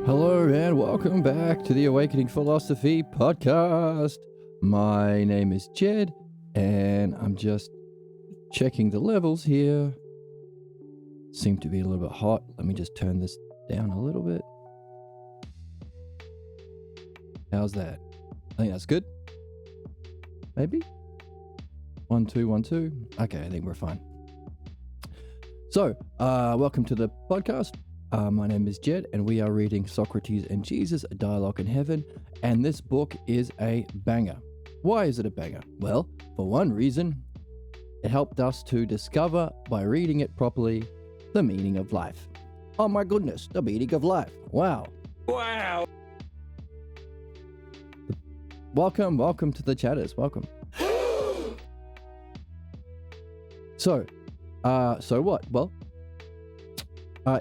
Hello and welcome back to the Awakening Philosophy podcast. My name is Jed and I'm just checking the levels here. Seem to be a little bit hot. Let me just turn this down a little bit. How's that? I think that's good. Maybe? 1, 2, 1, 2. Okay, I think we're fine. So, welcome to the podcast. My name is Jed, and we are reading Socrates and Jesus, A Dialogue in Heaven, and this book is a banger. Why is it a banger? Well, for one reason, it helped us to discover, by reading it properly, the meaning of life. Oh my goodness, the meaning of life. Wow. Welcome to the chatters. Welcome. So what? Well,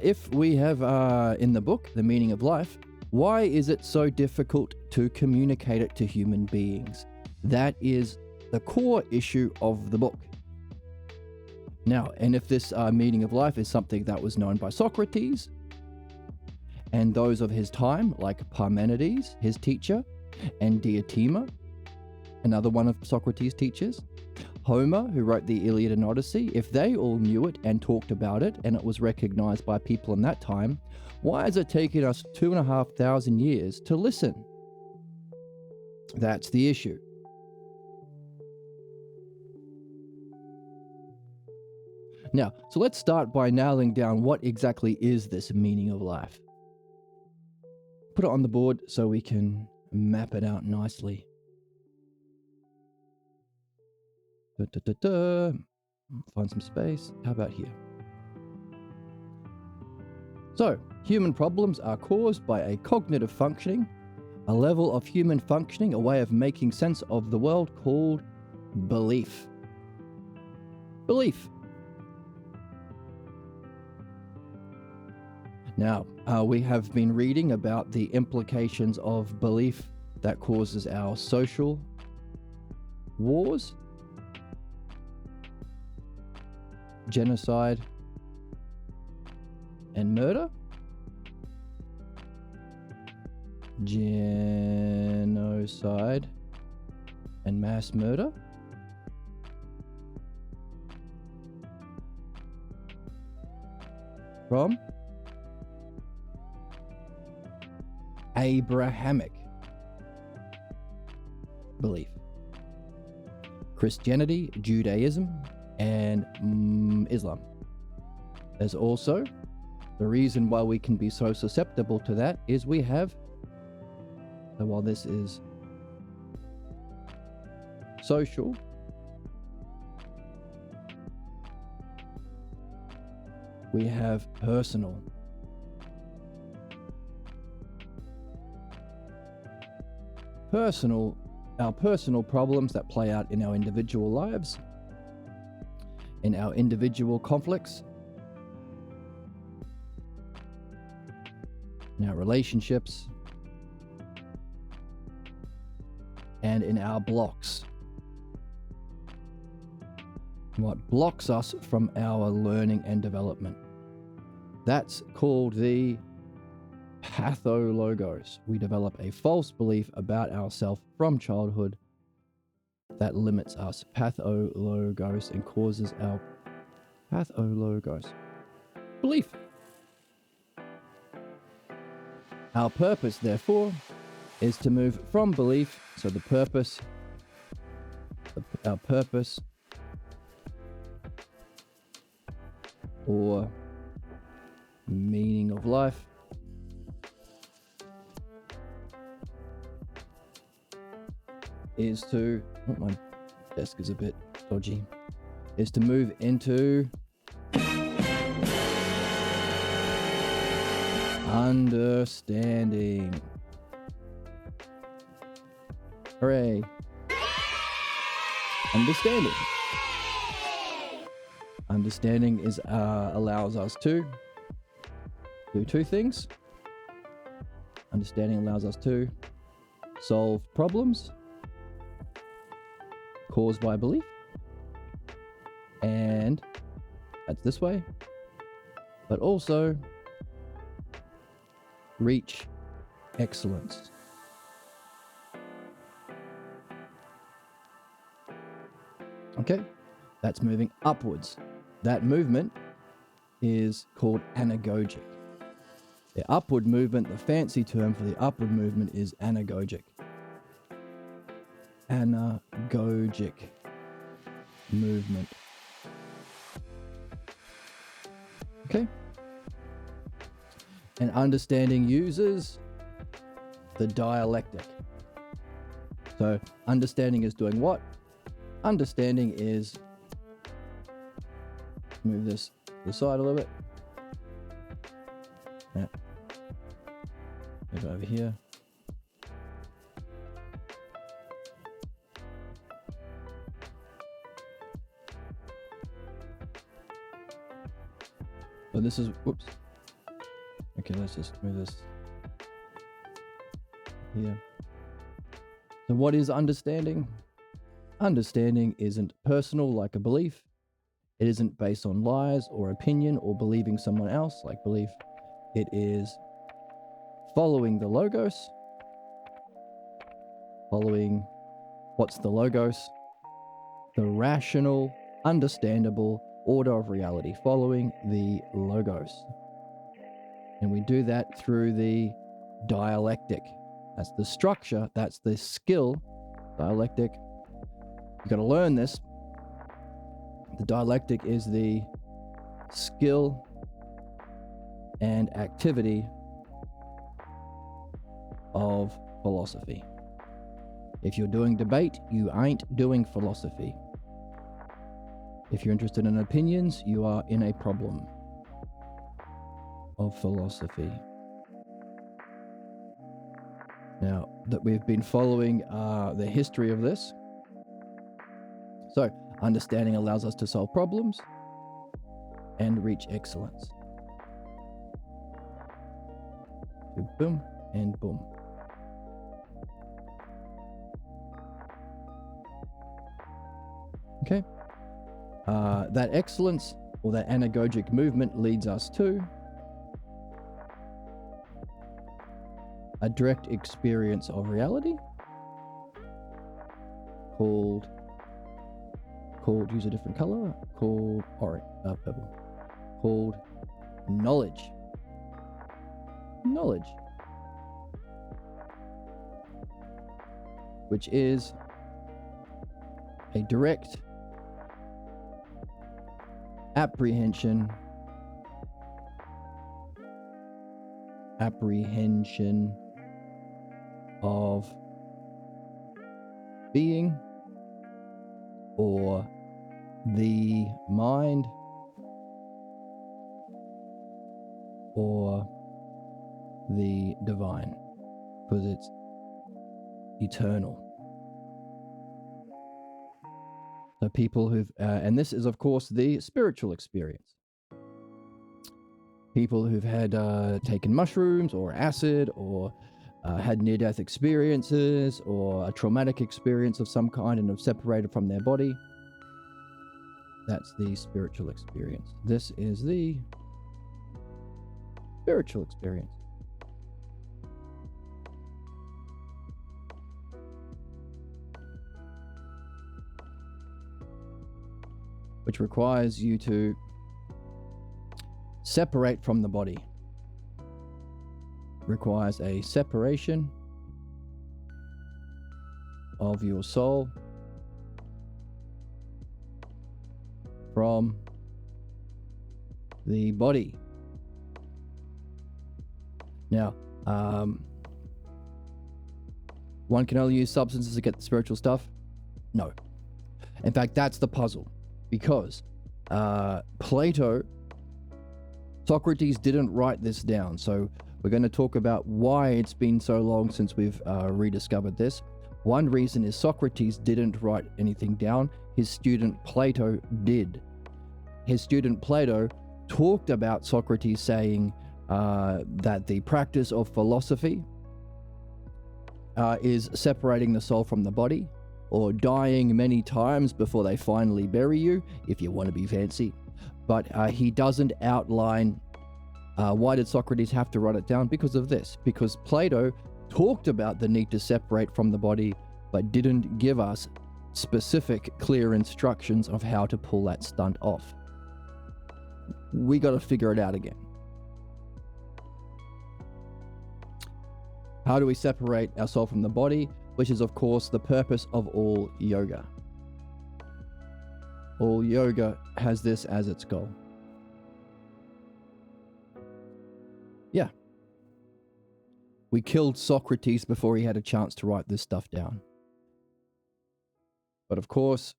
if we have in the book the meaning of life, why is it so difficult to communicate it to human beings? That is the core issue of the book. Now, and if this meaning of life is something that was known by Socrates and those of his time, like Parmenides, his teacher, and Diotima, another one of Socrates' teachers, Homer, who wrote the Iliad and Odyssey, if they all knew it and talked about it and it was recognized by people in that time, why has it taken us 2,500 years to listen? That's the issue. Now, so let's start by nailing down what exactly is this meaning of life. Put it on the board so we can map it out nicely. Find some space. How about here? So, human problems are caused by a cognitive functioning, a level of human functioning, a way of making sense of the world called belief. Belief. Now, we have been reading about the implications of belief that causes our social wars, genocide, and murder. Genocide and mass murder. From Abrahamic belief. Christianity, Judaism, and Islam. There's also the reason why we can be so susceptible to that is we have, so while this is social, we have personal. Our personal problems that play out in our individual lives, in our individual conflicts, in our relationships, and in our blocks. What blocks us from our learning and development. That's called the pathologos. We develop a false belief about ourselves from childhood that limits us. Pathologos, and causes our pathologos belief. Our purpose, therefore, is to move from belief. So our purpose or meaning of life is to, my desk is a bit dodgy, is to move into understanding. Hooray. Understanding. Understanding is allows us to do two things. Understanding allows us to solve problems caused by belief, and that's this way, but also reach excellence. Okay, that's moving upwards. That movement is called anagogic. The upward movement, the fancy term for the upward movement is anagogic. Anagogic movement. Okay. And understanding uses the dialectic. So understanding is doing what? Understanding is, move this to the side a little bit. Yeah. Move it over here. So this is, whoops. Okay, let's just move this here. So what is understanding? Understanding isn't personal like a belief. It isn't based on lies or opinion or believing someone else like belief. It is following the logos. Following, what's the logos? The rational, understandable order of reality. Following the logos. And we do that through the dialectic. That's the structure, that's the skill. Dialectic. You've got to learn this. The dialectic is the skill and activity of philosophy. If you're doing debate, you ain't doing philosophy. If you're interested in opinions, you are in a problem of philosophy. Now that we've been following the history of this, so understanding allows us to solve problems and reach excellence. So boom and boom. Okay. That excellence or that anagogic movement leads us to a direct experience of reality called, use a different color, called purple, called knowledge. Knowledge. Which is a direct apprehension of being or the mind or the divine, because it's eternal. So people who've, and this is of course the spiritual experience. People who've had taken mushrooms or acid or had near-death experiences or a traumatic experience of some kind and have separated from their body. That's the spiritual experience. This is the spiritual experience. Which requires you to separate from the body. Requires a separation of your soul from the body. Now, one can only use substances to get the spiritual stuff? No. In fact, that's the puzzle. Because Socrates didn't write this down. So we're going to talk about why it's been so long since we've rediscovered this. One reason is Socrates didn't write anything down. His student Plato did. His student Plato talked about Socrates saying that the practice of philosophy is separating the soul from the body, or dying many times before they finally bury you, if you want to be fancy. But he doesn't outline Why did Socrates have to write it down? Because of this. Because Plato talked about the need to separate from the body, but didn't give us specific, clear instructions of how to pull that stunt off. We got to figure it out again. How do we separate our soul from the body? Which is, of course, the purpose of all yoga. All yoga has this as its goal. Yeah. We killed Socrates before he had a chance to write this stuff down. But of course,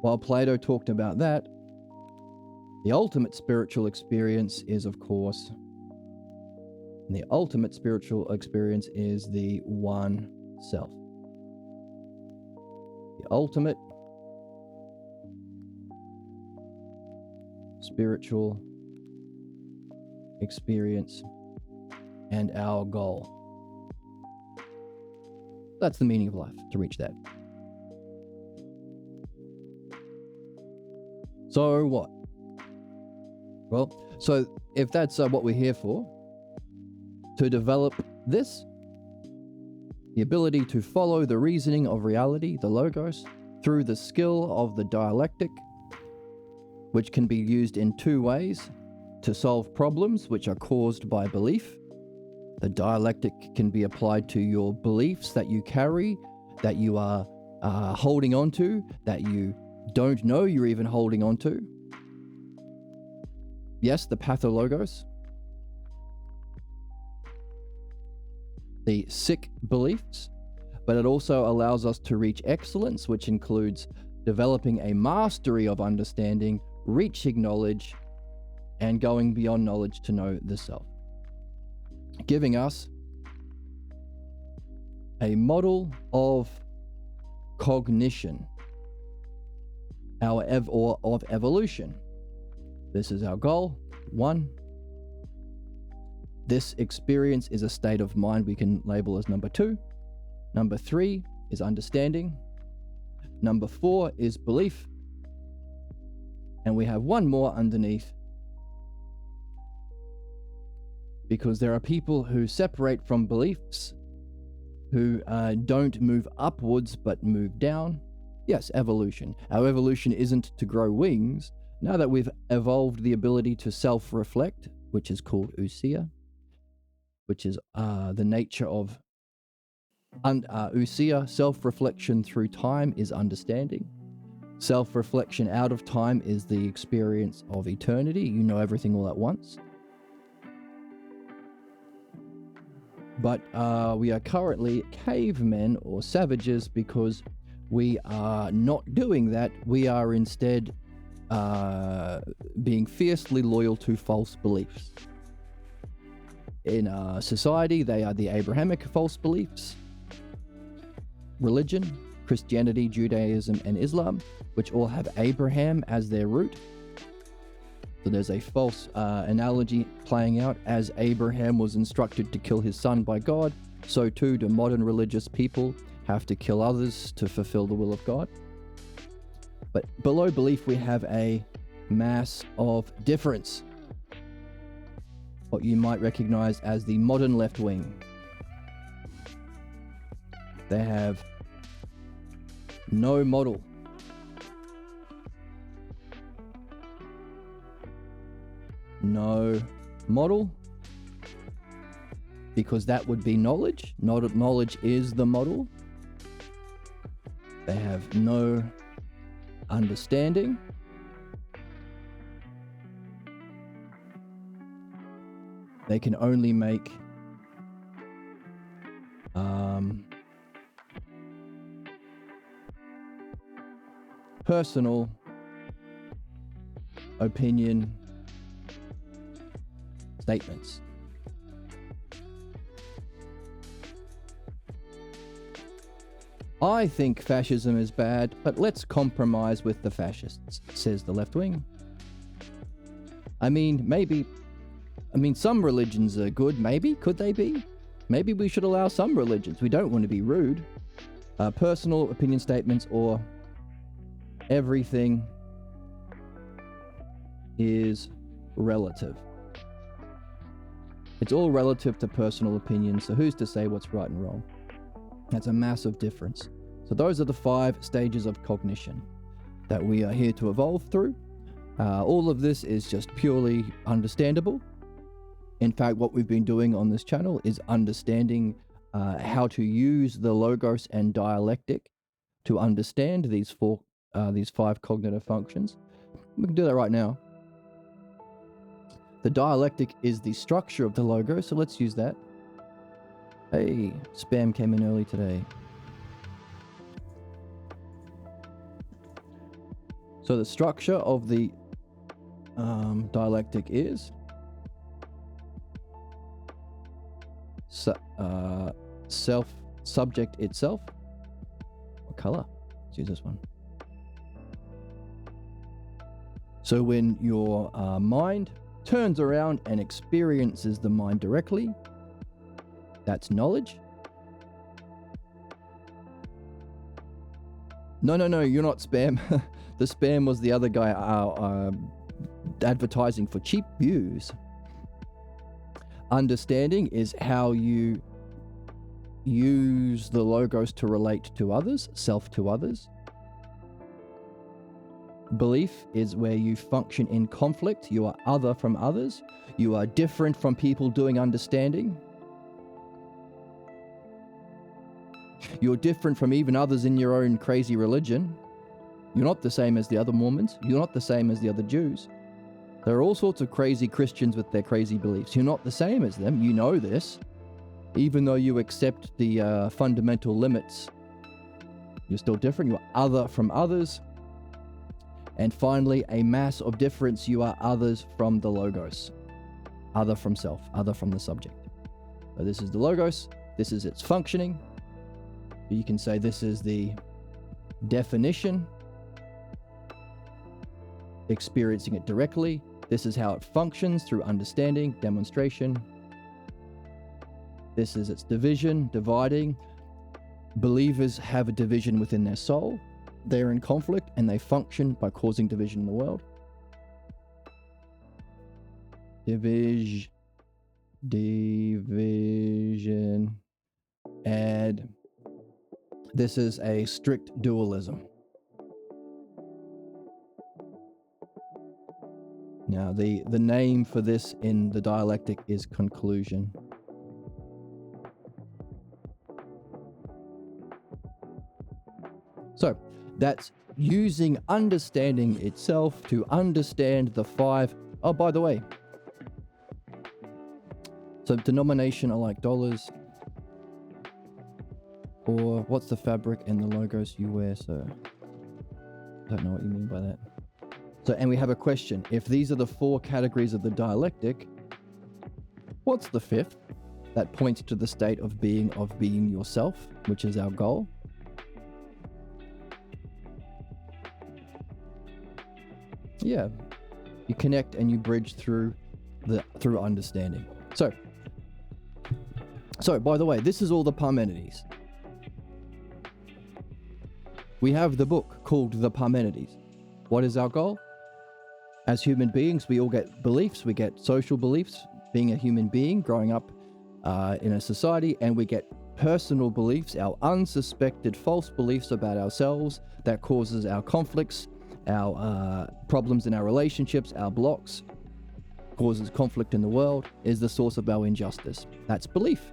while Plato talked about that, the ultimate spiritual experience is, of course, the ultimate spiritual experience is the one self. The ultimate spiritual experience and our goal. That's the meaning of life, to reach that. So what? Well, so if that's what we're here for, to develop this, the ability to follow the reasoning of reality, the logos, through the skill of the dialectic, which can be used in two ways to solve problems which are caused by belief. The dialectic can be applied to your beliefs that you carry, that you are holding on to, that you don't know you're even holding on to. Yes, the pathologos, the sick beliefs, but it also allows us to reach excellence, which includes developing a mastery of understanding, reaching knowledge, and going beyond knowledge to know the self, giving us a model of cognition, or of evolution. This is our goal. 1. This experience is a state of mind we can label as number 2. Number 3 is understanding. Number 4 is belief. And we have one more underneath, because there are people who separate from beliefs, who don't move upwards but move down. Yes, evolution. Our evolution isn't to grow wings. Now that we've evolved the ability to self-reflect, which is called ousia, which is the nature of ousia, self-reflection through time is understanding. Self-reflection out of time is the experience of eternity. You know everything all at once. But we are currently cavemen or savages because we are not doing that. We are instead being fiercely loyal to false beliefs. In society, they are the Abrahamic false beliefs. Religion, Christianity, Judaism, and Islam, which all have Abraham as their root. So there's a false analogy playing out. As Abraham was instructed to kill his son by God, so too do modern religious people have to kill others to fulfill the will of God. But below belief, we have a mass of difference. What you might recognize as the modern left wing. They have no model. No model, because that would be knowledge. Knowledge is the model. They have no understanding. They can only make personal opinion statements. I think fascism is bad, but let's compromise with the fascists, says the left wing. I mean, some religions are good, maybe. Could they be? Maybe we should allow some religions. We don't want to be rude. Personal opinion statements or everything is relative. It's all relative to personal opinion, so who's to say what's right and wrong? That's a massive difference. So those are the 5 stages of cognition that we are here to evolve through. All of this is just purely understandable. In fact, what we've been doing on this channel is understanding how to use the logos and dialectic to understand these 5 cognitive functions. We can do that right now. The dialectic is the structure of the logo, so let's use that. Hey, spam came in early today. So the structure of the dialectic is subject itself. What color? Let's use this one. So when your mind turns around and experiences the mind directly, that's knowledge. No, you're not spam. The spam was the other guy advertising for cheap views. Understanding is how you use the logos to relate to others, self to others. Belief is where you function in conflict. You are other from others. You are different from people doing understanding. You're different from even others in your own crazy religion. You're not the same as the other Mormons. You're not the same as the other Jews. There are all sorts of crazy Christians with their crazy beliefs. You're not the same as them. You know this. Even though you accept the fundamental limits, you're still different. You're other from others. And finally, a mass of difference. You are others from the logos. Other from self. Other from the subject. So this is the logos. This is its functioning. You can say this is the definition. Experiencing it directly. This is how it functions through understanding, demonstration. This is its division, dividing. Believers have a division within their soul. They're in conflict and they function by causing division in the world. Division. And this is a strict dualism. Now, the name for this in the dialectic is conclusion. So, that's using understanding itself to understand the 5. Oh, by the way. So, denomination are like dollars. Or what's the fabric and the logos you wear? So, I don't know what you mean by that. So, and we have a question. If these are the 4 categories of the dialectic, what's the 5th? That points to the state of being yourself, which is our goal. Yeah, you connect and you bridge through understanding. So by the way, this is all the Parmenides. We have the book called The Parmenides. What is our goal? As human beings, we all get beliefs. We get social beliefs, being a human being, growing up in a society, and we get personal beliefs, our unsuspected false beliefs about ourselves that causes our conflicts, our problems in our relationships, our blocks, causes conflict in the world, is the source of our injustice. That's belief.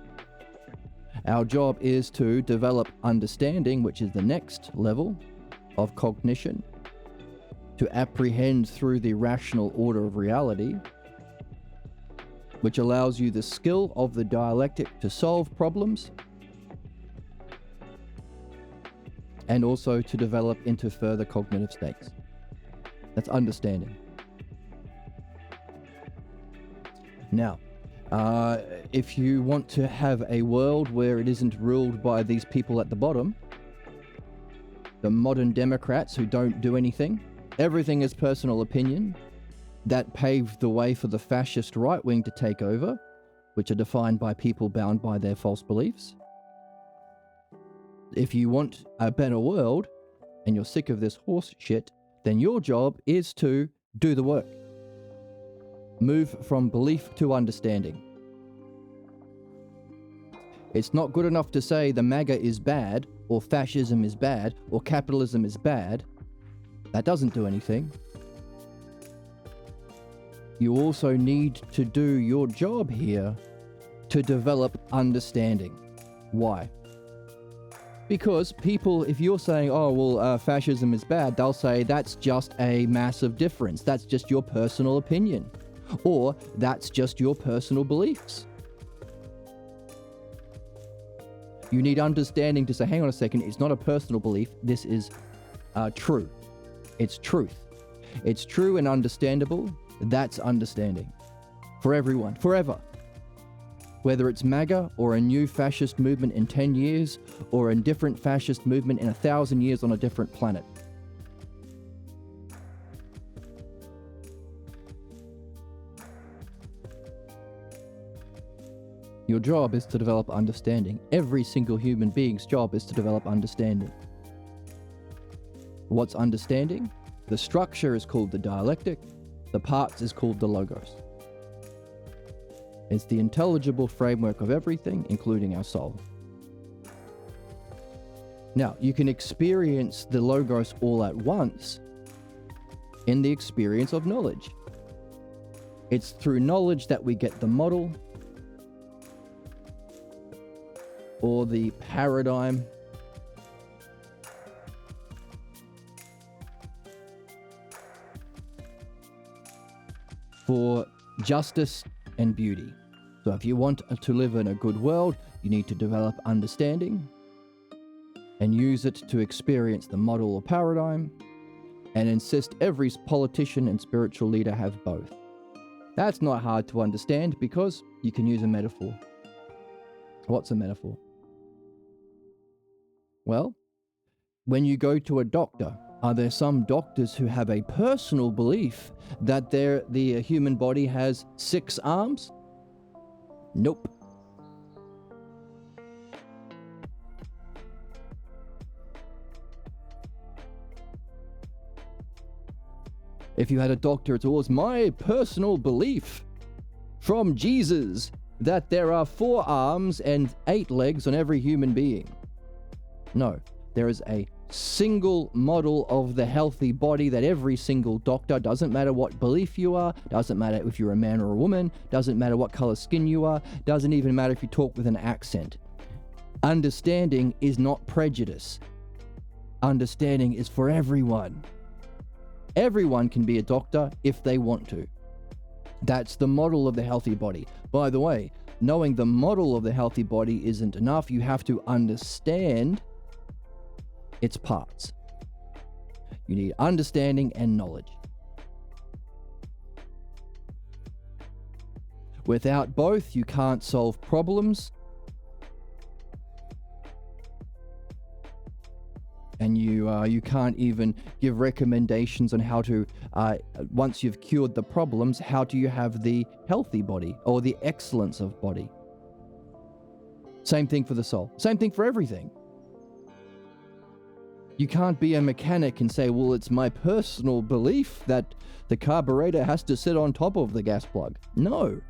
Our job is to develop understanding, which is the next level of cognition, to apprehend through the rational order of reality, which allows you the skill of the dialectic to solve problems and also to develop into further cognitive states. That's understanding. Now, if you want to have a world where it isn't ruled by these people at the bottom, the modern Democrats who don't do anything, everything is personal opinion, that paved the way for the fascist right wing to take over, which are defined by people bound by their false beliefs. If you want a better world and you're sick of this horse shit, then your job is to do the work. Move from belief to understanding. It's not good enough to say the MAGA is bad, or fascism is bad, or capitalism is bad. That doesn't do anything. You also need to do your job here to develop understanding. Why? Because people, if you're saying, oh, well, fascism is bad, they'll say that's just a massive difference. That's just your personal opinion. Or that's just your personal beliefs. You need understanding to say, hang on a second, it's not a personal belief. This is true. It's truth. It's true and understandable. That's understanding. For everyone, forever. Whether it's MAGA or a new fascist movement in 10 years, or a different fascist movement in 1,000 years on a different planet. Your job is to develop understanding. Every single human being's job is to develop understanding. What's understanding? The structure is called the dialectic. The parts is called the logos. It's the intelligible framework of everything, including our soul. Now, you can experience the logos all at once in the experience of knowledge. It's through knowledge that we get the model, or the paradigm, for justice and beauty. So if you want to live in a good world, you need to develop understanding and use it to experience the model or paradigm, and insist every politician and spiritual leader have both. That's not hard to understand because you can use a metaphor. What's a metaphor? Well, when you go to a doctor, are there some doctors who have a personal belief that the human body has 6 arms? Nope. If you had a doctor, it's always my personal belief from Jesus that there are 4 arms and 8 legs on every human being. No, there is a single model of the healthy body that every single doctor, doesn't matter what belief you are, doesn't matter if you're a man or a woman, doesn't matter what color skin you are, doesn't even matter if you talk with an accent. Understanding is not prejudice. Understanding is for everyone. Everyone can be a doctor if they want to. That's the model of the healthy body. By the way, knowing the model of the healthy body isn't enough. You have to understand its parts. You need understanding and knowledge. Without both, you can't solve problems, and you can't even give recommendations on how to, once you've cured the problems, how do you have the healthy body or the excellence of body? Same thing for the soul. Same thing for everything. You can't be a mechanic and say, well, it's my personal belief that the carburetor has to sit on top of the gas plug. No,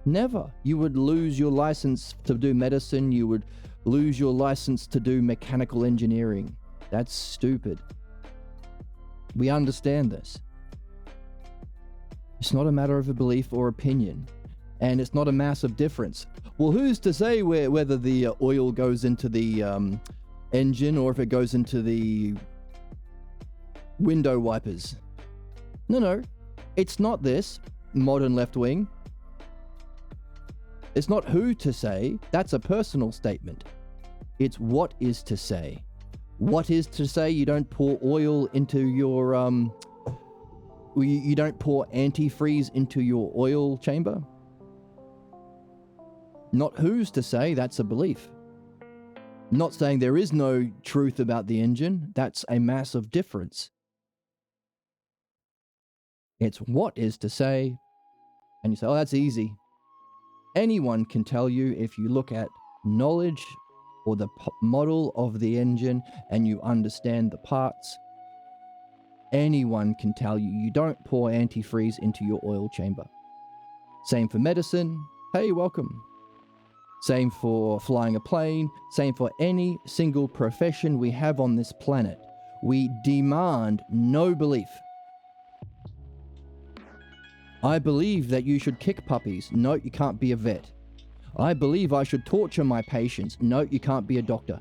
never. You would lose your license to do medicine. You would lose your license to do mechanical engineering. That's stupid. We understand this. It's not a matter of a belief or opinion, and it's not a massive difference. Well, who's to say whether the oil goes into the engine or if it goes into the window wipers? No, it's not this modern left wing. It's not who to say. That's a personal statement. It's what is to say. What is to say you don't pour oil into your you don't pour antifreeze into your oil chamber? Not who's to say, that's a belief. Not saying there is no truth about the engine. That's a massive difference. It's what is to say, and you say, oh, that's easy. Anyone can tell you if you look at knowledge or the model of the engine and you understand the parts. Anyone can tell you you don't pour antifreeze into your oil chamber. Same for medicine. Hey, welcome. Same for flying a plane, same for any single profession we have on this planet. We demand no belief. I believe that you should kick puppies. No, you can't be a vet. I believe I should torture my patients. No, you can't be a doctor.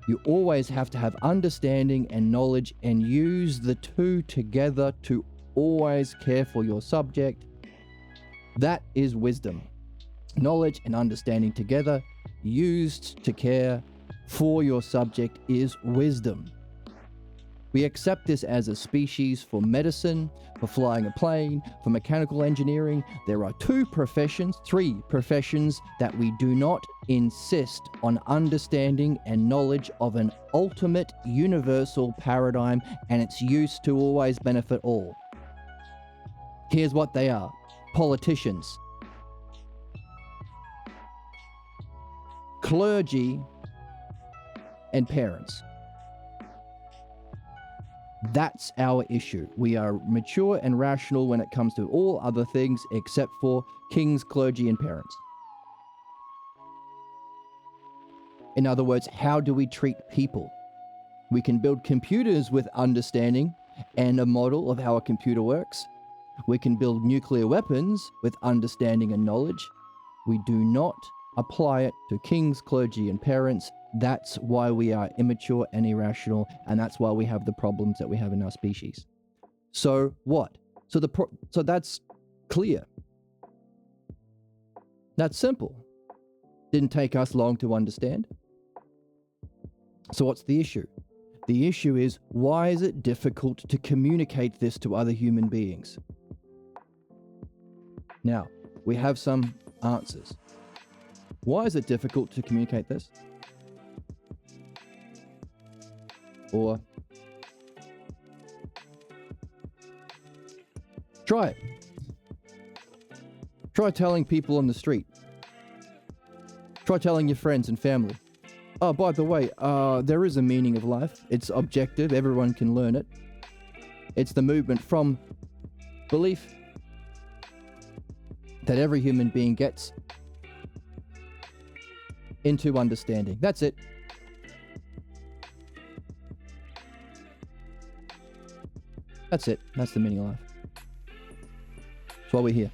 You always have to have understanding and knowledge and use the two together to always care for your subject. That is wisdom. Knowledge and understanding together, used to care for your subject, is wisdom. We accept this as a species for medicine, for flying a plane, for mechanical engineering. There are three professions that we do not insist on understanding and knowledge of an ultimate universal paradigm and its use to always benefit all. Here's what they are: politicians, clergy, and parents. That's our issue. We are mature and rational when it comes to all other things except for kings, clergy, and parents. In other words, how do we treat people? We can build computers with understanding and a model of how a computer works. We can build nuclear weapons with understanding and knowledge. We do not apply it to kings, clergy, and parents. That's why we are immature and irrational, and that's why we have the problems that we have in our species. So what? So that's clear. That's simple. Didn't take us long to understand. So what's the issue? The issue is, why is it difficult to communicate this to other human beings? Now, we have some answers. Why is it difficult to communicate this? Or try it. Try telling people on the street. Try telling your friends and family. Oh, by the way, there is a meaning of life. It's objective. Everyone can learn it. It's the movement from belief that every human being gets into understanding. That's it. That's it. That's the meaning of life. That's why we're here.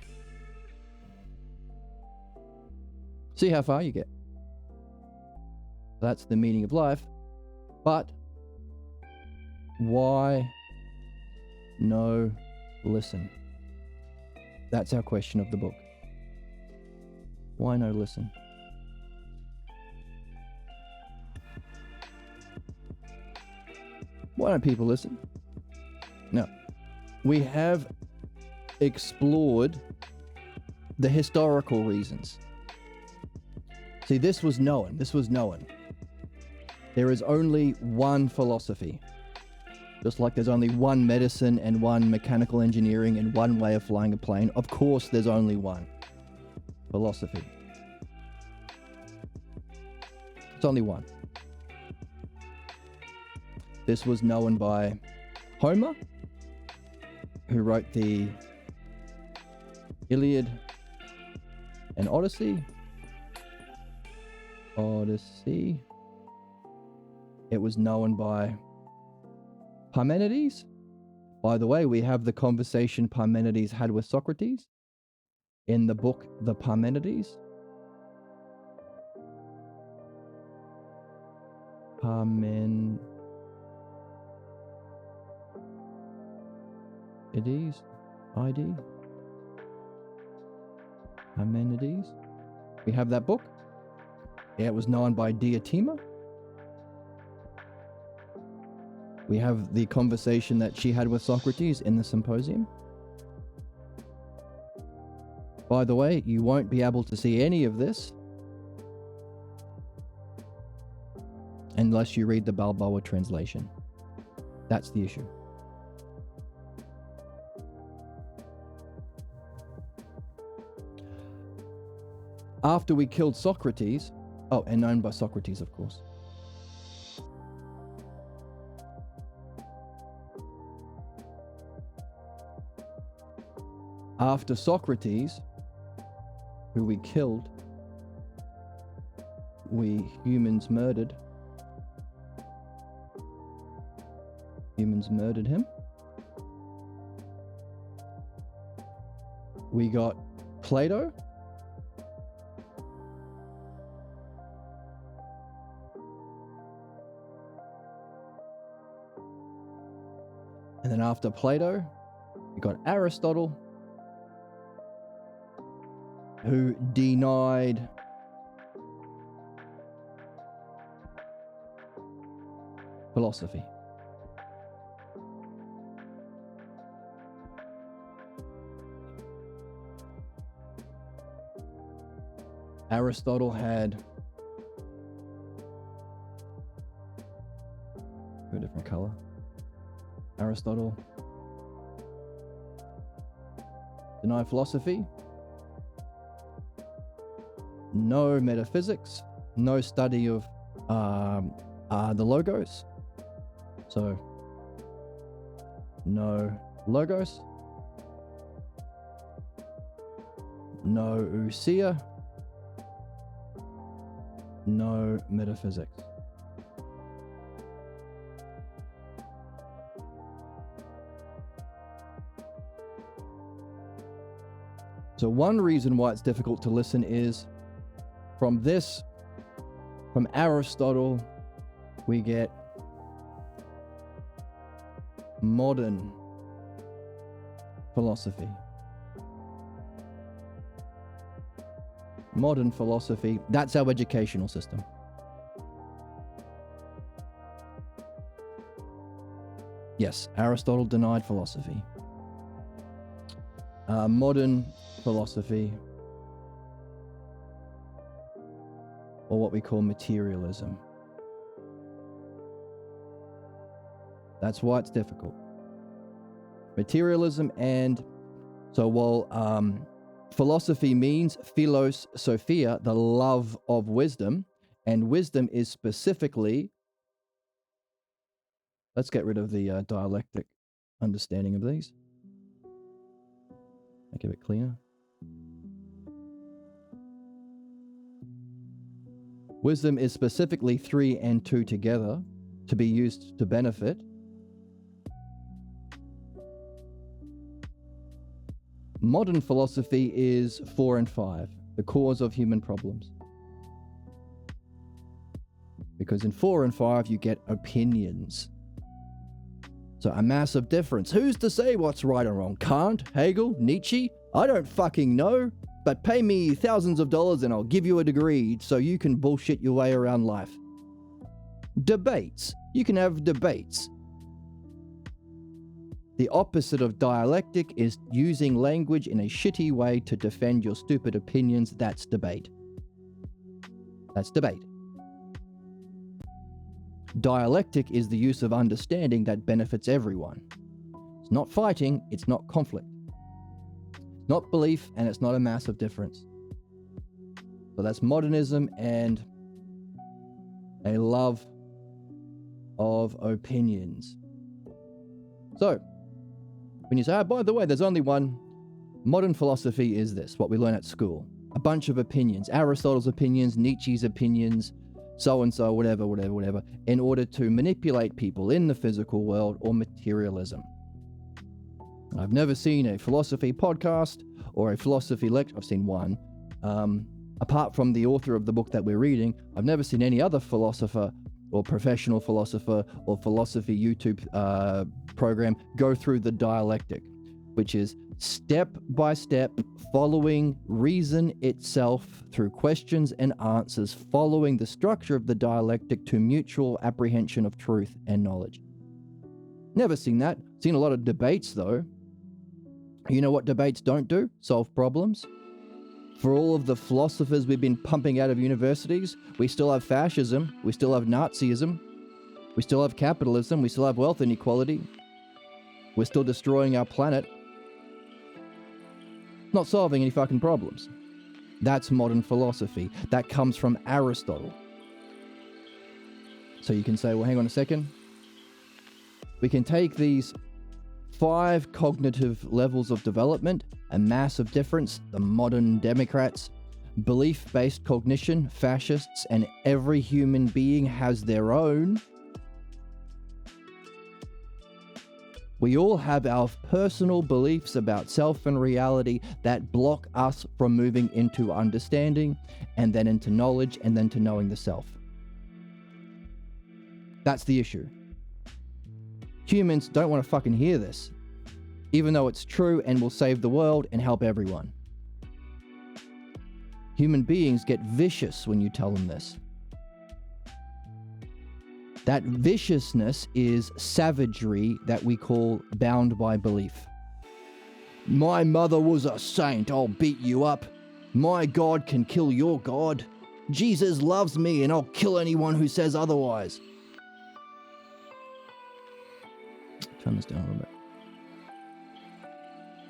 See how far you get. That's the meaning of life. But why no listen? That's our question of the book. Why no listen? Why don't people listen? No. We have explored the historical reasons. See, this was known. There is only one philosophy. Just like there's only one medicine and one mechanical engineering and one way of flying a plane, of course there's only one philosophy. It's only one. This was known by Homer, who wrote the Iliad and Odyssey. It was known by Parmenides. By the way, we have the conversation Parmenides had with Socrates in the book The Parmenides. Parmenides. Parmenides. We have that book. Yeah, it was known by Diotima. We have the conversation that she had with Socrates in the symposium. By the way, you won't be able to see any of this unless you read the Balboa translation. That's the issue. After we killed Socrates, and known by Socrates, of course. After Socrates, who we killed, humans murdered him. We got Plato. And then after Plato, we got Aristotle, who denied philosophy. Aristotle had a different color. Aristotle denied philosophy, no metaphysics, no study of the logos. So no logos, no ousia, no metaphysics. So one reason why it's difficult to listen is from Aristotle, we get modern philosophy. Modern philosophy, that's our educational system. Yes, Aristotle denied philosophy. Modern philosophy, or what we call materialism. That's why it's difficult. Materialism, and so while philosophy means philos sophia, the love of wisdom, and wisdom is specifically, let's get rid of the dialectic understanding of these. Make it a bit cleaner. Wisdom is specifically 3 and 2 together to be used to benefit. Modern philosophy is 4 and 5, the cause of human problems. Because in 4 and 5, you get opinions. So a massive difference. Who's to say what's right or wrong? Kant, Hegel, Nietzsche? I don't fucking know. But pay me thousands of dollars and I'll give you a degree so you can bullshit your way around life. Debates. You can have debates. The opposite of dialectic is using language in a shitty way to defend your stupid opinions. That's debate. That's debate. Dialectic is the use of understanding that benefits everyone. It's not fighting, it's not conflict. It's not belief, and it's not a massive difference. So that's modernism and a love of opinions. So, when you say, oh, by the way, there's only one, modern philosophy is this, what we learn at school. A bunch of opinions, Aristotle's opinions, Nietzsche's opinions, so-and-so, whatever, in order to manipulate people in the physical world, or materialism. I've never seen a philosophy podcast or a philosophy lecture. I've seen one. Apart from the author of the book that we're reading, I've never seen any other philosopher or professional philosopher or philosophy YouTube program go through the dialectic, which is step by step, following reason itself through questions and answers, following the structure of the dialectic to mutual apprehension of truth and knowledge. Never seen that. Seen a lot of debates though. You know what debates don't do? Solve problems. For all of the philosophers we've been pumping out of universities, we still have fascism, we still have Nazism, we still have capitalism, we still have wealth inequality. We're still destroying our planet. Not solving any fucking problems. That's modern philosophy. That comes from Aristotle. So you can say, well, hang on a second. We can take these 5 cognitive levels of development, a massive difference, the modern Democrats, belief-based cognition, fascists, and every human being has their own. We all have our personal beliefs about self and reality that block us from moving into understanding, and then into knowledge, and then to knowing the self. That's the issue. Humans don't want to fucking hear this, even though it's true and will save the world and help everyone. Human beings get vicious when you tell them this. That viciousness is savagery that we call bound by belief. My mother was a saint, I'll beat you up. My God can kill your God. Jesus loves me and I'll kill anyone who says otherwise. Turn this down a little bit.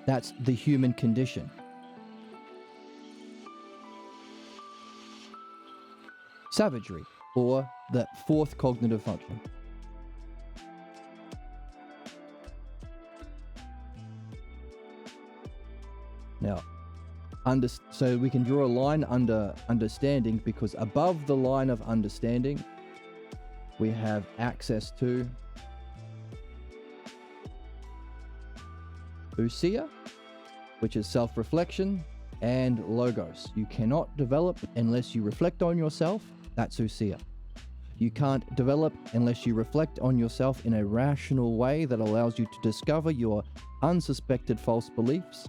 That's the human condition. Savagery, or the fourth cognitive function. Now, so we can draw a line under understanding, because above the line of understanding, we have access to ousia, which is self-reflection, and logos. You cannot develop unless you reflect on yourself. That's ousia. You can't develop unless you reflect on yourself in a rational way that allows you to discover your unsuspected false beliefs,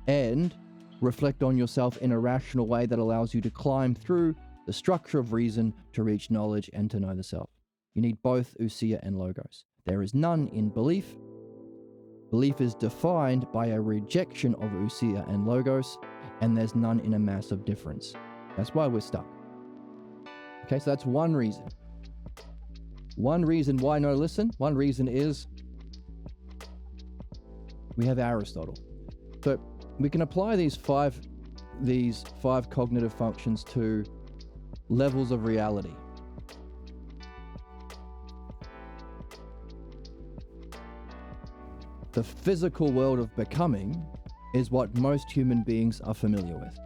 and reflect on yourself in a rational way that allows you to climb through the structure of reason to reach knowledge and to know the self. You need both ousia and logos. There is none in belief. Belief is defined by a rejection of ousia and logos, and there's none in a massive difference. That's why we're stuck. Okay, so that's one reason. One reason why no listen. One reason is we have Aristotle. So we can apply these five cognitive functions to levels of reality. The physical world of becoming is what most human beings are familiar with,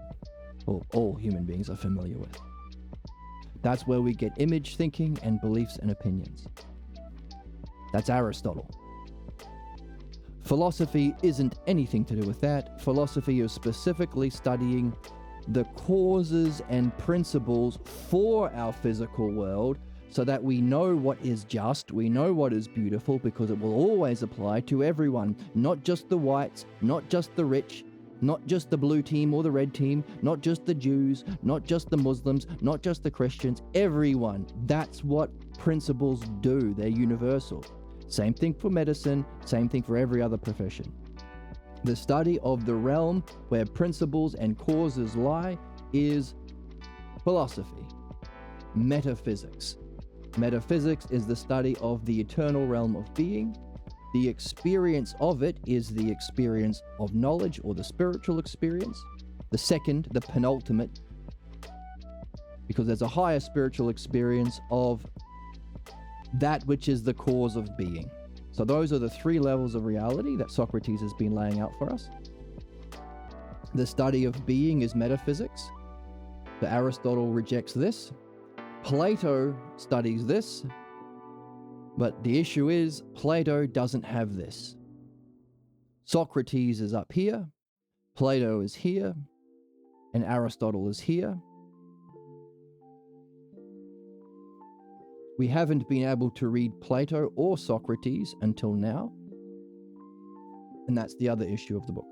or all human beings are familiar with. That's where we get image thinking and beliefs and opinions. That's Aristotle. Philosophy isn't anything to do with that. Philosophy is specifically studying the causes and principles for our physical world, so that we know what is just, we know what is beautiful, because it will always apply to everyone, not just the whites, not just the rich, not just the blue team or the red team, not just the Jews, not just the Muslims, not just the Christians, everyone. That's what principles do. They're universal. Same thing for medicine, same thing for every other profession. The study of the realm where principles and causes lie is philosophy, metaphysics. Metaphysics is the study of the eternal realm of being. The experience of it is the experience of knowledge, or the spiritual experience. The second, the penultimate, because there's a higher spiritual experience of that which is the cause of being. So those are the three levels of reality that Socrates has been laying out for us. The study of being is metaphysics. So Aristotle rejects this. Plato studies this. But the issue is, Plato doesn't have this. Socrates is up here, Plato is here, and Aristotle is here. We haven't been able to read Plato or Socrates until now, and that's the other issue of the book.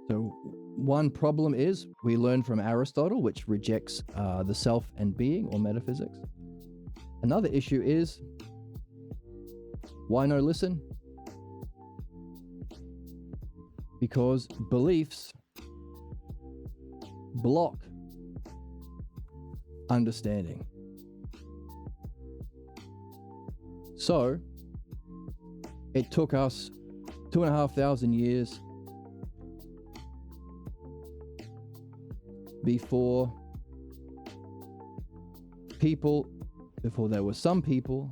So one problem is we learn from Aristotle, which rejects the self and being, or metaphysics. Another issue is, why no listen? Because beliefs block understanding. So it took us 2,500 years before there were some people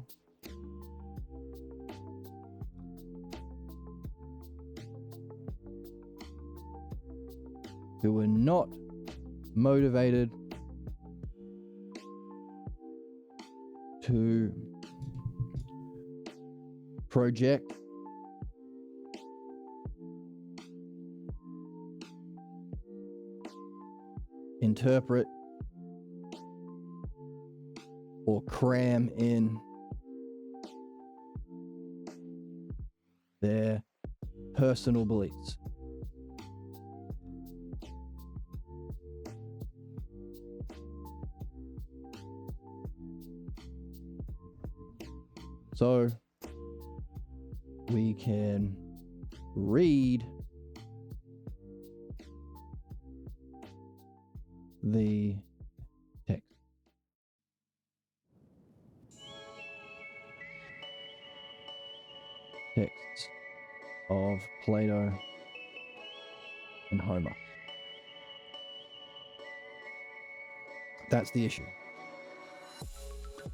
who were not motivated to project interpret or cram in their personal beliefs. So we can read the text. Texts of Plato and Homer. That's the issue.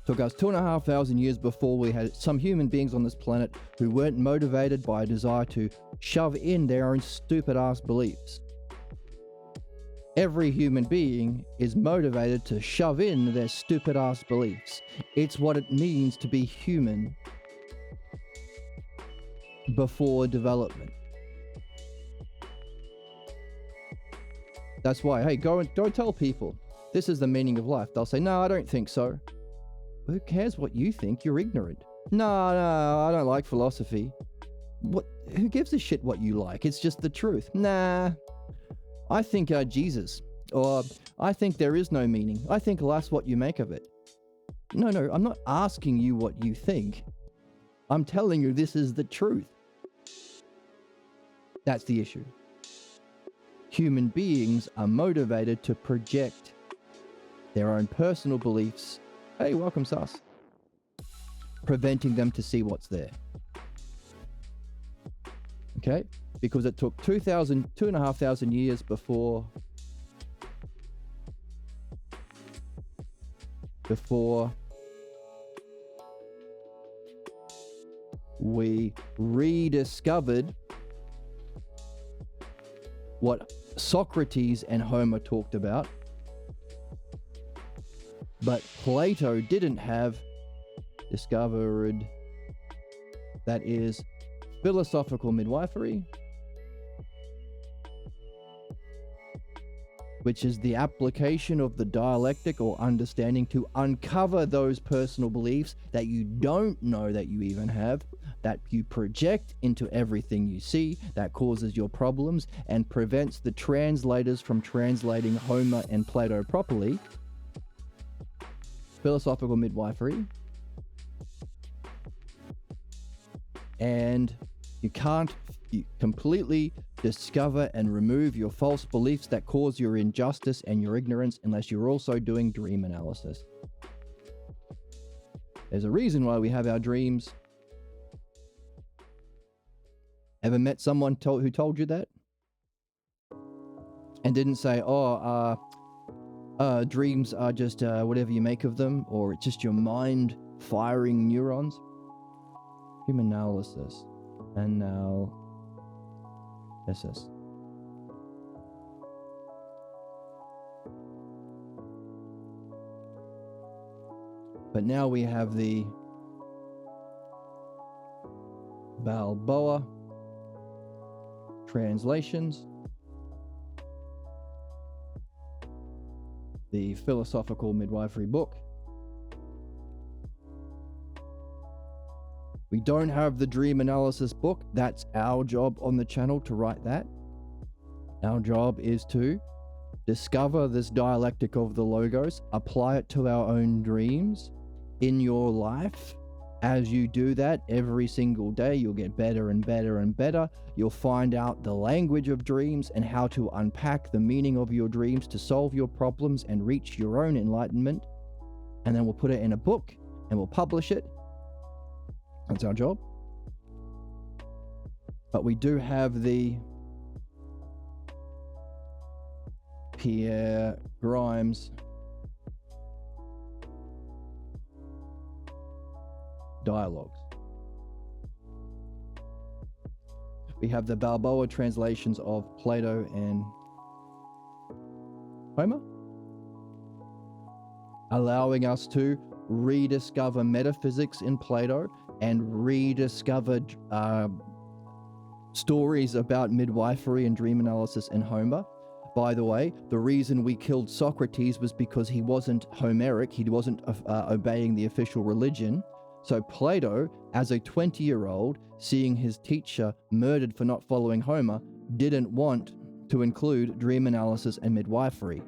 Took us 2,500 years before we had some human beings on this planet who weren't motivated by a desire to shove in their own stupid ass beliefs. Every human being is motivated to shove in their stupid ass beliefs. It's what it means to be human before development. That's why, hey, go tell people this is the meaning of life. They'll say, no, I don't think so. Who cares what you think? You're ignorant. No, I don't like philosophy. What? Who gives a shit what you like? It's just the truth. Nah, I think Jesus, or I think there is no meaning. I think life's what you make of it. No, I'm not asking you what you think. I'm telling you this is the truth. That's the issue. Human beings are motivated to project their own personal beliefs. Hey, welcome, Sus. Preventing them to see what's there. Okay? Because it took 2,500 years before we rediscovered what Socrates and Homer talked about, but Plato didn't have discovered. That is philosophical midwifery, which is the application of the dialectic or understanding to uncover those personal beliefs that you don't know that you even have, that you project into everything you see, that causes your problems and prevents the translators from translating Homer and Plato properly. Philosophical midwifery. And you can't completely discover and remove your false beliefs that cause your injustice and your ignorance unless you're also doing dream analysis. There's a reason why we have our dreams. Ever met someone who told you that? And didn't say, dreams are just whatever you make of them, or it's just your mind firing neurons? Dream analysis. Analysis. But now we have the Balboa translations, the philosophical midwifery book. We don't have the dream analysis book. That's our job on the channel to write that. Our job is to discover this dialectic of the logos, apply it to our own dreams in your life. As you do that every single day, you'll get better and better and better. You'll find out the language of dreams and how to unpack the meaning of your dreams to solve your problems and reach your own enlightenment. And then we'll put it in a book and we'll publish it. That's our job. But we do have the Pierre Grimes dialogues. We have the Balboa translations of Plato and Homer, allowing us to rediscover metaphysics in Plato and rediscover stories about midwifery and dream analysis in Homer. By the way, the reason we killed Socrates was because he wasn't Homeric, he wasn't obeying the official religion. So Plato, as a 20-year-old, seeing his teacher murdered for not following Homer, didn't want to include dream analysis and midwifery.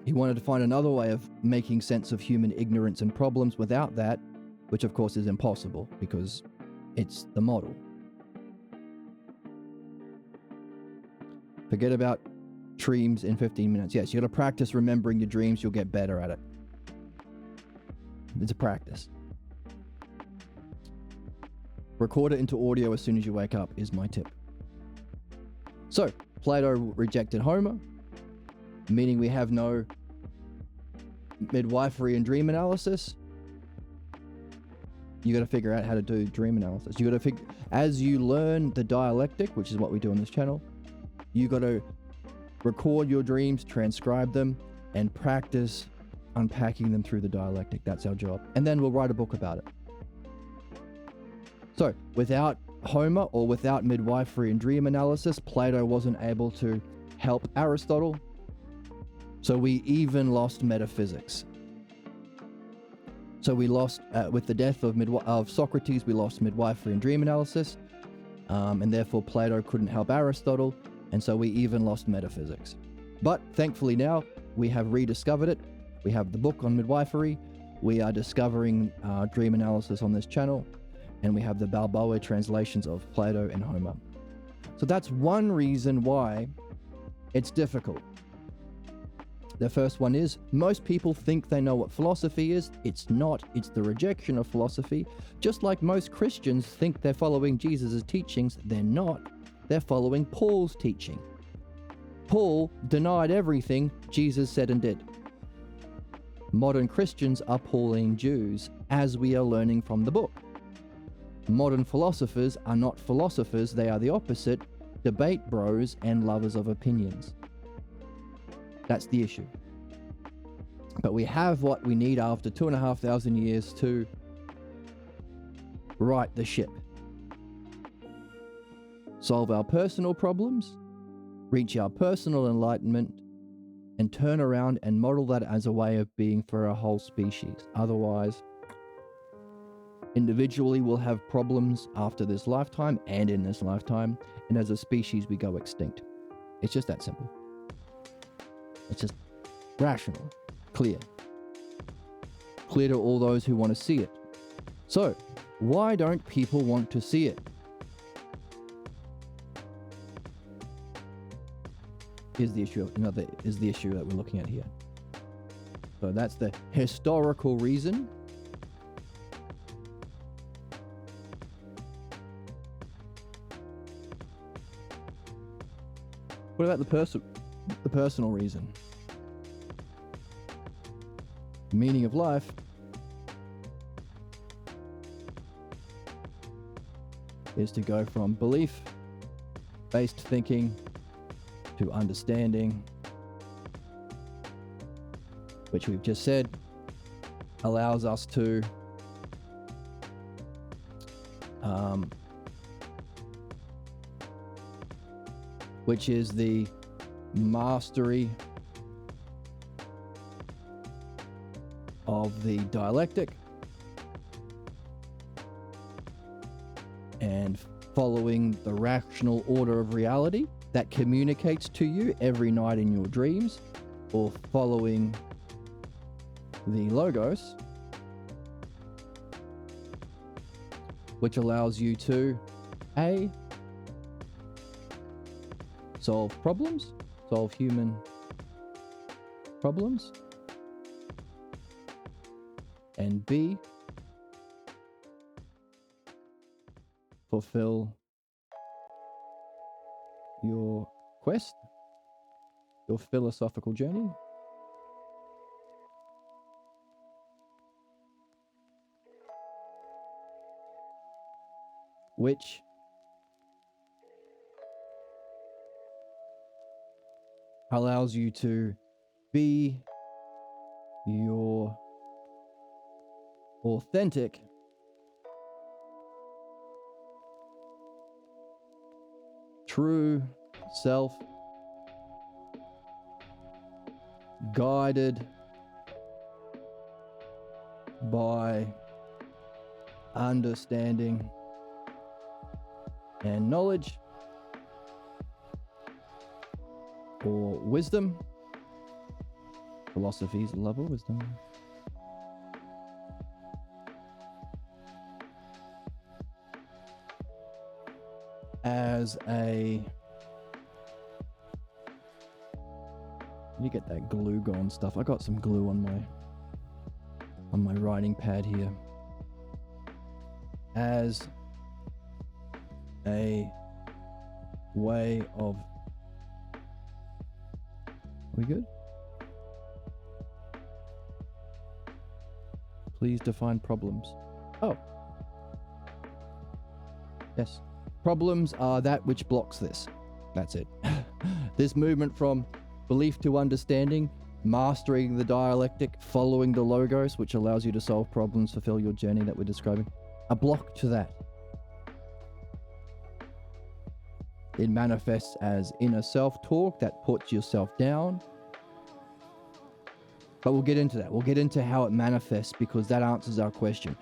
He wanted to find another way of making sense of human ignorance and problems without that, which of course is impossible because it's the model. Forget about dreams in 15 minutes. Yes, you got to practice remembering your dreams. You'll get better at it. It's a practice. Record it into audio as soon as you wake up is my tip. So, Plato rejected Homer, meaning we have no midwifery and dream analysis. You got to figure out how to do dream analysis. You got to figure, as you learn the dialectic, which is what we do on this channel, you got to record your dreams, transcribe them, and practice unpacking them through the dialectic. That's our job. And then we'll write a book about it. So, without Homer or without midwifery and dream analysis, Plato wasn't able to help Aristotle. So we even lost metaphysics. So we lost, with the death of Socrates, we lost midwifery and dream analysis. And therefore Plato couldn't help Aristotle. And so we even lost metaphysics. But thankfully now we have rediscovered it. We have the book on midwifery. We are discovering dream analysis on this channel. And we have the Balboa translations of Plato and Homer. So that's one reason why it's difficult. The first one is, most people think they know what philosophy is. It's not. It's the rejection of philosophy. Just like most Christians think they're following Jesus' teachings, they're not. They're following Paul's teaching. Paul denied everything Jesus said and did. Modern Christians are Pauline Jews, as we are learning from the book. Modern philosophers are not philosophers, they are the opposite, debate bros and lovers of opinions. That's the issue. But we have what we need after 2,500 years to right the ship. Solve our personal problems, reach our personal enlightenment, and turn around and model that as a way of being for a whole species. Otherwise, individually we'll have problems after this lifetime and in this lifetime, and as a species we go extinct. It's just that simple. It's just rational, clear to all those who want to see it. So, why don't people want to see it? Is the issue that we're looking at here. So that's the historical reason. What about the personal reason? The meaning of life is to go from belief-based thinking to understanding, which we've just said allows us to which is the mastery of the dialectic and following the rational order of reality that communicates to you every night in your dreams, or following the logos, which allows you to A, solve human problems, and B, fulfill your quest, your philosophical journey. Which allows you to be your authentic true self, guided by understanding and knowledge or wisdom. Philosophy is the love of wisdom. As a... You get that glue gone stuff. I got some glue on my writing pad here. As a way of... We good? Please define problems. Oh. Yes. Problems are that which blocks this. That's it. This movement from belief to understanding, mastering the dialectic, following the logos, which allows you to solve problems, fulfill your journey that we're describing. A block to that. It manifests as inner self-talk that puts yourself down. But we'll get into that. We'll get into how it manifests because that answers our question.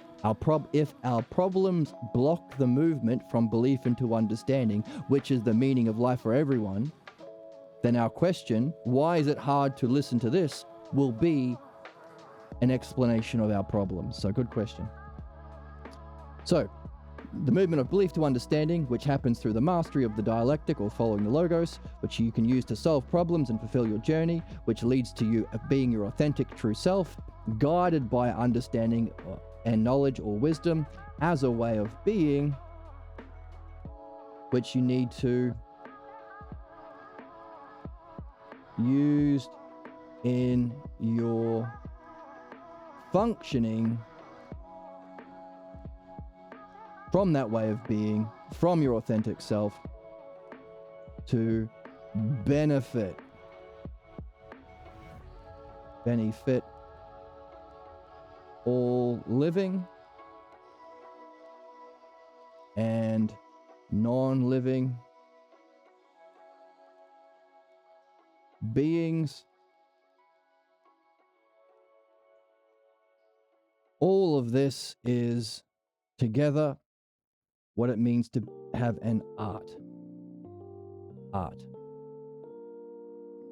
If our problems block the movement from belief into understanding, which is the meaning of life for everyone, then our question, why is it hard to listen to this, will be an explanation of our problems. So good question. So, the movement of belief to understanding, which happens through the mastery of the dialectic or following the logos, which you can use to solve problems and fulfill your journey, which leads to you being your authentic true self, guided by understanding and knowledge or wisdom as a way of being, which you need to use in your functioning from that way of being, from your authentic self, to benefit all living and non-living beings. All of this is together what it means to have an art. Art.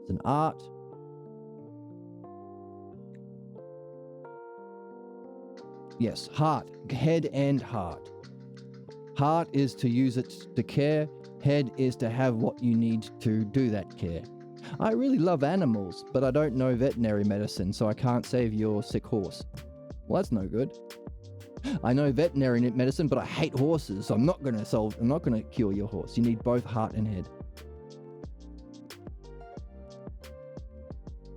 It's an art. Yes, heart. Head and heart. Heart is to use it to care. Head is to have what you need to do that care. I really love animals, but I don't know veterinary medicine, so I can't save your sick horse. Well, that's no good. I know veterinary medicine, but I hate horses, so I'm not going to cure your horse. You need both heart and head.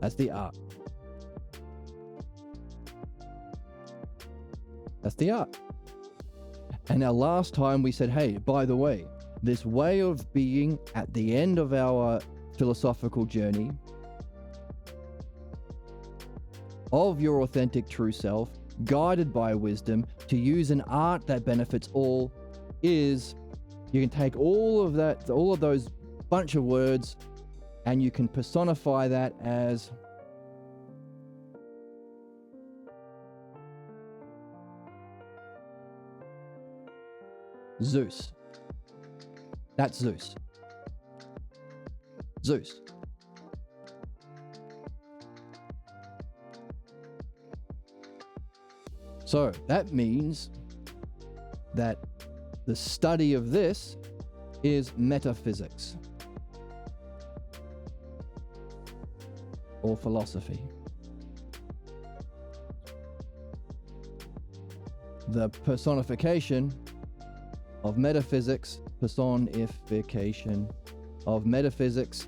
That's the art. That's the art. And our last time we said, hey, by the way, this way of being at the end of our philosophical journey of your authentic true self, guided by wisdom, to use an art that benefits all, is you can take all of those bunch of words and you can personify that as Zeus. That's Zeus. Zeus. So that means that the study of this is metaphysics or philosophy. The personification of metaphysics, personification of metaphysics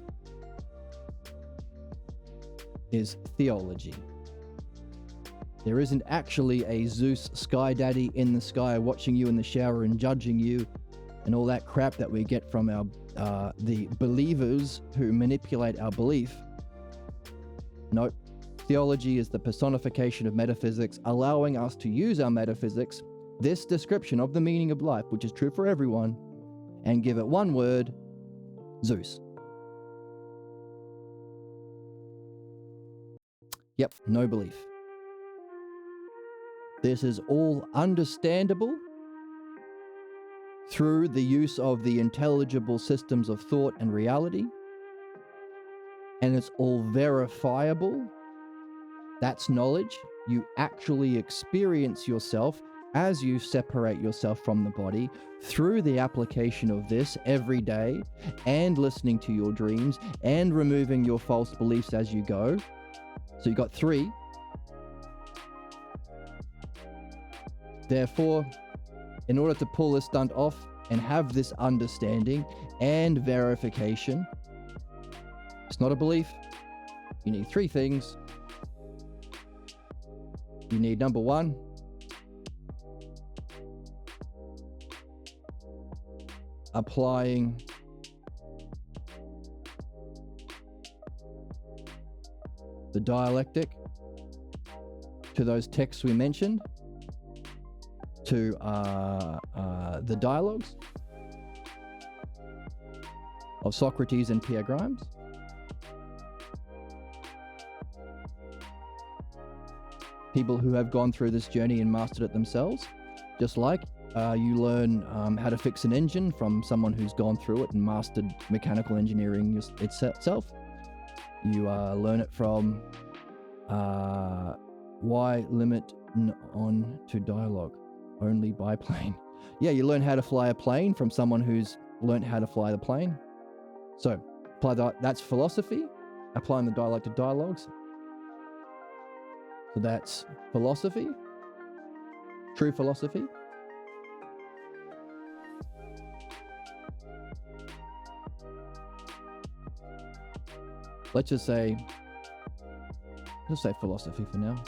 is theology. There isn't actually a Zeus sky daddy in the sky watching you in the shower and judging you and all that crap that we get from our the believers who manipulate our belief Nope. Theology is the personification of metaphysics, allowing us to use our metaphysics, this description of the meaning of life, which is true for everyone, and give it one word: Zeus. Yep, no belief. This is all understandable through the use of the intelligible systems of thought and reality, and it's all verifiable. That's knowledge. You actually experience yourself as you separate yourself from the body through the application of this every day, and listening to your dreams and removing your false beliefs as you go. So you got 3. Therefore, in order to pull this stunt off and have this understanding and verification, it's not a belief. You need 3 things. You need, number 1, applying the dialectic to those texts we mentioned, to the dialogues of Socrates and Pierre Grimes. People who have gone through this journey and mastered it themselves, just like you learn how to fix an engine from someone who's gone through it and mastered mechanical engineering itself. You learn it from why limit on to dialogue only by plane. Yeah, you learn how to fly a plane from someone who's learned how to fly the plane. So apply that's philosophy, applying the dialectic dialogues. So that's philosophy, true philosophy. Let's just say philosophy for now.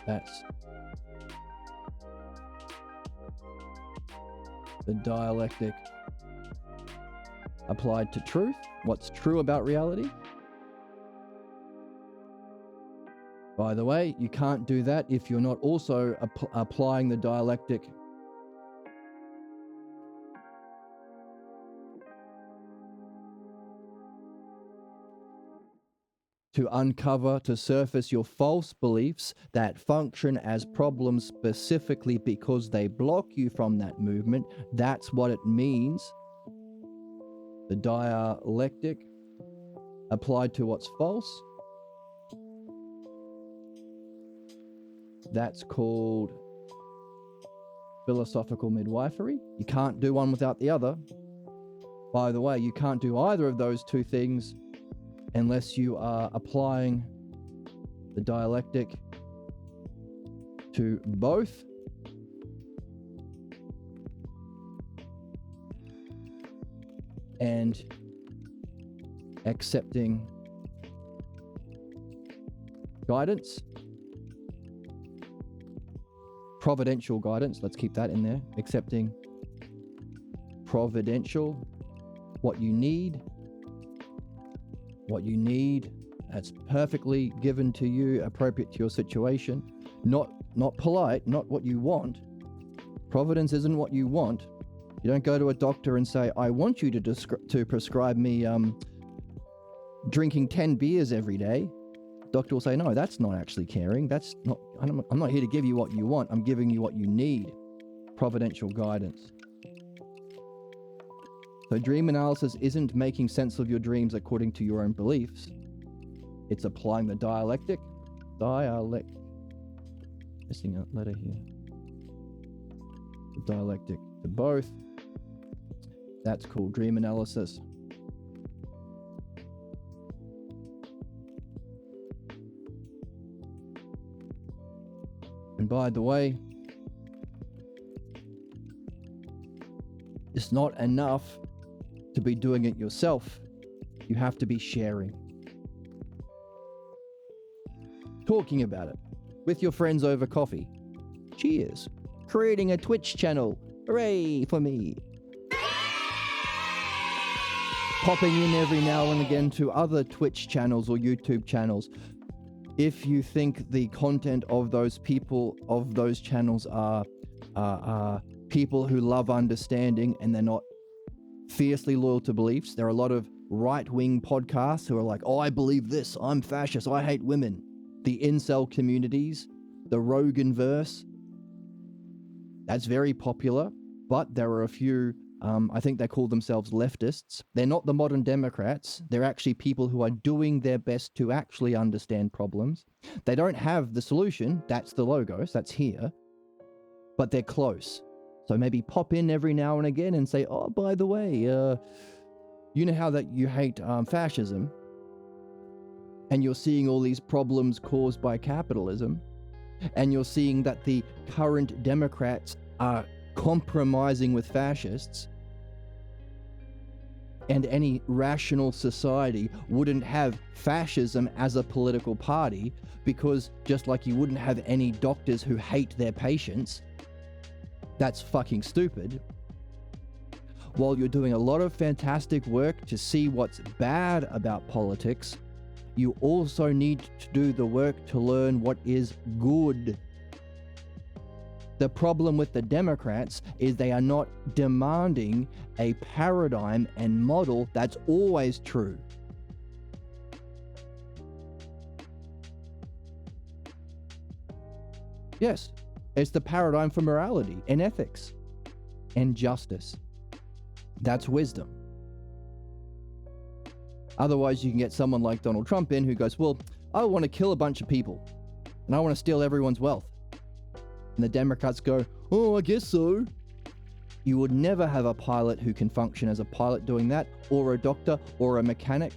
That's the dialectic applied to truth, what's true about reality. By the way, you can't do that if you're not also applying the dialectic to uncover, to surface your false beliefs that function as problems specifically because they block you from that movement. That's what it means. The dialectic applied to what's false. That's called philosophical midwifery. You can't do one without the other. By the way, you can't do either of those 2 things unless you are applying the dialectic to both. And accepting guidance, providential guidance, let's keep that in there, accepting providential, what you need, that's perfectly given to you, appropriate to your situation, not polite, not what you want. Providence isn't what you want. You don't go to a doctor and say, I want you to prescribe me drinking 10 beers every day. Doctor will say, no, that's not actually caring. I'm not here to give you what you want. I'm giving you what you need. Providential guidance. So dream analysis isn't making sense of your dreams according to your own beliefs. It's applying the dialectic. Missing a letter here. The dialectic to both. That's called dream analysis. And by the way, it's not enough to be doing it yourself. You have to be sharing. Talking about it with your friends over coffee. Cheers. Creating a Twitch channel. Hooray for me. popping in every now and again to other Twitch channels or YouTube channels. If you think the content of those people, of those channels are people who love understanding and they're not fiercely loyal to beliefs, there are a lot of right-wing podcasts who are like, oh, I believe this, I'm fascist, I hate women. The incel communities, the Rogan-verse, that's very popular, but there are a few, I think they call themselves leftists. They're not the modern Democrats. They're actually people who are doing their best to actually understand problems. They don't have the solution, that's the Logos, that's here, but they're close. So maybe pop in every now and again and say, oh, by the way, you know how that you hate fascism, and you're seeing all these problems caused by capitalism, and you're seeing that the current Democrats are compromising with fascists, and any rational society wouldn't have fascism as a political party, because just like you wouldn't have any doctors who hate their patients, that's fucking stupid. While you're doing a lot of fantastic work to see what's bad about politics, you also need to do the work to learn what is good. The problem with the Democrats is they are not demanding a paradigm and model that's always true. Yes, it's the paradigm for morality and ethics and justice. That's wisdom. Otherwise, you can get someone like Donald Trump in who goes, well, I want to kill a bunch of people and I want to steal everyone's wealth. And the Democrats go, oh, I guess so. You would never have a pilot who can function as a pilot doing that, or a doctor or a mechanic,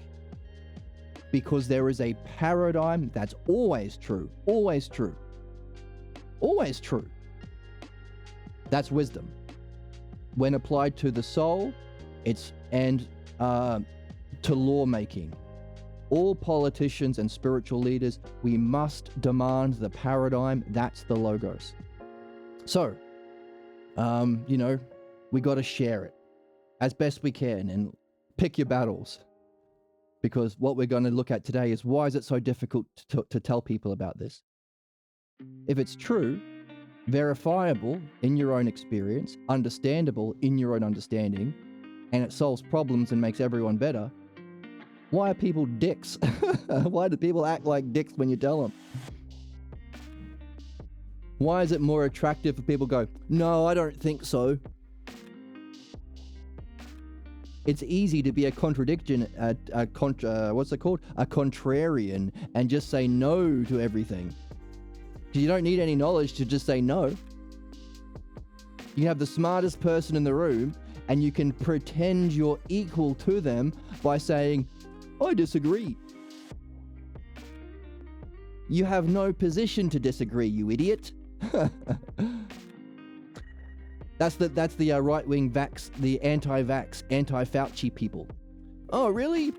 because there is a paradigm that's always true, always true, always true. That's wisdom. When applied to the soul, and to lawmaking. All politicians and spiritual leaders, we must demand the paradigm, that's the Logos. So, we got to share it as best we can and pick your battles. Because what we're going to look at today is, why is it so difficult to tell people about this? If it's true, verifiable in your own experience, understandable in your own understanding, and it solves problems and makes everyone better, why are people dicks? Why do people act like dicks when you tell them? Why is it more attractive for people to go, no, I don't think so? It's easy to be a contradiction, what's it called? A contrarian, and just say no to everything. You don't need any knowledge to just say no. You have the smartest person in the room, and you can pretend you're equal to them by saying, I disagree. You have no position to disagree, you idiot. That's the right-wing vax, the anti-vax, anti-Fauci people. Oh, really?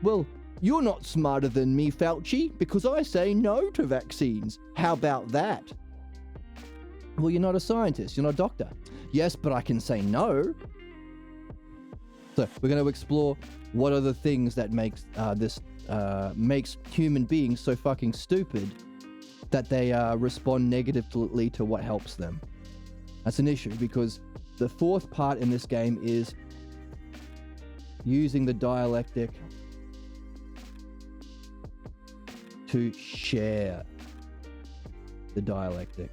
Well, you're not smarter than me, Fauci, because I say no to vaccines. How about that? Well, you're not a scientist, you're not a doctor. Yes, but I can say no. So we're going to explore what are the things that makes makes human beings so fucking stupid that they respond negatively to what helps them. That's an issue, because the fourth part in this game is using the dialectic to share the dialectic.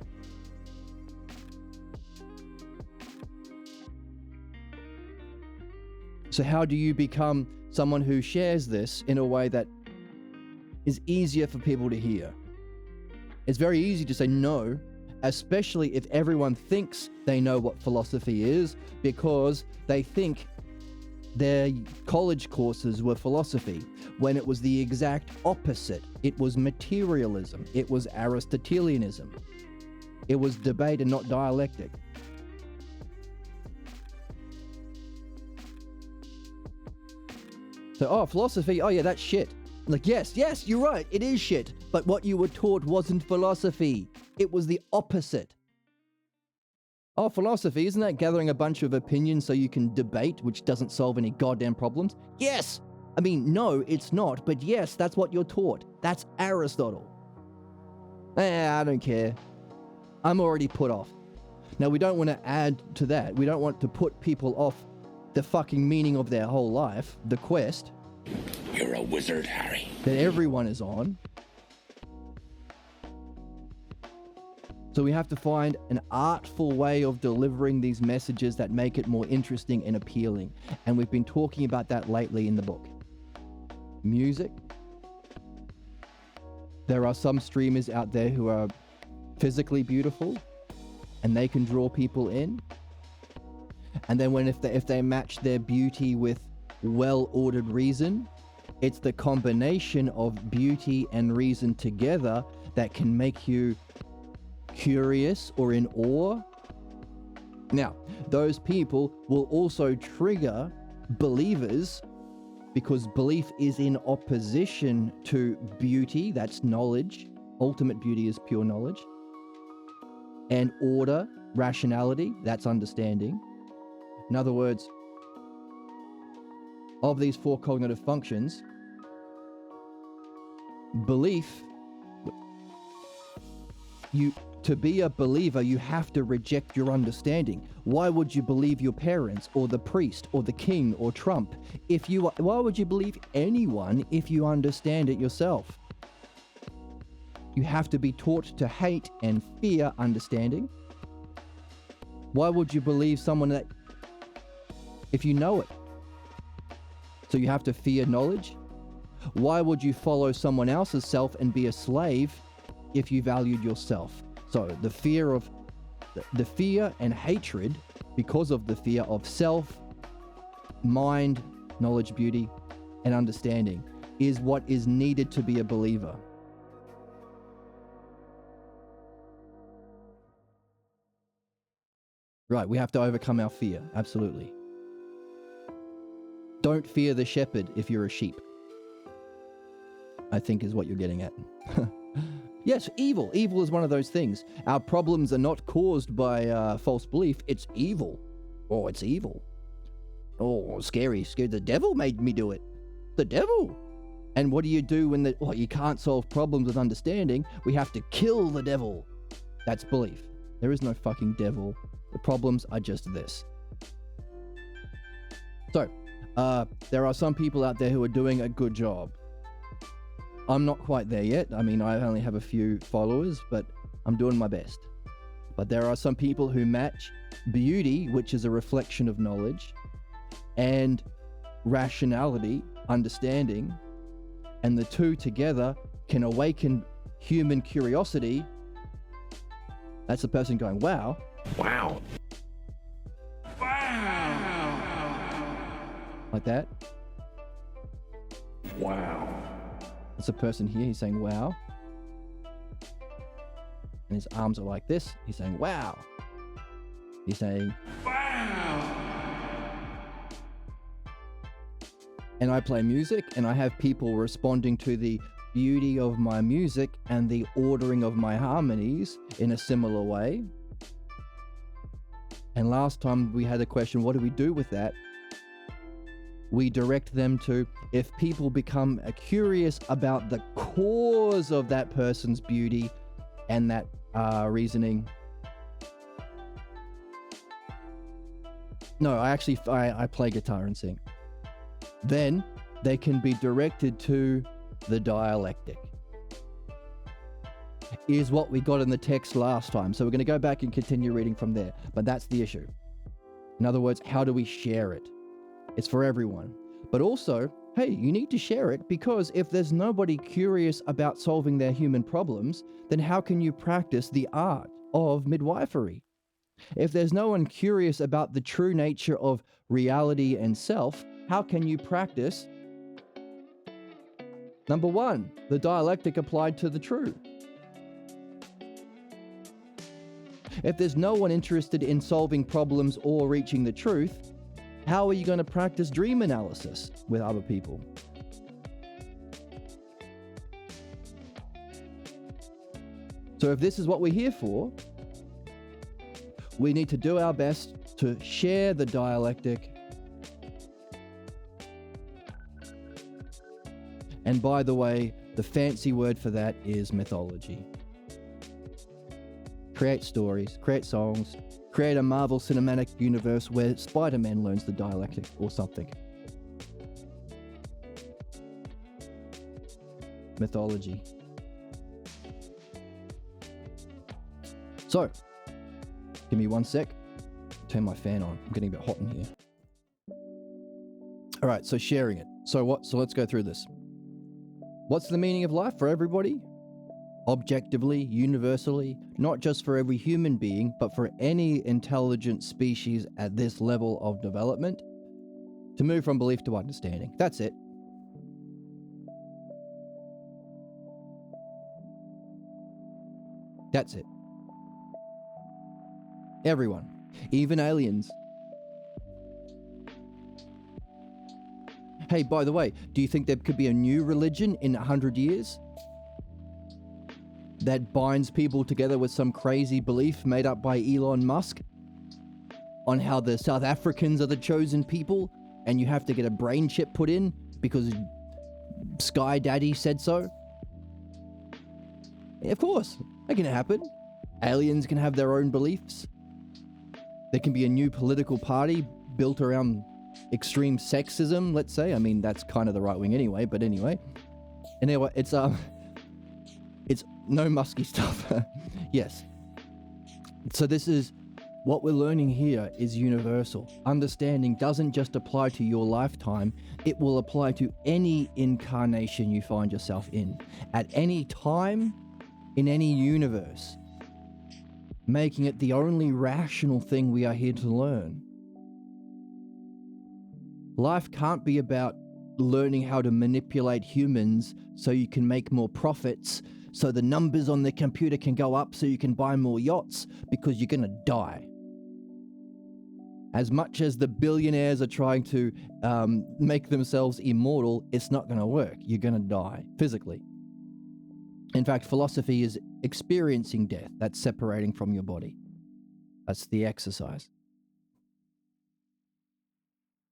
So how do you become someone who shares this in a way that is easier for people to hear? It's very easy to say no, especially if everyone thinks they know what philosophy is, because they think their college courses were philosophy, when it was the exact opposite. It was materialism. It was Aristotelianism. It was debate and not dialectic. So, philosophy, yeah, that's shit. Like, yes, you're right, it is shit. But what you were taught wasn't philosophy. It was the opposite. Oh, philosophy, isn't that gathering a bunch of opinions so you can debate, which doesn't solve any goddamn problems? Yes! I mean, no, it's not, but yes, that's what you're taught. That's Aristotle. I don't care. I'm already put off. Now, we don't want to add to that. We don't want to put people off the fucking meaning of their whole life, the quest. You're a wizard, Harry. That everyone is on. So we have to find an artful way of delivering these messages that make it more interesting and appealing. And we've been talking about that lately in the book. Music. There are some streamers out there who are physically beautiful and they can draw people in. And then if they match their beauty with well-ordered reason, it's the combination of beauty and reason together that can make you curious or in awe. Now, those people will also trigger believers because belief is in opposition to beauty, that's knowledge. Ultimate beauty is pure knowledge. And order, rationality, that's understanding. In other words, of these four cognitive functions, belief, to be a believer, you have to reject your understanding. Why would you believe your parents or the priest or the king or Trump? Why would you believe anyone if you understand it yourself? You have to be taught to hate and fear understanding. Why would you believe someone that if you know it? So you have to fear knowledge. Why would you follow someone else's self and be a slave if you valued yourself? So the fear and hatred because of the fear of self, mind, knowledge, beauty, and understanding is what is needed to be a believer. Right, we have to overcome our fear, absolutely. Don't fear the shepherd if you're a sheep, I think is what you're getting at. Yes, evil. Evil is one of those things. Our problems are not caused by false belief. It's evil. Oh, it's evil. Oh, scary. The devil made me do it. The devil. And what do you do when you can't solve problems with understanding? We have to kill the devil. That's belief. There is no fucking devil. The problems are just this. So, there are some people out there who are doing a good job. I'm not quite there yet. I mean, I only have a few followers, but I'm doing my best. But there are some people who match beauty, which is a reflection of knowledge, and rationality, understanding, and the two together can awaken human curiosity. That's a person going, wow. Wow. Like that. Wow. It's a person here, he's saying, wow. And his arms are like this. He's saying, wow. He's saying, wow. And I play music and I have people responding to the beauty of my music and the ordering of my harmonies in a similar way. And last time we had a question, what do we do with that? We direct them to, if people become curious about the cause of that person's beauty and that reasoning. No, I play guitar and sing. Then they can be directed to the dialectic. Is what we got in the text last time. So we're going to go back and continue reading from there. But that's the issue. In other words, how do we share it? It's for everyone. But also, hey, you need to share it because if there's nobody curious about solving their human problems, then how can you practice the art of midwifery? If there's no one curious about the true nature of reality and self, how can you practice, number one, the dialectic applied to the true? If there's no one interested in solving problems or reaching the truth, how are you going to practice dream analysis with other people? So if this is what we're here for, We need to do our best to share the dialectic. And by the way, the fancy word for that is mythology. Create stories, create songs, create a Marvel Cinematic Universe where Spider-Man learns the dialectic or something. Mythology. So, give me 1 sec. Turn my fan on. I'm getting a bit hot in here. All right, so sharing it. So let's go through this. What's the meaning of life for everybody? Objectively, universally, not just for every human being, but for any intelligent species at this level of development, to move from belief to understanding. That's it. That's it. Everyone, even aliens. Hey, by the way, do you think there could be a new religion in 100 years that binds people together with some crazy belief made up by Elon Musk on how the South Africans are the chosen people and you have to get a brain chip put in because Sky Daddy said so? Of course, that can happen. Aliens can have their own beliefs. There can be a new political party built around extreme sexism, let's say. I mean, that's kind of the right wing anyway, but anyway. And anyway, it's no musky stuff. Yes. So this is what we're learning here is universal. Understanding doesn't just apply to your lifetime, it will apply to any incarnation you find yourself in, at any time, in any universe, making it the only rational thing we are here to learn. Life can't be about learning how to manipulate humans so you can make more profits, so the numbers on the computer can go up so you can buy more yachts, because you're gonna die. As much as the billionaires are trying to make themselves immortal, it's not gonna work. You're gonna die, physically. In fact, philosophy is experiencing death. That's separating from your body. That's the exercise.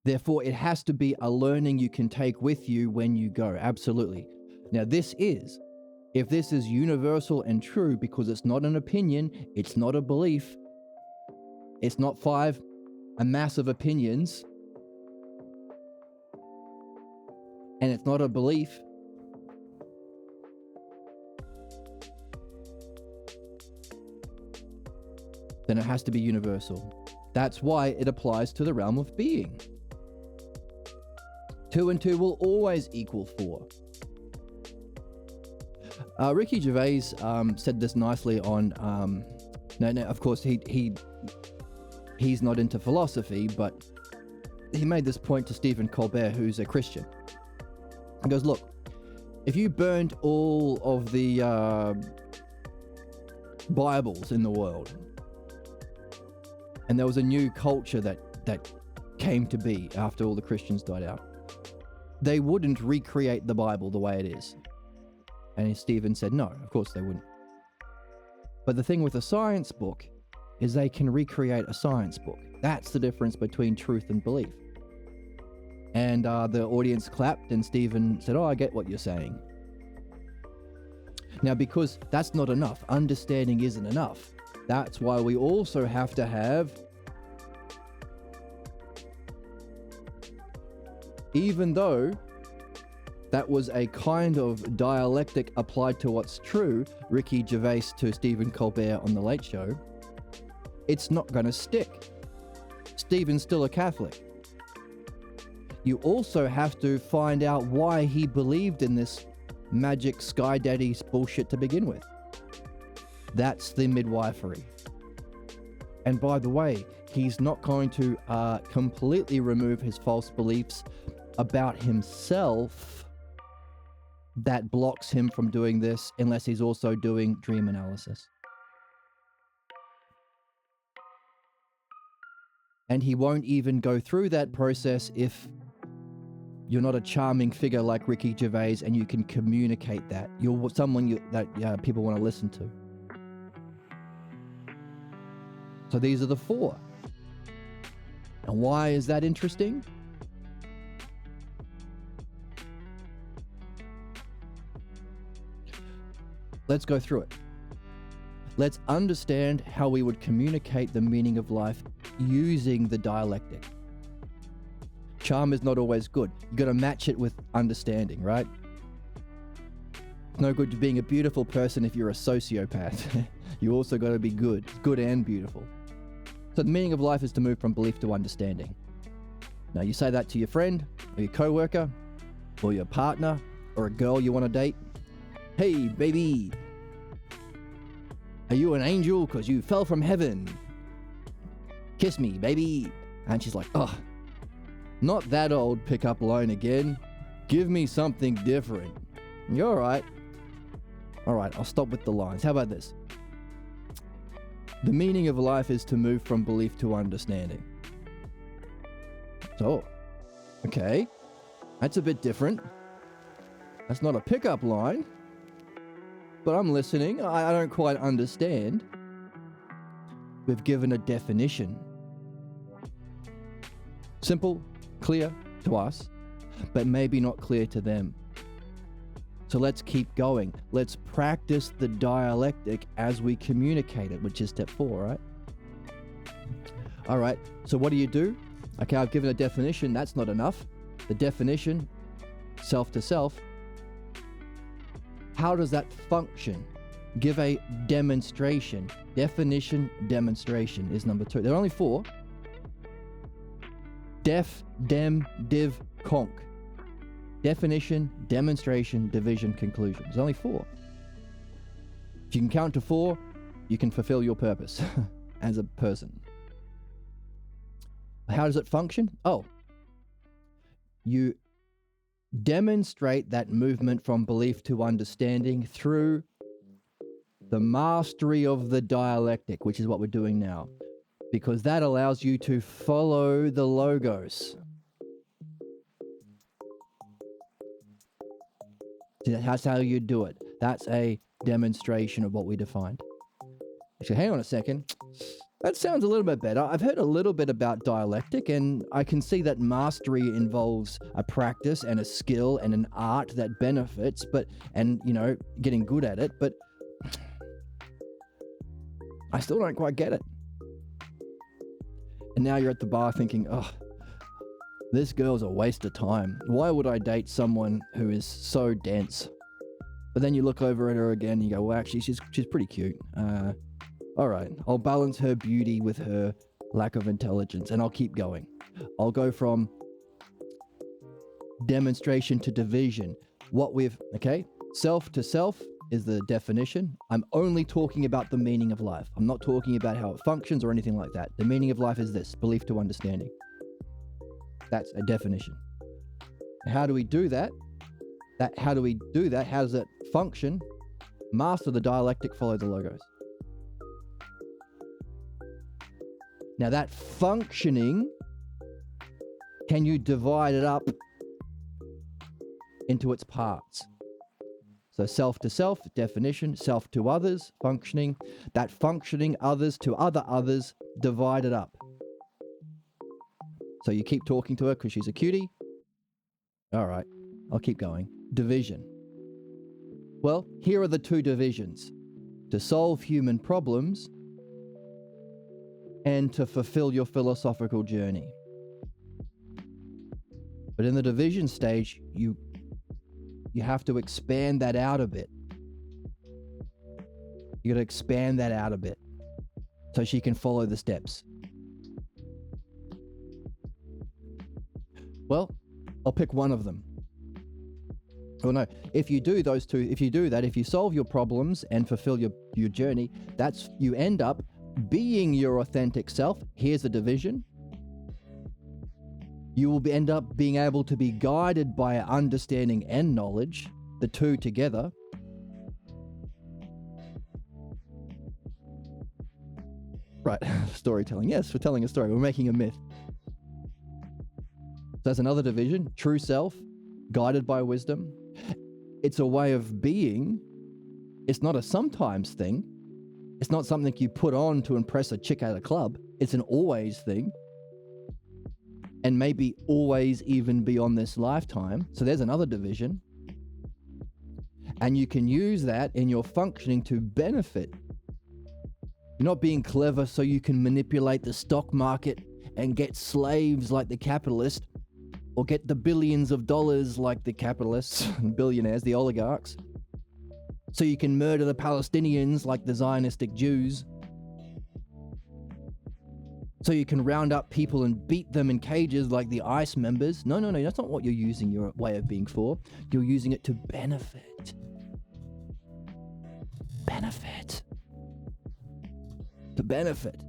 Therefore, it has to be a learning you can take with you when you go. Absolutely. Now, if this is universal and true, because it's not an opinion, it's not a belief, it's not a mass of opinions, and it's not a belief, then it has to be universal. That's why it applies to the realm of being. 2 and 2 will always equal 4. Ricky Gervais said this nicely on. Of course he's not into philosophy, but he made this point to Stephen Colbert, who's a Christian. He goes, look, if you burned all of the Bibles in the world, and there was a new culture that came to be after all the Christians died out, they wouldn't recreate the Bible the way it is. And Stephen said, no, of course they wouldn't. But the thing with a science book is they can recreate a science book. That's the difference between truth and belief. And the audience clapped, and Stephen said, oh, I get what you're saying. Now, because that's not enough, understanding isn't enough. That's why we also have to have, even though that was a kind of dialectic applied to what's true, Ricky Gervais to Stephen Colbert on The Late Show, it's not going to stick. Stephen's still a Catholic. You also have to find out why he believed in this magic Sky Daddy bullshit to begin with. That's the midwifery. And by the way, he's not going to completely remove his false beliefs about himself that blocks him from doing this unless he's also doing dream analysis. And he won't even go through that process if you're not a charming figure like Ricky Gervais and you can communicate that. You're someone that people want to listen to. So these are the 4. And why is that interesting? Let's go through it. Let's understand how we would communicate the meaning of life using the dialectic. Charm is not always good. You got to match it with understanding, right? It's no good to being a beautiful person if you're a sociopath. You also got to be good and beautiful. So the meaning of life is to move from belief to understanding. Now you say that to your friend or your coworker or your partner or a girl you want to date. Hey, baby, are you an angel because you fell from heaven? Kiss me, baby. And she's like, oh, not that old pickup line again. Give me something different. You're all right. All right, I'll stop with the lines. How about this? The meaning of life is to move from belief to understanding. So, okay, that's a bit different. That's not a pickup line, but I'm listening. I don't quite understand. We've given a definition. Simple, clear to us, but maybe not clear to them. So let's keep going. Let's practice the dialectic as we communicate it, which is step 4, right? All right, so what do? Okay, I've given a definition. That's not enough. The definition, self to self. How does that function? Give a demonstration. Definition, demonstration is number 2. There are only 4. Def, dem, div, conc. Definition, demonstration, division, conclusion. There's only 4. If you can count to 4, you can fulfill your purpose as a person. How does it function? Oh, you demonstrate that movement from belief to understanding through the mastery of the dialectic, which is what we're doing now, because that allows you to follow the logos. That's how you do it. That's a demonstration of what we defined. Actually, hang on a second. That sounds a little bit better. I've heard a little bit about dialectic, and I can see that mastery involves a practice and a skill and an art that benefits, and getting good at it, but I still don't quite get it. And now you're at the bar thinking, oh, this girl's a waste of time. Why would I date someone who is so dense? But then you look over at her again and you go, well, actually, she's pretty cute. All right, I'll balance her beauty with her lack of intelligence, and I'll keep going. I'll go from demonstration to division. Self to self is the definition. I'm only talking about the meaning of life. I'm not talking about how it functions or anything like that. The meaning of life is this: belief to understanding. That's a definition. How do we do that? How does it function? Master the dialectic, follow the logos. Now that functioning, can you divide it up into its parts? So self to self, definition, self to others, functioning. That functioning, others to other others, divide it up. So you keep talking to her because she's a cutie. All right, I'll keep going. Division. Well, here are the 2 divisions: to solve human problems and to fulfill your philosophical journey. But in the division stage, you have to expand that out a bit. You got to expand that out a bit so she can follow the steps. Well, I'll pick one of them. Oh no, if you do those 2, if you solve your problems and fulfill your journey, you end up being your authentic self. Here's the division. You will end up being able to be guided by understanding and knowledge, the 2 together. Right, storytelling. Yes, we're telling a story. We're making a myth. There's another division, true self, guided by wisdom. It's a way of being. It's not a sometimes thing. It's not something you put on to impress a chick at a club. It's an always thing. And maybe always even beyond this lifetime. So there's another division. And you can use that in your functioning to benefit. You're not being clever so you can manipulate the stock market and get slaves like the capitalist, or get the billions of dollars like the capitalists, billionaires, the oligarchs, so you can murder the Palestinians like the Zionistic Jews, so you can round up people and beat them in cages like the ICE members. No, that's not what you're using your way of being for. You're using it to benefit. To benefit.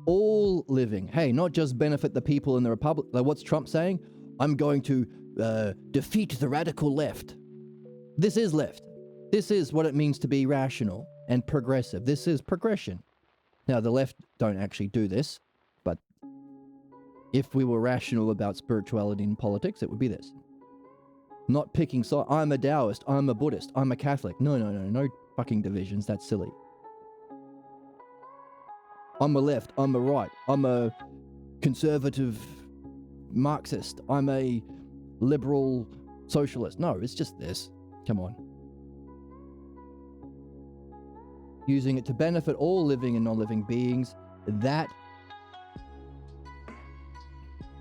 All living. Hey, not just benefit the people in the Republic. Like what's Trump saying? I'm going to defeat the radical left. This is left. This is what it means to be rational and progressive. This is progression. Now, the left don't actually do this, but if we were rational about spirituality and politics, it would be this. Not picking side. I'm a Taoist. I'm a Buddhist. I'm a Catholic. No fucking divisions. That's silly. I'm a left, I'm a right, I'm a conservative Marxist, I'm a liberal socialist. No, it's just this. Come on. Using it to benefit all living and non-living beings. That.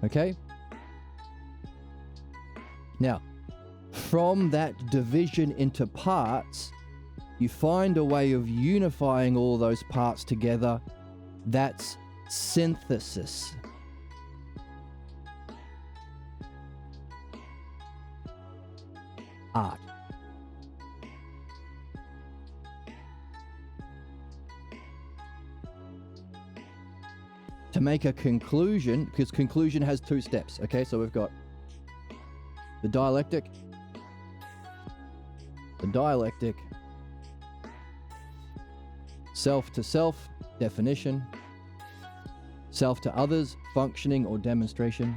Okay? Now, from that division into parts, you find a way of unifying all those parts together. That's synthesis. Art. To make a conclusion, because conclusion has two steps, okay? So we've got the dialectic, self to self, definition, self to others, functioning or demonstration,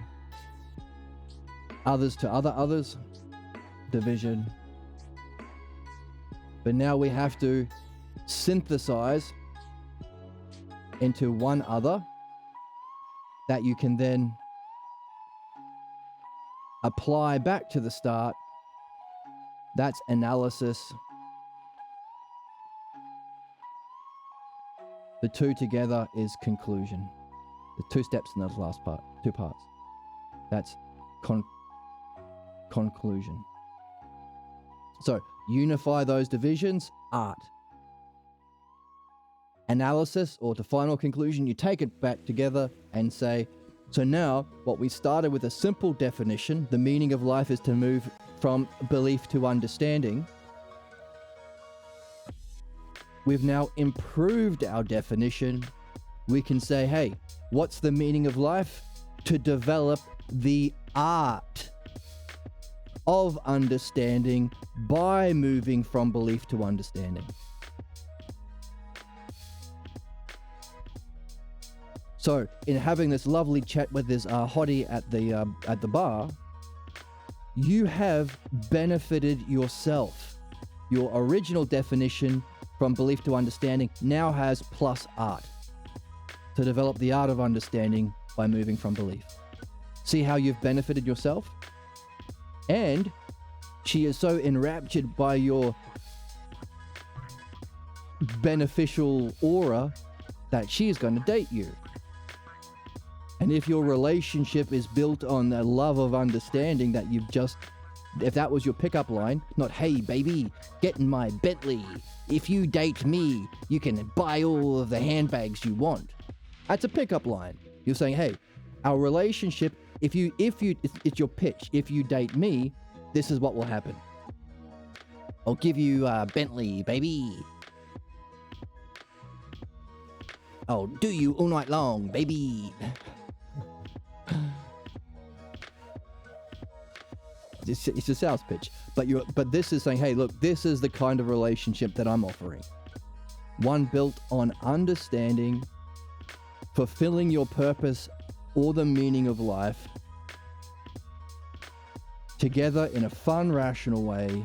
others to other others, division. But now we have to synthesize into one other that you can then apply back to the start. That's analysis. The two together is conclusion. The two steps in the last part, two parts. That's conclusion. So, unify those divisions, art. Analysis, or to final conclusion, you take it back together and say, so now what we started with a simple definition, the meaning of life is to move from belief to understanding. We've now improved our definition. We can say, hey, what's the meaning of life? To develop the art of understanding by moving from belief to understanding. So, in having this lovely chat with this hottie at the bar, you have benefited yourself. Your original definition from belief to understanding now has plus art to develop the art of understanding by moving from belief. See how you've benefited yourself? And she is so enraptured by your beneficial aura that she is going to date you. And if your relationship is built on a love of understanding that you've just, if that was your pickup line, not, hey baby, get in my Bentley. If you date me, you can buy all of the handbags you want. That's a pickup line. You're saying, hey, our relationship, if you, it's your pitch. If you date me, this is what will happen. I'll give you Bentley, baby. I'll do you all night long, baby. It's a sales pitch, but this is saying, hey, look, this is the kind of relationship that I'm offering. One built on understanding, fulfilling your purpose or the meaning of life, together in a fun, rational way,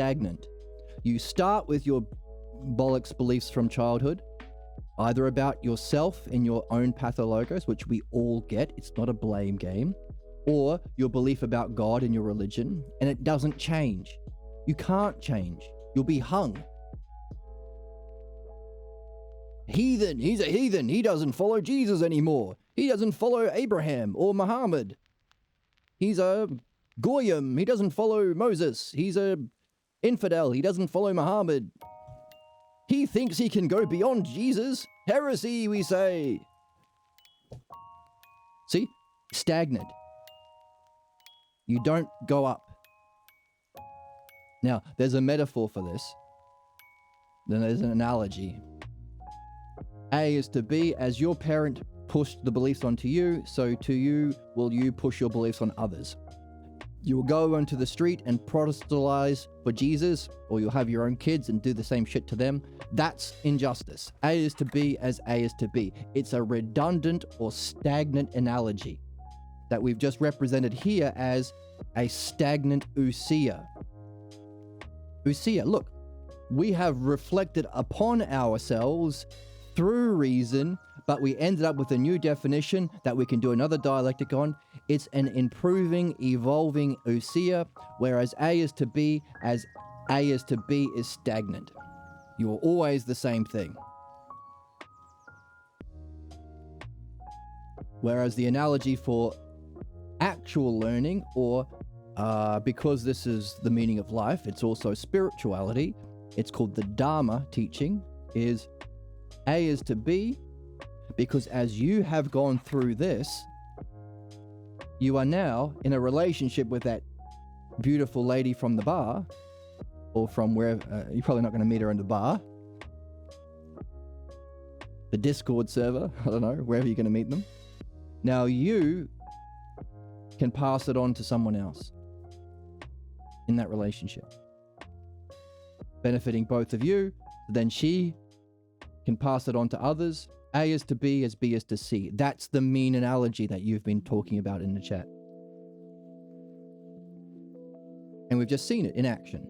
stagnant. You start with your bollocks beliefs from childhood, either about yourself and your own pathologos, which we all get, it's not a blame game, or your belief about God and your religion, and it doesn't change. You can't change. You'll be hung. Heathen, he's a heathen. He doesn't follow Jesus anymore. He doesn't follow Abraham or Muhammad. He's a Goyim. He doesn't follow Moses. He's a infidel. He doesn't follow Muhammad. He thinks he can go beyond Jesus. Heresy, we say. See? Stagnant. You don't go up. Now, there's a metaphor for this. Then there's an analogy. A is to B, as your parent pushed the beliefs onto you, so to you will you push your beliefs on others. You will go onto the street and proselytize for Jesus, or you'll have your own kids and do the same shit to them. That's injustice. A is to B as A is to B. It's a redundant or stagnant analogy that we've just represented here as a stagnant ousia. Ousia, look, we have reflected upon ourselves through reason, but we ended up with a new definition that we can do another dialectic on. It's an improving, evolving ousia, whereas A is to B as A is to B is stagnant. You're always the same thing. Whereas the analogy for actual learning, or because this is the meaning of life, it's also spirituality, it's called the Dharma teaching, is A is to B, because as you have gone through this, you are now in a relationship with that beautiful lady from the bar, or from wherever, you're probably not going to meet her in the bar, the Discord server, I don't know, wherever you're going to meet them. Now you can pass it on to someone else in that relationship, benefiting both of you. Then she can pass it on to others. A is to B as B is to C. That's the mean analogy that you've been talking about in the chat. And we've just seen it in action.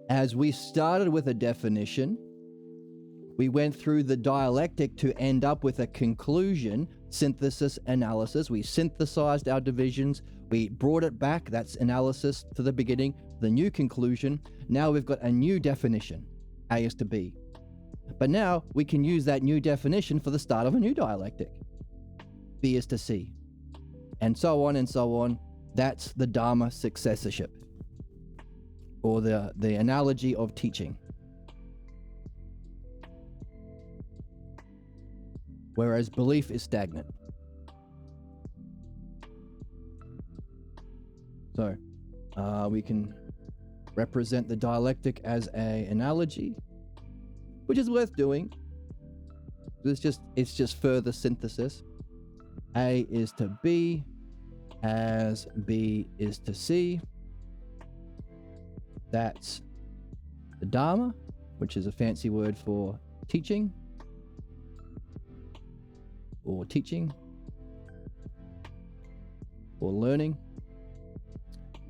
As we started with a definition, we went through the dialectic to end up with a conclusion, synthesis, analysis. We synthesized our divisions. We brought it back, that's analysis, to the beginning, the new conclusion. Now we've got a new definition, A is to B. But now we can use that new definition for the start of a new dialectic. B is to C. And so on and so on. That's the Dharma successorship, or the analogy of teaching. Whereas belief is stagnant. So we can represent the dialectic as an analogy, which is worth doing. It's just further synthesis. A is to B as B is to C. That's the Dharma, which is a fancy word for teaching, or teaching, or learning.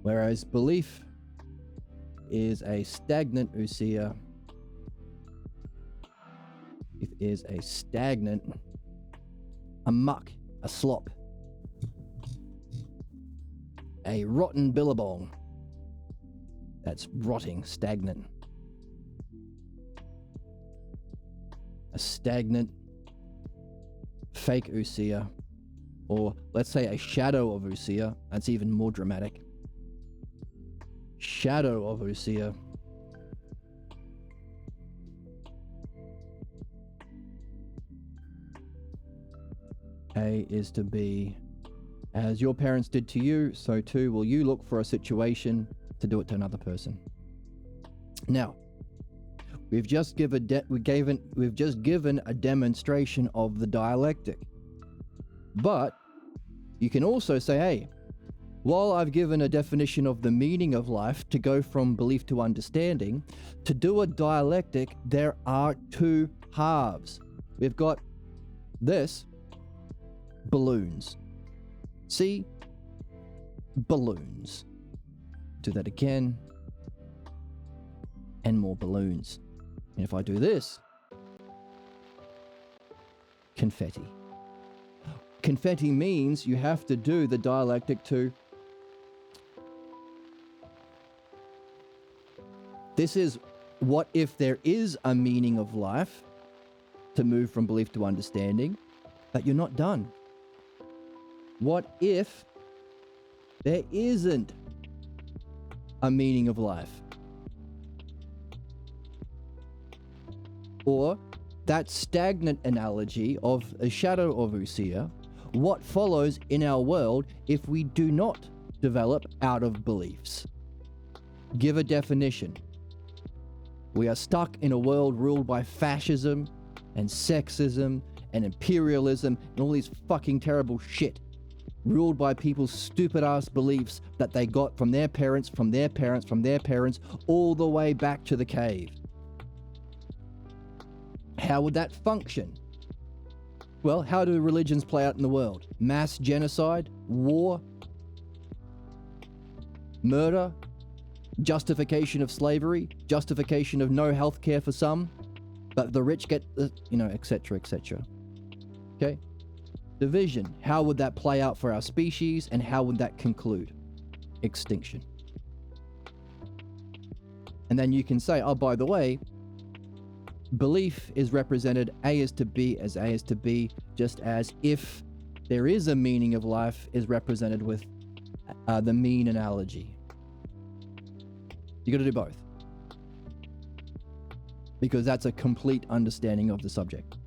Whereas belief is a stagnant ousia. It is a stagnant, a muck, a slop, a rotten billabong that's rotting, stagnant. A stagnant, fake ousia, or let's say a shadow of ousia. That's even more dramatic. Shadow of ousia. A is to be, as your parents did to you, so too will you look for a situation to do it to another person. Now, we've just given a demonstration of the dialectic. But you can also say, hey, while I've given a definition of the meaning of life to go from belief to understanding, to do a dialectic, there are two halves. We've got this, balloons. See? Balloons. Do that again. And more balloons. And if I do this, confetti. Confetti means you have to do the dialectic to. This is what if there is a meaning of life to move from belief to understanding, but you're not done. What if there isn't a meaning of life? Or that stagnant analogy of a shadow of ousia, what follows in our world if we do not develop out of beliefs? Give a definition. We are stuck in a world ruled by fascism and sexism and imperialism and all these fucking terrible shit, ruled by people's stupid ass beliefs that they got from their parents, from their parents, from their parents, all the way back to the cave. How would that function? Well, how do religions play out in the world? Mass genocide, war, murder, justification of slavery, justification of no health care for some, but the rich get, etc., etc. Okay? Division. How would that play out for our species, and how would that conclude? Extinction. And then you can say, oh, by the way, belief is represented A is to B as A is to B, just as if there is a meaning of life is represented with the mean analogy. You got to do both, because that's a complete understanding of the subject.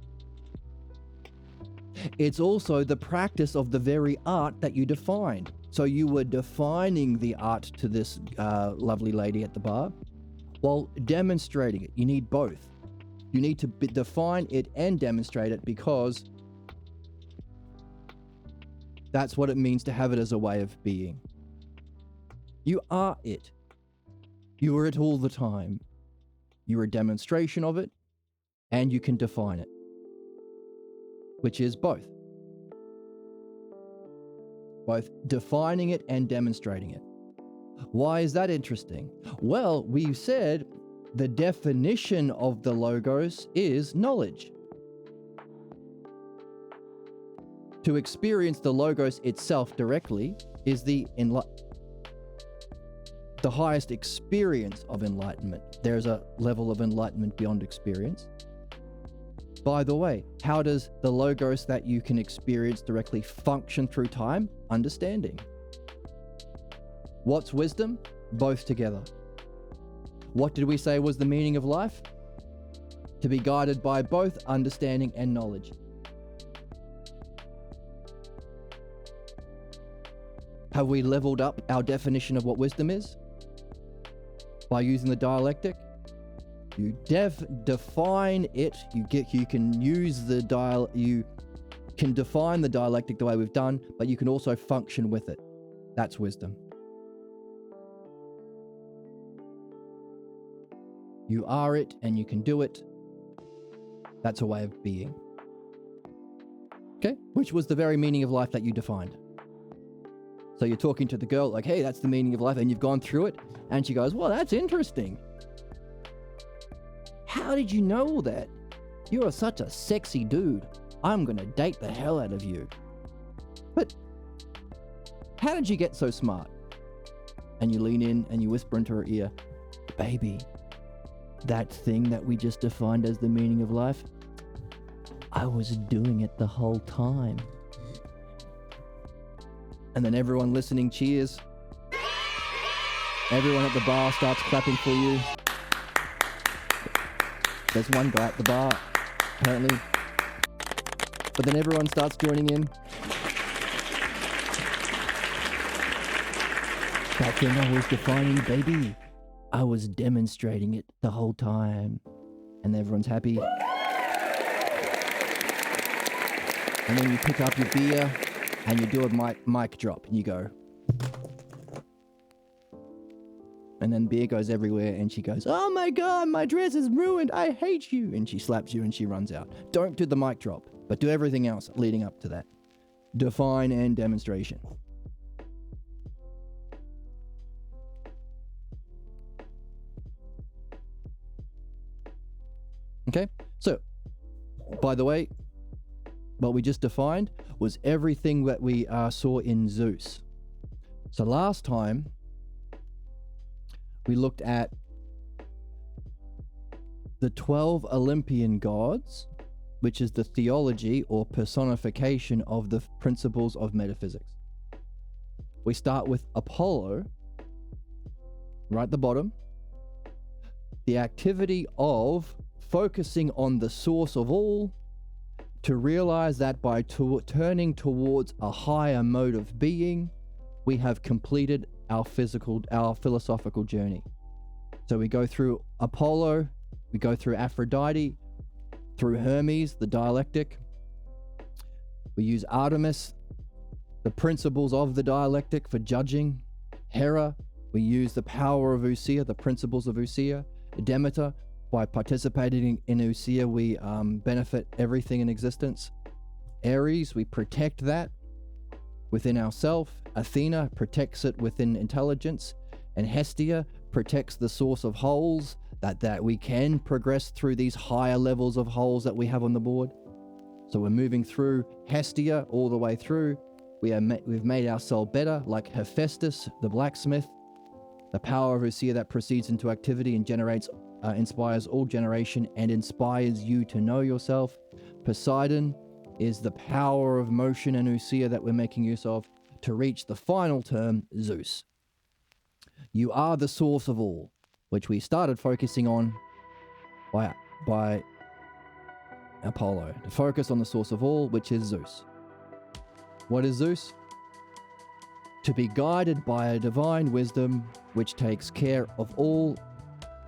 It's also the practice of the very art that you defined. So you were defining the art to this lovely lady at the bar while demonstrating it. You need both. You need to define it and demonstrate it, because that's what it means to have it as a way of being. You are it. You are it all the time. You're a demonstration of it, and you can define it, which is both. Both defining it and demonstrating it. Why is that interesting? Well, we said the definition of the logos is knowledge. To experience the logos itself directly is the highest experience of enlightenment. There's a level of enlightenment beyond experience. By the way, how does the logos that you can experience directly function through time? Understanding. What's wisdom? Both together. What did we say was the meaning of life? To be guided by both understanding and knowledge. Have we leveled up our definition of what wisdom is? By using the dialectic? You define it. You can use the you can define the dialectic the way we've done, but you can also function with it. That's wisdom. You are it and you can do it. That's a way of being. Okay? Which was the very meaning of life that you defined. So you're talking to the girl like, hey, that's the meaning of life, and you've gone through it, and she goes, well, that's interesting. How did you know all that? You are such a sexy dude. I'm gonna date the hell out of you. But how did you get so smart? And you lean in and you whisper into her ear, baby, that thing that we just defined as the meaning of life, I was doing it the whole time. And then everyone listening cheers. Everyone at the bar starts clapping for you. There's one guy at the bar, apparently. But then everyone starts joining in. That thing I was defining, baby, I was demonstrating it the whole time. And everyone's happy. And then you pick up your beer and you do a mic drop and you go. And then beer goes everywhere and she goes, oh my God, my dress is ruined. I hate you. And she slaps you and she runs out. Don't do the mic drop, but do everything else leading up to that. Define and demonstration. Okay, so by the way, what we just defined was everything that we saw in Zeus. So last time we looked at the 12 Olympian gods, which is the theology or personification of the principles of metaphysics. We start with Apollo, right at the bottom, the activity of focusing on the source of all, to realize that by turning towards a higher mode of being, we have completed our philosophical journey. So we go through Apollo, we go through Aphrodite, through Hermes, the dialectic. We use Artemis, the principles of the dialectic for judging. Hera, we use the power of Ousia, the principles of Ousia. Demeter, by participating in Ousia, we benefit everything in existence. Ares, we protect that within ourselves. Athena protects it within intelligence. And Hestia protects the source of wholes, that we can progress through these higher levels of wholes that we have on the board. So we're moving through Hestia all the way through. We've made ourselves better, like Hephaestus, the blacksmith. The power of Ousia that proceeds into activity and inspires all generation and inspires you to know yourself. Poseidon is the power of motion and Ousia that we're making use of to reach the final term, Zeus. You are the source of all, which we started focusing on by Apollo, to focus on the source of all, which is Zeus. What is Zeus? To be guided by a divine wisdom which takes care of all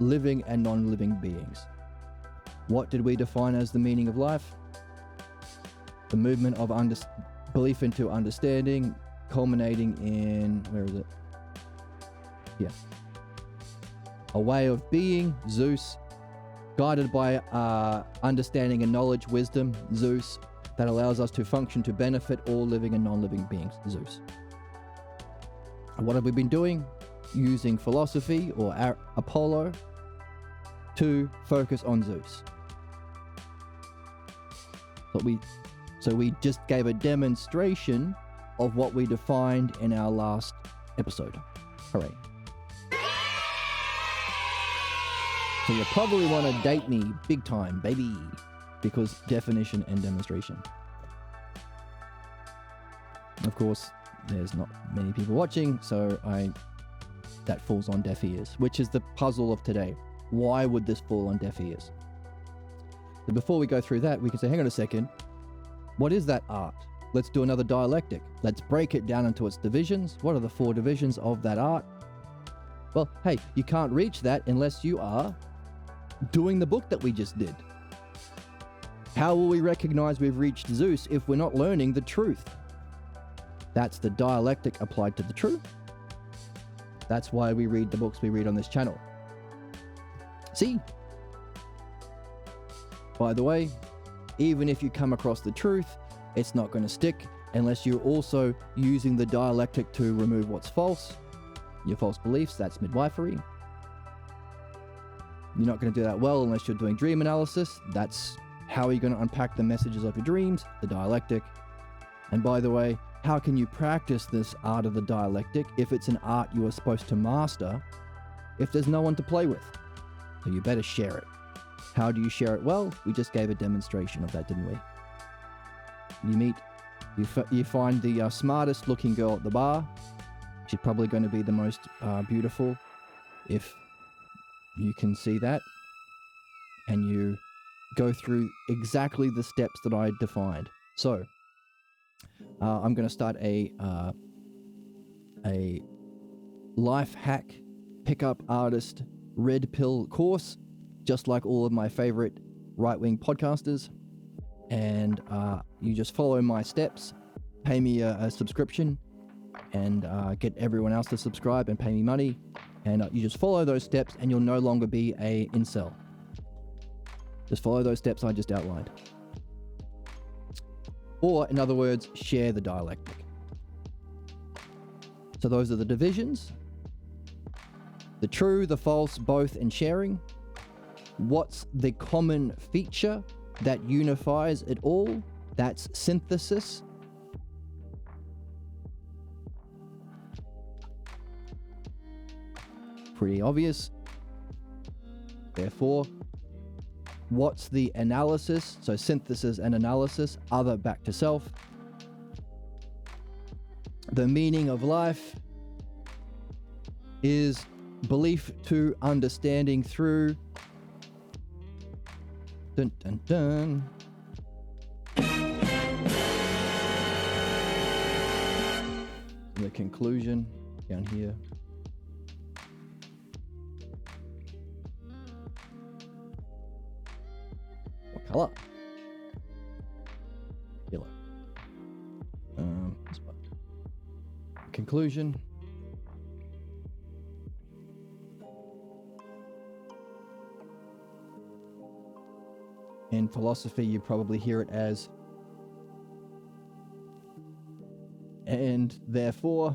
living and non-living beings. What did we define as the meaning of life? The movement of belief into understanding, culminating in, where is it? Yeah. A way of being, Zeus, guided by understanding and knowledge, wisdom, Zeus, that allows us to function to benefit all living and non-living beings, Zeus. And what have we been doing? Using philosophy or Apollo to focus on Zeus. So we just gave a demonstration of what we defined in our last episode. Hooray. So you probably want to date me big time, baby. because definition and demonstration. Of course, there's not many people watching, so that falls on deaf ears, which is the puzzle of today. Why would this fall on deaf ears? So before we go through that, we can say, hang on a second, what is that art? Let's do another dialectic. Let's break it down into its divisions. What are the 4 divisions of that art? Well, hey, you can't reach that unless you are doing the book that we just did. How will we recognize we've reached Zeus if we're not learning the truth? That's the dialectic applied to the truth. That's why we read the books we read on this channel. See? By the way, even if you come across the truth, it's not going to stick unless you're also using the dialectic to remove what's false. Your false beliefs, that's midwifery. You're not going to do that well unless you're doing dream analysis. That's how you're going to unpack the messages of your dreams, the dialectic. And by the way, how can you practice this art of the dialectic if it's an art you are supposed to master if there's no one to play with? So you better share it. How do you share it? Well, we just gave a demonstration of that, didn't we? You find the smartest looking girl at the bar. She's probably going to be the most beautiful if you can see that. And you go through exactly the steps that I defined. So, I'm going to start a life hack pickup artist red pill course, just like all of my favorite right-wing podcasters. And you just follow my steps, pay me a subscription, and get everyone else to subscribe and pay me money. And you just follow those steps and you'll no longer be a incel. Just follow those steps I just outlined. Or, in other words, share the dialectic. So those are the divisions. The true, the false, both, and sharing. What's the common feature that unifies it all? That's synthesis. Pretty obvious. Therefore, what's the analysis? So synthesis and analysis, other back to self. The meaning of life is belief to understanding through. Dun, dun, dun. The conclusion down here. What color? Yellow. This one. Conclusion. In philosophy, you probably hear it as, and therefore,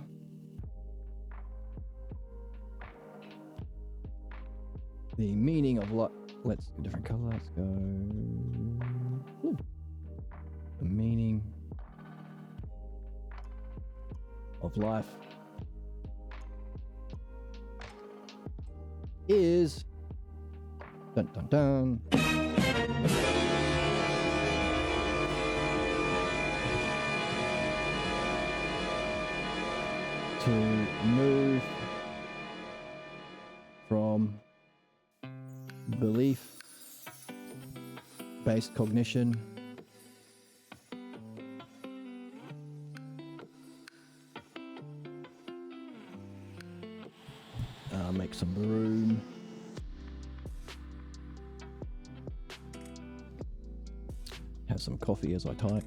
the meaning of life. Let's do a different color. Let's go blue. The meaning of life is dun dun dun. To move from belief-based cognition make some room. Have some coffee as I type.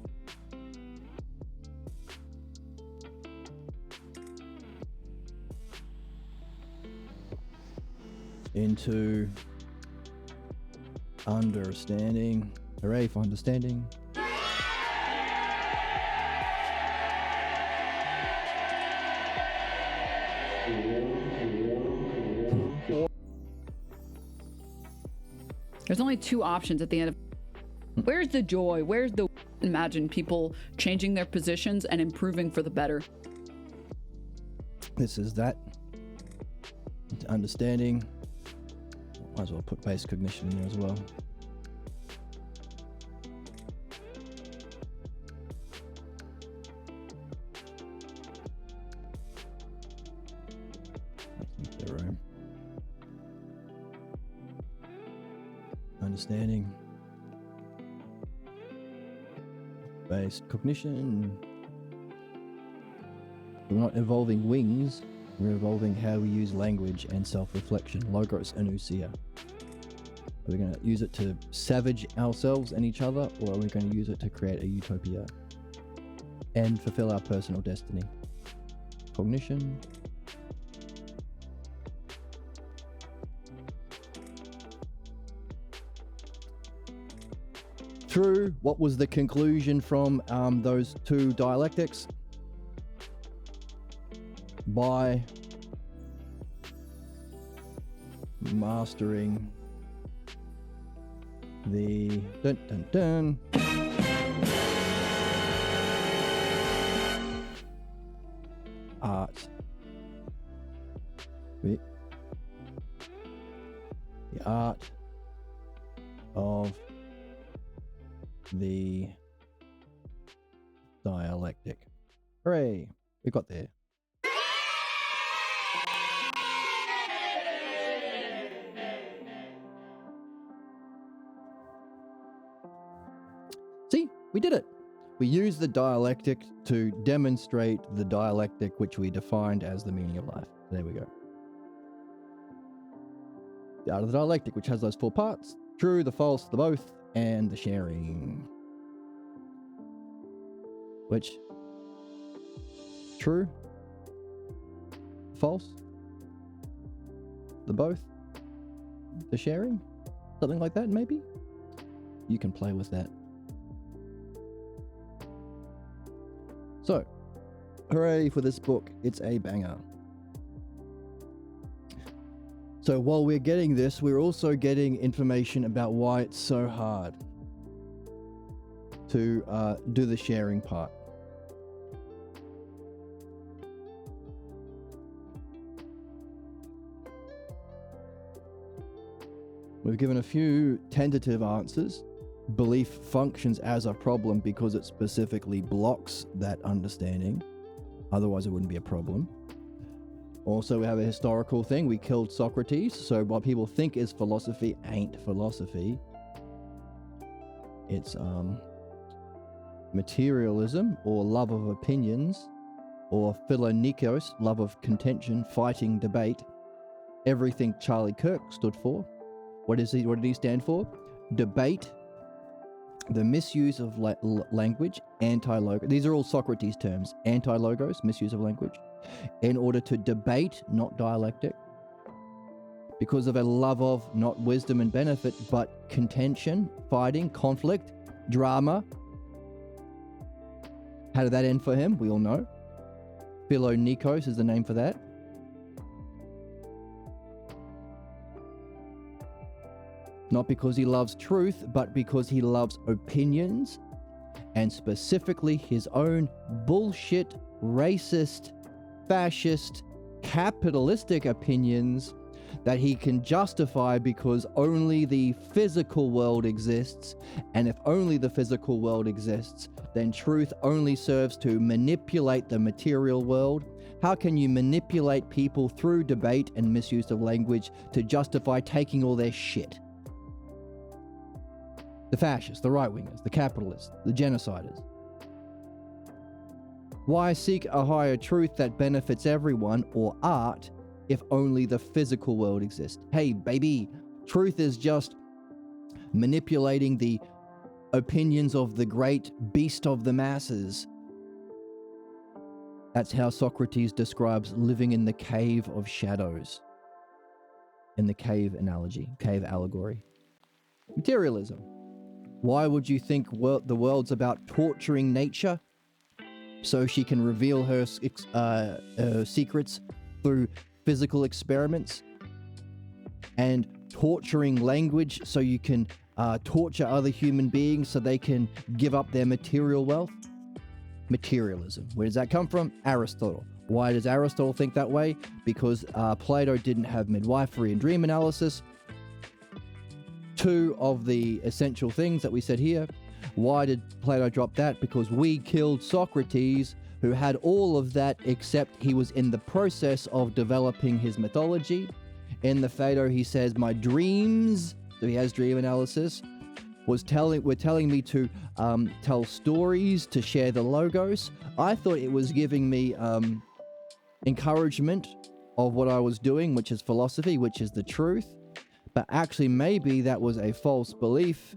Into understanding. Hooray for understanding. There's only 2 options at the end of. Where's the joy? Where's the. Imagine people changing their positions and improving for the better. This is that. Understanding. Might as well put base cognition in there as well. understanding. Based cognition. We're not evolving wings, we're evolving how we use language and self-reflection, logos and ousia. Are we going to use it to savage ourselves and each other, or are we going to use it to create a utopia and fulfill our personal destiny? Cognition. True. What was the conclusion from those two dialectics? By mastering the art. The art of the dialectic. Hooray! We got there. See, we did it. We used the dialectic to demonstrate the dialectic which we defined as the meaning of life. There we go. The art of the dialectic, which has those four parts: true, the false, the both, and the sharing. Which, true, false, the both, the sharing, something like that maybe? You can play with that. So, hooray for this book, it's a banger. So while we're getting this, we're also getting information about why it's so hard to do the sharing part. We've given a few tentative answers. Belief functions as a problem because it specifically blocks that understanding. Otherwise, it wouldn't be a problem. Also, we have a historical thing. We killed Socrates. So what people think is philosophy ain't philosophy. It's materialism, or love of opinions, or philonikos, love of contention, fighting, debate. Everything Charlie Kirk stood for. What did he stand for? Debate, the misuse of language, anti-logos. These are all Socrates terms. Anti-logos, misuse of language. In order to debate, not dialectic. Because of a love of not wisdom and benefit, but contention, fighting, conflict, drama. How did that end for him? We all know. Philonikos is the name for that. Not because he loves truth, but because he loves opinions, and specifically his own bullshit, racist, fascist, capitalistic opinions that he can justify because only the physical world exists, and if only the physical world exists, then truth only serves to manipulate the material world. How can you manipulate people through debate and misuse of language to justify taking all their shit? The fascists, the right-wingers, the capitalists, the genociders. Why seek a higher truth that benefits everyone, or art, if only the physical world exists? Hey, baby, truth is just manipulating the opinions of the great beast of the masses. That's how Socrates describes living in the cave of shadows. In the cave analogy, cave allegory. Materialism. Why would you think the world's about torturing nature so she can reveal her secrets through physical experiments, and torturing language so you can torture other human beings so they can give up their material wealth? Materialism. Where does that come from? Aristotle. Why does Aristotle think that way? Because Plato didn't have midwifery and dream analysis. Two of the essential things that we said here. Why did Plato drop that? Because we killed Socrates, who had all of that, except he was in the process of developing his mythology. In the Phaedo, he says, my dreams So he has dream analysis. We're telling me to tell stories, to share the logos. I thought it was giving me encouragement of what I was doing, which is philosophy, which is the truth. But actually, maybe that was a false belief.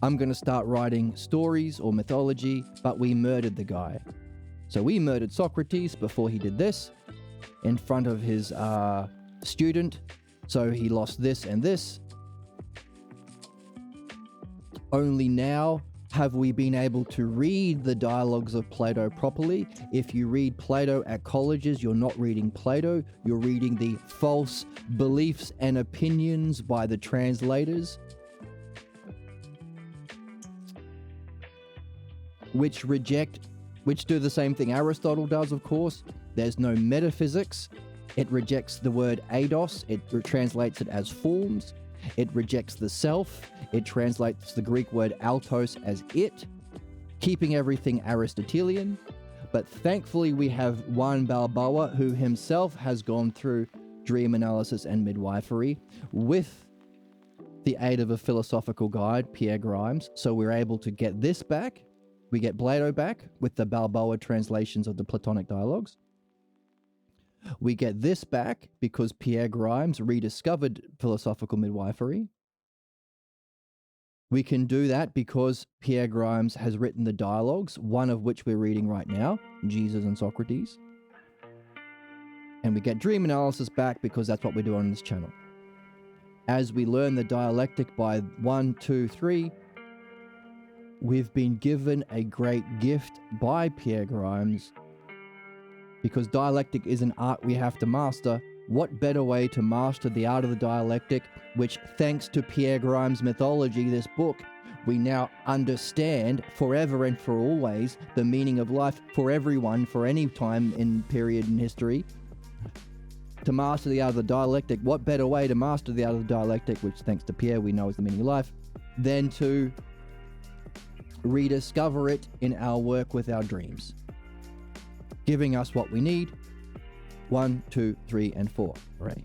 I'm going to start writing stories or mythology, but we murdered the guy. So we murdered Socrates before he did this in front of his student. So he lost this and this. Only now have we been able to read the dialogues of Plato properly. If you read Plato at colleges, you're not reading Plato, you're reading the false beliefs and opinions by the translators, which do the same thing Aristotle does, of course. There's no metaphysics. It rejects the word eidos. It translates it as forms. It rejects the self. It translates the Greek word altos as it, keeping everything Aristotelian. But thankfully, we have Juan Balboa, who himself has gone through dream analysis and midwifery with the aid of a philosophical guide, Pierre Grimes. So we're able to get this back. We get Plato back with the Balboa translations of the Platonic dialogues. We get this back because Pierre Grimes rediscovered philosophical midwifery. We can do that because Pierre Grimes has written the dialogues, one of which we're reading right now, Jesus and Socrates. And we get dream analysis back because that's what we do on this channel. As we learn the dialectic by 1, 2, 3, we've been given a great gift by Pierre Grimes. Because dialectic is an art we have to master. What better way to master the art of the dialectic, which thanks to Pierre Grimes' mythology, this book, we now understand forever and for always the meaning of life for everyone, for any time in period in history. To master the art of the dialectic, what better way to master the art of the dialectic, which thanks to Pierre we know is the meaning of life, than to rediscover it in our work with our dreams, giving us what we need. 1, 2, 3, and 4. Hooray.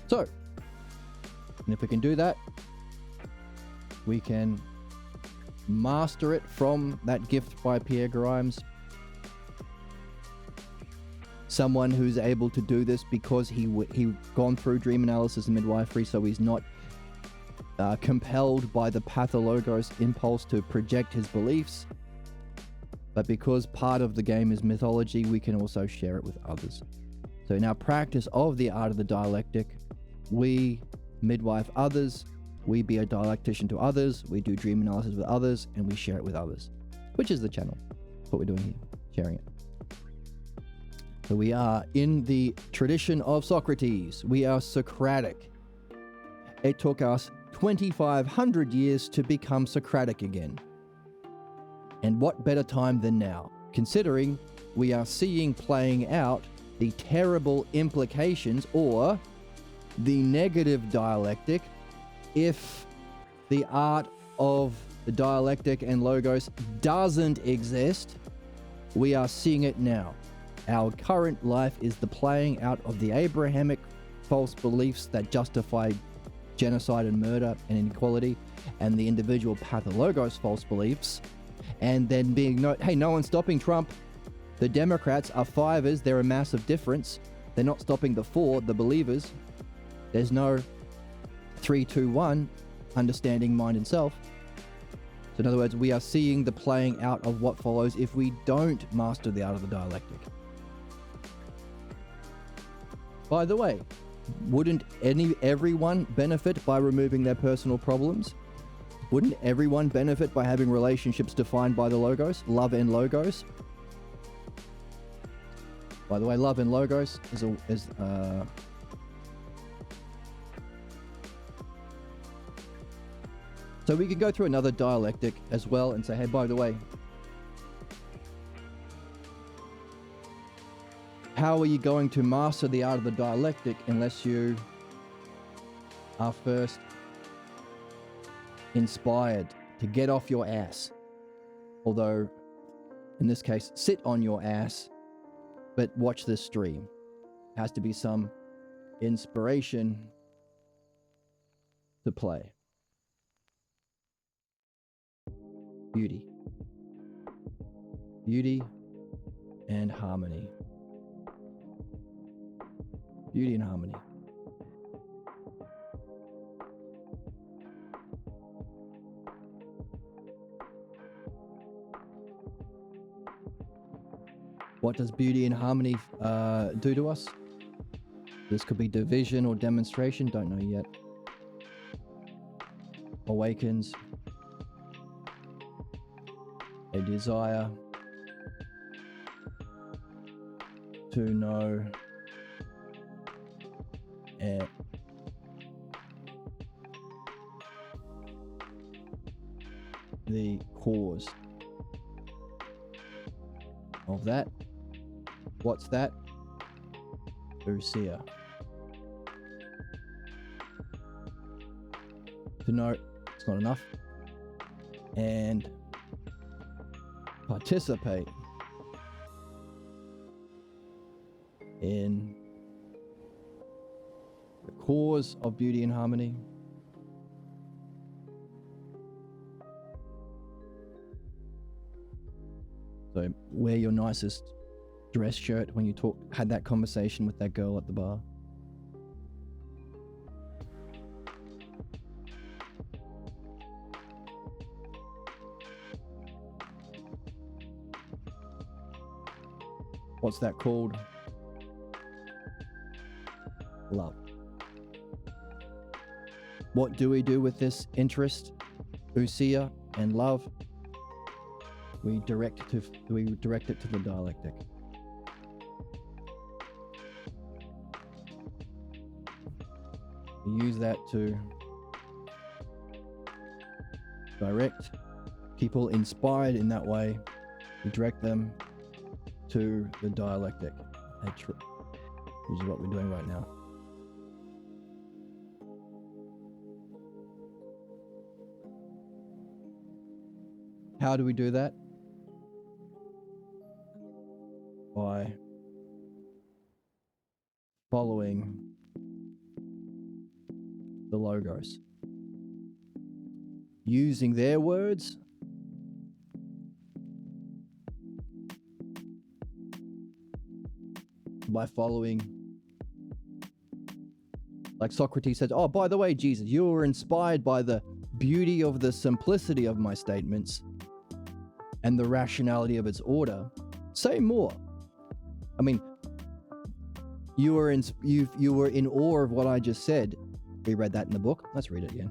So, and if we can do that, we can master it from that gift by Pierre Grimes. Someone who's able to do this because he gone through dream analysis and midwifery, so he's not compelled by the pathologos impulse to project his beliefs. But because part of the game is mythology, we can also share it with others. So in our practice of the art of the dialectic, we midwife others, we be a dialectician to others, we do dream analysis with others, and we share it with others, which is the channel. That's what we're doing here, sharing it. So we are in the tradition of Socrates. We are Socratic. It took us 2,500 years to become Socratic again. And what better time than now, considering we are seeing playing out the terrible implications or the negative dialectic if the art of the dialectic and logos doesn't exist. We are seeing it now. Our current life is the playing out of the Abrahamic false beliefs that justify genocide and murder and inequality, and the individual pathologos false beliefs, and then being no one's stopping Trump. The Democrats are fivers, they're a massive difference. They're not stopping the four, the believers. There's no 3, 2, 1 understanding mind and self. So in other words, we are seeing the playing out of what follows if we don't master the art of the dialectic. By the way, wouldn't everyone benefit by removing their personal problems? Wouldn't everyone benefit by having relationships defined by the logos, love and logos? By the way, love and logos is so we could go through another dialectic as well and say, hey, by the way, how are you going to master the art of the dialectic unless you are first inspired to get off your ass. Although, in this case, sit on your ass, but watch this stream. Has to be some inspiration to play. Beauty. Beauty and harmony. Beauty and harmony. What does beauty and harmony do to us? This could be division or demonstration, don't know yet. Awakens a desire to know the cause of that. What's that? Usia. To know it's not enough. And participate in the cause of beauty and harmony. So wear your nicest dress shirt when you had that conversation with that girl at the bar. What's that called? Love. What do we do with this interest, usia, and love? We direct it to the dialectic. We use that to direct people inspired in that way. We direct them to the dialectic, which is what we're doing right now. How do we do that? By following the logos, using their words by following, like Socrates says, oh, by the way, Jesus, you were inspired by the beauty of the simplicity of my statements and the rationality of its order. Say more. I mean, you were in awe of what I just said. We read that in the book. Let's read it again.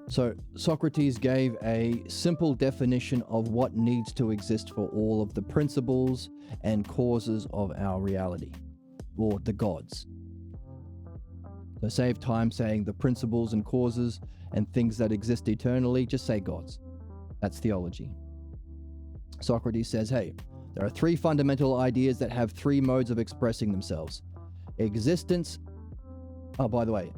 So Socrates gave a simple definition of what needs to exist for all of the principles and causes of our reality, or the gods. So save time saying the principles and causes and things that exist eternally, just say gods. That's theology. Socrates says, hey, there are three fundamental ideas that have three modes of expressing themselves. Existence. Oh, by the way,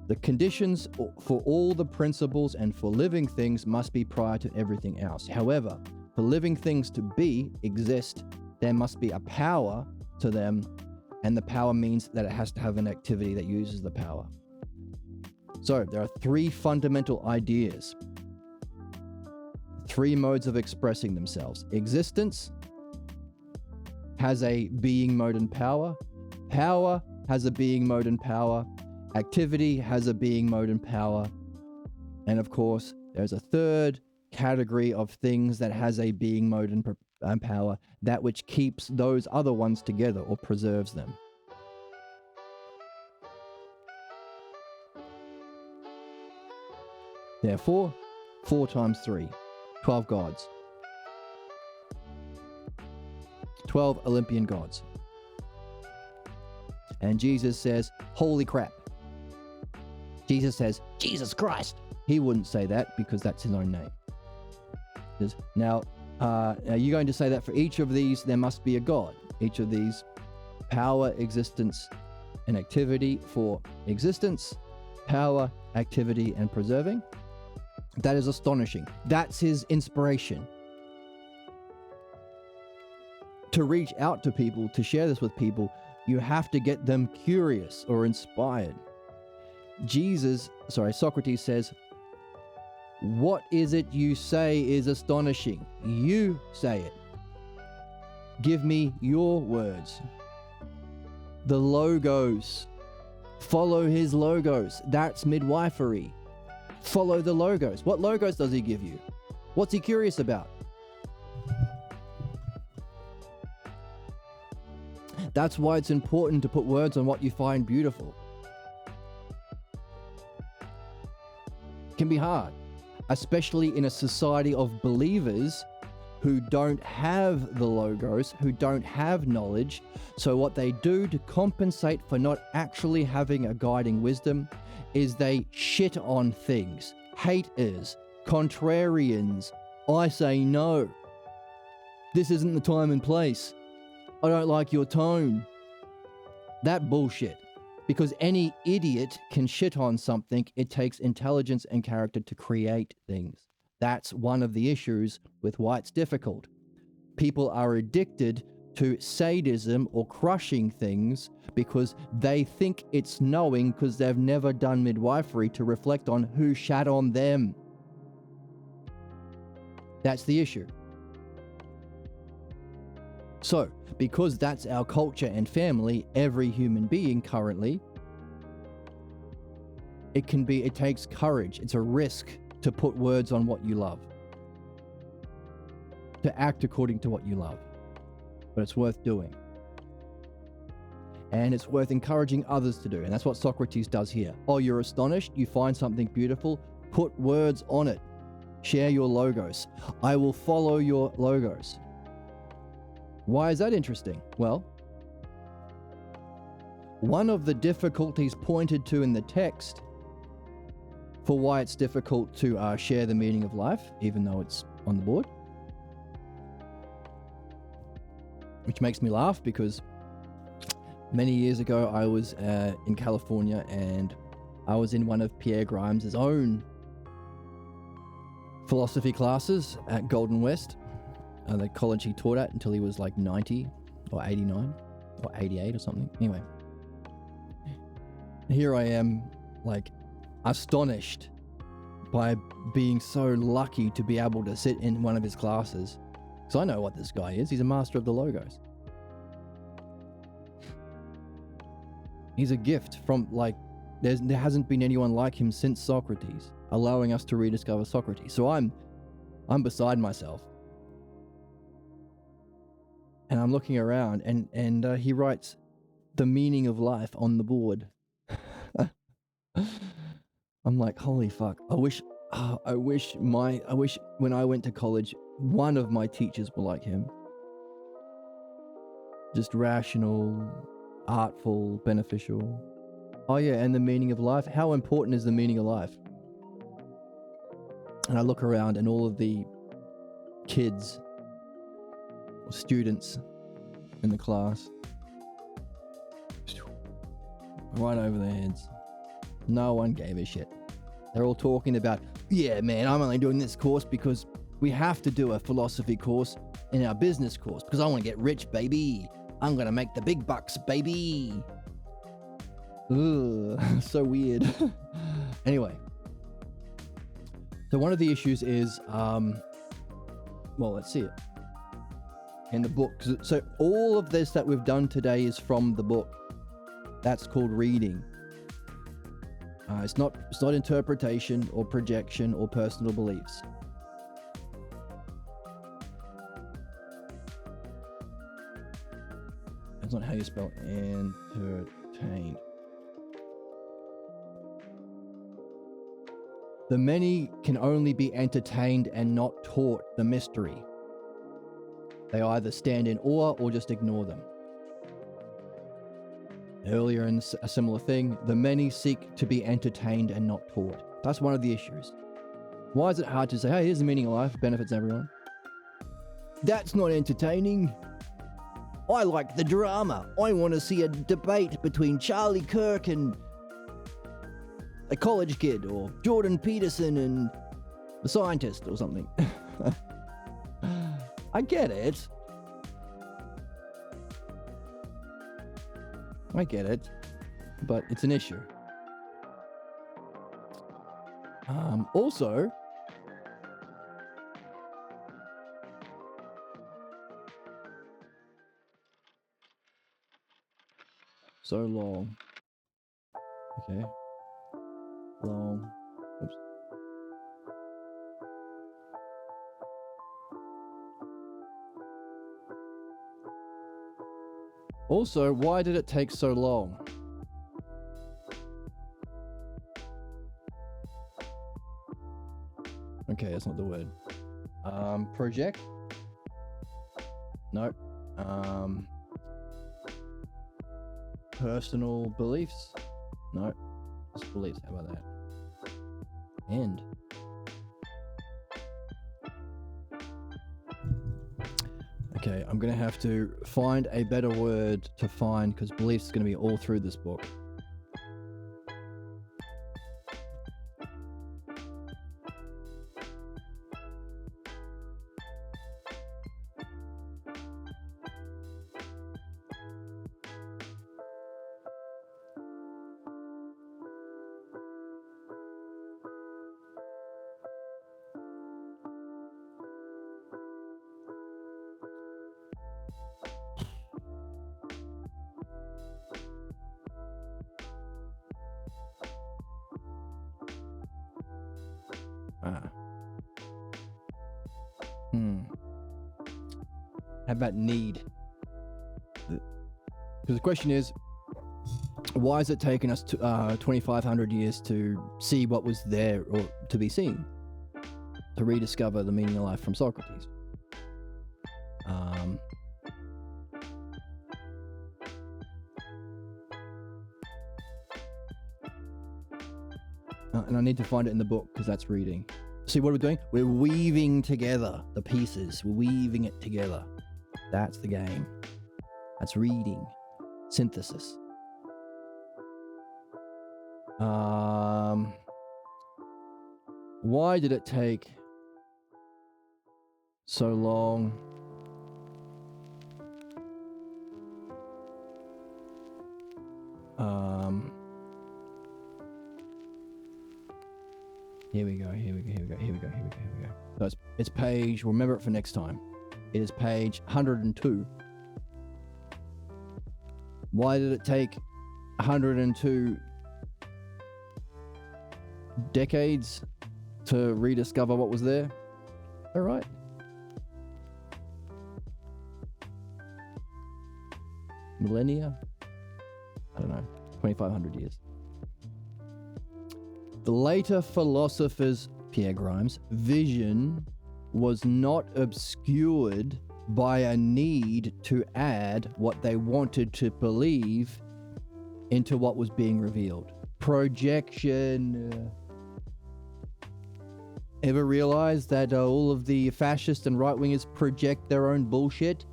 the conditions for all the principles and for living things must be prior to everything else. However, for living things to exist, there must be a power to them, and the power means that it has to have an activity that uses the power. So there are three fundamental ideas, three modes of expressing themselves. Existence has a being mode and power. Power has a being mode and power. Activity has a being mode and power. And of course, there's a third category of things that has a being mode and power, that which keeps those other ones together or preserves them. Therefore, 4 times 3, 12 gods. 12 Olympian gods. And Jesus says, holy crap. Jesus says, Jesus Christ. He wouldn't say that because that's his own name. Now, are you going to say that for each of these, there must be a God? Each of these, power, existence, and activity for existence, power, activity, and preserving? That is astonishing. That's his inspiration. To reach out to people, to share this with people, you have to get them curious or inspired. Socrates says, what is it you say is astonishing? You say it. Give me your words. The logos. Follow his logos. That's midwifery. Follow the logos. What logos does he give you? What's he curious about? That's why it's important to put words on what you find beautiful. It can be hard, especially in a society of believers who don't have the logos, who don't have knowledge. So what they do to compensate for not actually having a guiding wisdom is they shit on things. Haters, contrarians. I say no. This isn't the time and place. I don't like your tone. That bullshit. Because any idiot can shit on something. It takes intelligence and character to create things. That's one of the issues with why it's difficult. People are addicted to sadism or crushing things because they think it's knowing because they've never done midwifery to reflect on who shat on them. That's the issue. So, because that's our culture and family, every human being currently, it takes courage. It's a risk to put words on what you love. To act according to what you love. But it's worth doing. And it's worth encouraging others to do. And that's what Socrates does here. Oh, you're astonished? You find something beautiful? Put words on it. Share your logos. I will follow your logos. Why is that interesting? Well, one of the difficulties pointed to in the text for why it's difficult to share the meaning of life, even though it's on the board, which makes me laugh because many years ago I was in California and I was in one of Pierre Grimes' own philosophy classes at Golden West. The college he taught at until he was like 90 or 89 or 88 or something. Anyway, here I am, like, astonished by being so lucky to be able to sit in one of his classes. Because I know what this guy is. He's a master of the logos. He's a gift from, like, there hasn't been anyone like him since Socrates, allowing us to rediscover Socrates. So I'm beside myself. And I'm looking around, and he writes the meaning of life on the board. I'm like, holy fuck! I wish when I went to college, one of my teachers were like him. Just rational, artful, beneficial. Oh yeah, and the meaning of life. How important is the meaning of life? And I look around, and all of the kids, students in the class, right over their heads. No one gave a shit. They're all talking about, yeah man, I'm only doing this course because we have to do a philosophy course in our business course because I want to get rich, baby. I'm gonna make the big bucks, baby. Ugh, so weird. Anyway, so one of the issues is well, let's see it in the book. So all of this that we've done today is from the book. That's called reading. It's not interpretation or projection or personal beliefs. That's not how you spell entertained. The many can only be entertained and not taught the mystery. They either stand in awe or just ignore them. earlier in a similar thing, the many seek to be entertained and not taught. That's one of the issues. Why is it hard to say, hey, here's the meaning of life, benefits everyone? That's not entertaining. I like the drama. I want to see a debate between Charlie Kirk and a college kid, or Jordan Peterson and the scientist or something. I get it. But it's an issue. Also, so long. Okay. Long. Oops. Also, why did it take so long? Okay, that's not the word. Project? Nope. Personal beliefs? No. Just beliefs, how about that? And okay, I'm gonna have to find a better word to find, because beliefs is gonna be all through this book. How about need? Because the question is, why has it taken us 2,500 years to see what was there or to be seen? To rediscover the meaning of life from Socrates. And I need to find it in the book, because that's reading. See what we're doing? We're weaving together the pieces. We're weaving it together. That's the game. That's reading. Synthesis. Why did it take so long? Here we go. So it's page, remember it for next time. It is page 102. Why did it take 102 decades to rediscover what was there? All right. Millennia? I don't know. 2,500 years. The later philosophers, Pierre Grimes' vision was not obscured by a need to add what they wanted to believe into what was being revealed. Projection. Ever realize that all of the fascists and right-wingers project their own bullshit?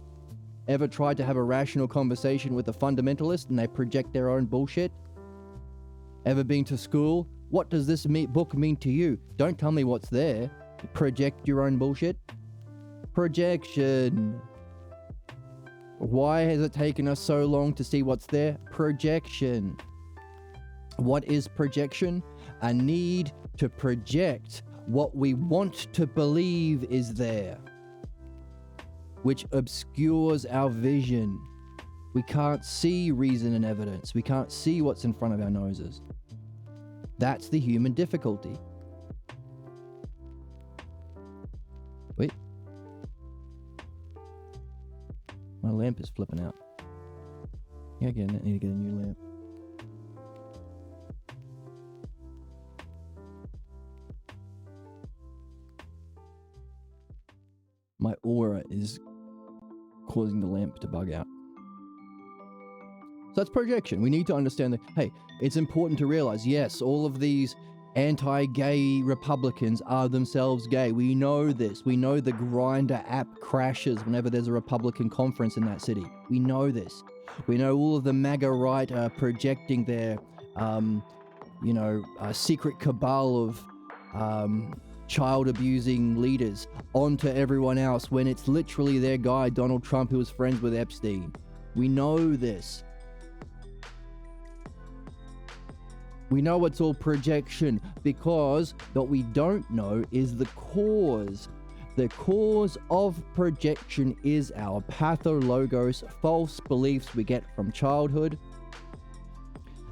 Ever tried to have a rational conversation with a fundamentalist and they project their own bullshit? Ever been to school? What does this book mean to you? Don't tell me what's there. Project your own bullshit. Projection. Why has it taken us so long to see what's there? Projection. What is projection? A need to project what we want to believe is there, which obscures our vision. We can't see reason and evidence. We can't see what's in front of our noses. That's the human difficulty. Wait. My lamp is flipping out. Yeah, again, I need to get a new lamp. My aura is causing the lamp to bug out. So that's projection. We need to understand that, hey, it's important to realize, yes, all of these anti-gay Republicans are themselves gay. We know this. We know the Grindr app crashes whenever there's a Republican conference in that city. We know this. We know all of the MAGA right are projecting their, secret cabal of child-abusing leaders onto everyone else when it's literally their guy, Donald Trump, who was friends with Epstein. We know this. We know it's all projection because what we don't know is the cause. The cause of projection is our pathologos, false beliefs we get from childhood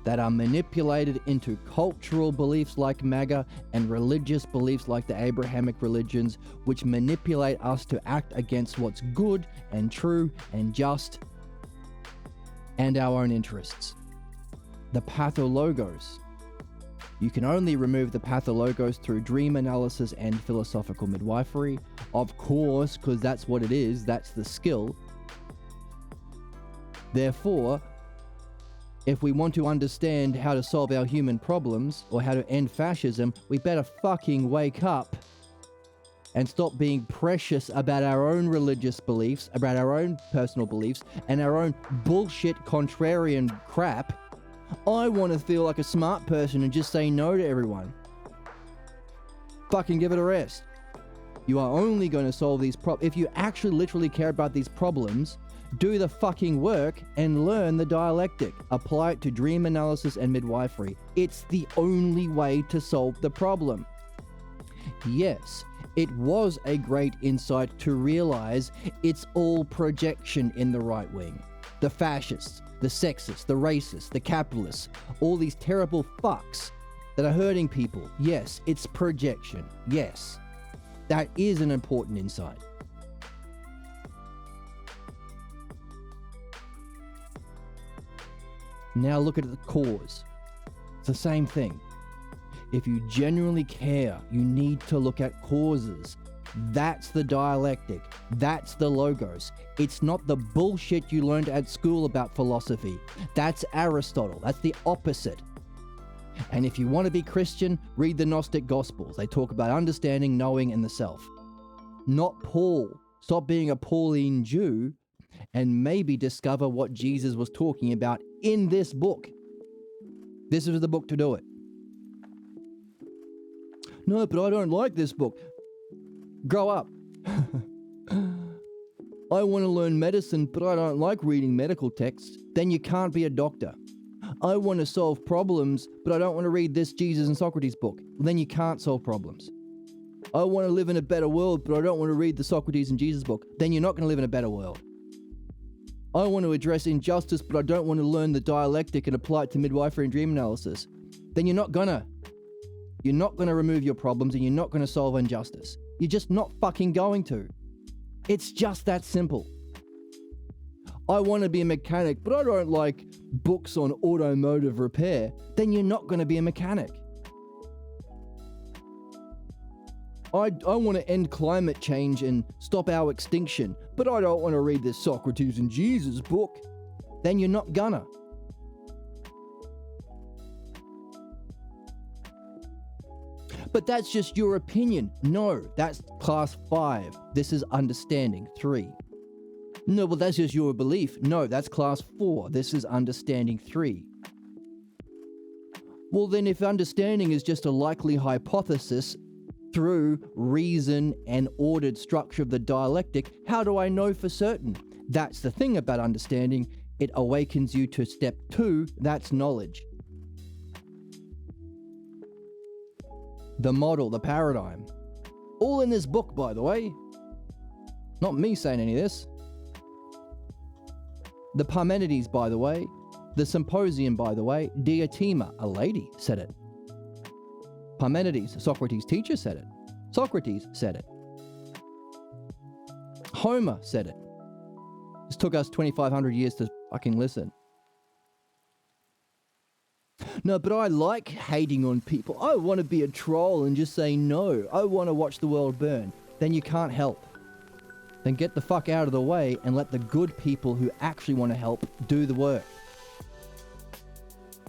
that are manipulated into cultural beliefs like MAGA and religious beliefs like the Abrahamic religions, which manipulate us to act against what's good and true and just and our own interests. The pathologos. You can only remove the pathologos through dream analysis and philosophical midwifery. Of course, because that's what it is, that's the skill. Therefore, if we want to understand how to solve our human problems or how to end fascism, we better fucking wake up and stop being precious about our own religious beliefs, about our own personal beliefs, and our own bullshit contrarian crap. I want to feel like a smart person and just say no to everyone. Fucking give it a rest. You are only going to solve these problems. If you actually literally care about these problems, do the fucking work and learn the dialectic. Apply it to dream analysis and midwifery. It's the only way to solve the problem. Yes, it was a great insight to realize it's all projection in the right wing. The fascists, the sexists, the racists, the capitalists, all these terrible fucks that are hurting people. Yes, it's projection. Yes, that is an important insight. Now look at the cause. It's the same thing. If you genuinely care, you need to look at causes. That's the dialectic. That's the logos. It's not the bullshit you learned at school about philosophy. That's Aristotle. That's the opposite. And if you want to be Christian, read the Gnostic Gospels. They talk about understanding, knowing, and the self. Not Paul. Stop being a Pauline Jew and maybe discover what Jesus was talking about in this book. This is the book to do it. No, but I don't like this book. Grow up. I want to learn medicine, but I don't like reading medical texts. Then you can't be a doctor. I want to solve problems, but I don't want to read this Jesus and Socrates book. Well, then you can't solve problems. I want to live in a better world, but I don't want to read the Socrates and Jesus book. Then you're not going to live in a better world. I want to address injustice, but I don't want to learn the dialectic and apply it to midwifery and dream analysis. Then you're not gonna. You're not going to remove your problems and you're not going to solve injustice. You're just not fucking going to. It's just that simple. I want to be a mechanic, but I don't like books on automotive repair. Then you're not going to be a mechanic. I want to end climate change and stop our extinction, but I don't want to read this Socrates and Jesus book. Then you're not gonna. But that's just your opinion. No, that's class 5. This is understanding 3. No, well, that's just your belief. No, that's class 4. This is understanding 3. Well, then if understanding is just a likely hypothesis through reason and ordered structure of the dialectic, how do I know for certain? That's the thing about understanding. It awakens you to step 2, that's knowledge. The model, the paradigm. All in this book, by the way. Not me saying any of this. The Parmenides, by the way. The Symposium, by the way. Diotima, a lady, said it. Parmenides, Socrates' teacher, said it. Socrates said it. Homer said it. This took us 2,500 years to fucking listen. No, but I like hating on people. I want to be a troll and just say no. I want to watch the world burn. Then you can't help. Then get the fuck out of the way and let the good people who actually want to help do the work.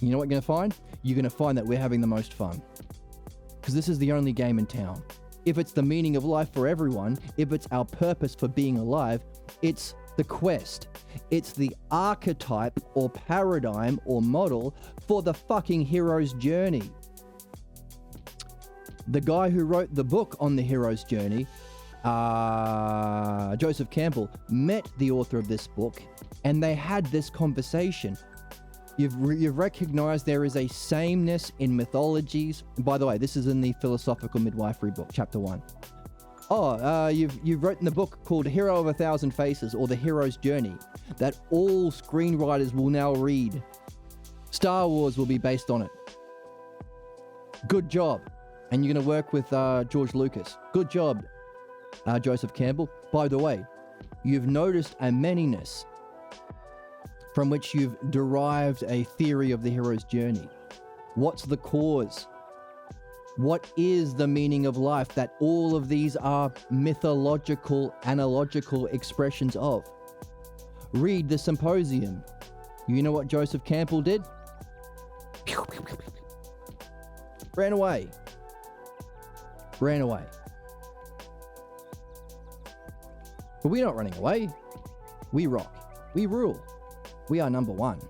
You know what you're going to find? You're going to find that we're having the most fun. Because this is the only game in town. If it's the meaning of life for everyone, if it's our purpose for being alive, it's the quest. It's the archetype or paradigm or model for the fucking hero's journey. The guy who wrote the book on the hero's journey, Joseph Campbell, met the author of this book and they had this conversation. You've recognized there is a sameness in mythologies. By the way, this is in the Philosophical Midwifery book, chapter 1. You've written the book called Hero of a Thousand Faces, or The Hero's Journey, that all screenwriters will now read. Star Wars will be based on it. Good job. And you're going to work with George Lucas. Good job, Joseph Campbell. By the way, you've noticed a manyness from which you've derived a theory of the hero's journey. What's the cause? What is the meaning of life that all of these are mythological, analogical expressions of? Read the Symposium. You know what Joseph Campbell did? Ran away. Ran away. But we're not running away. We rock. We rule. We are number one.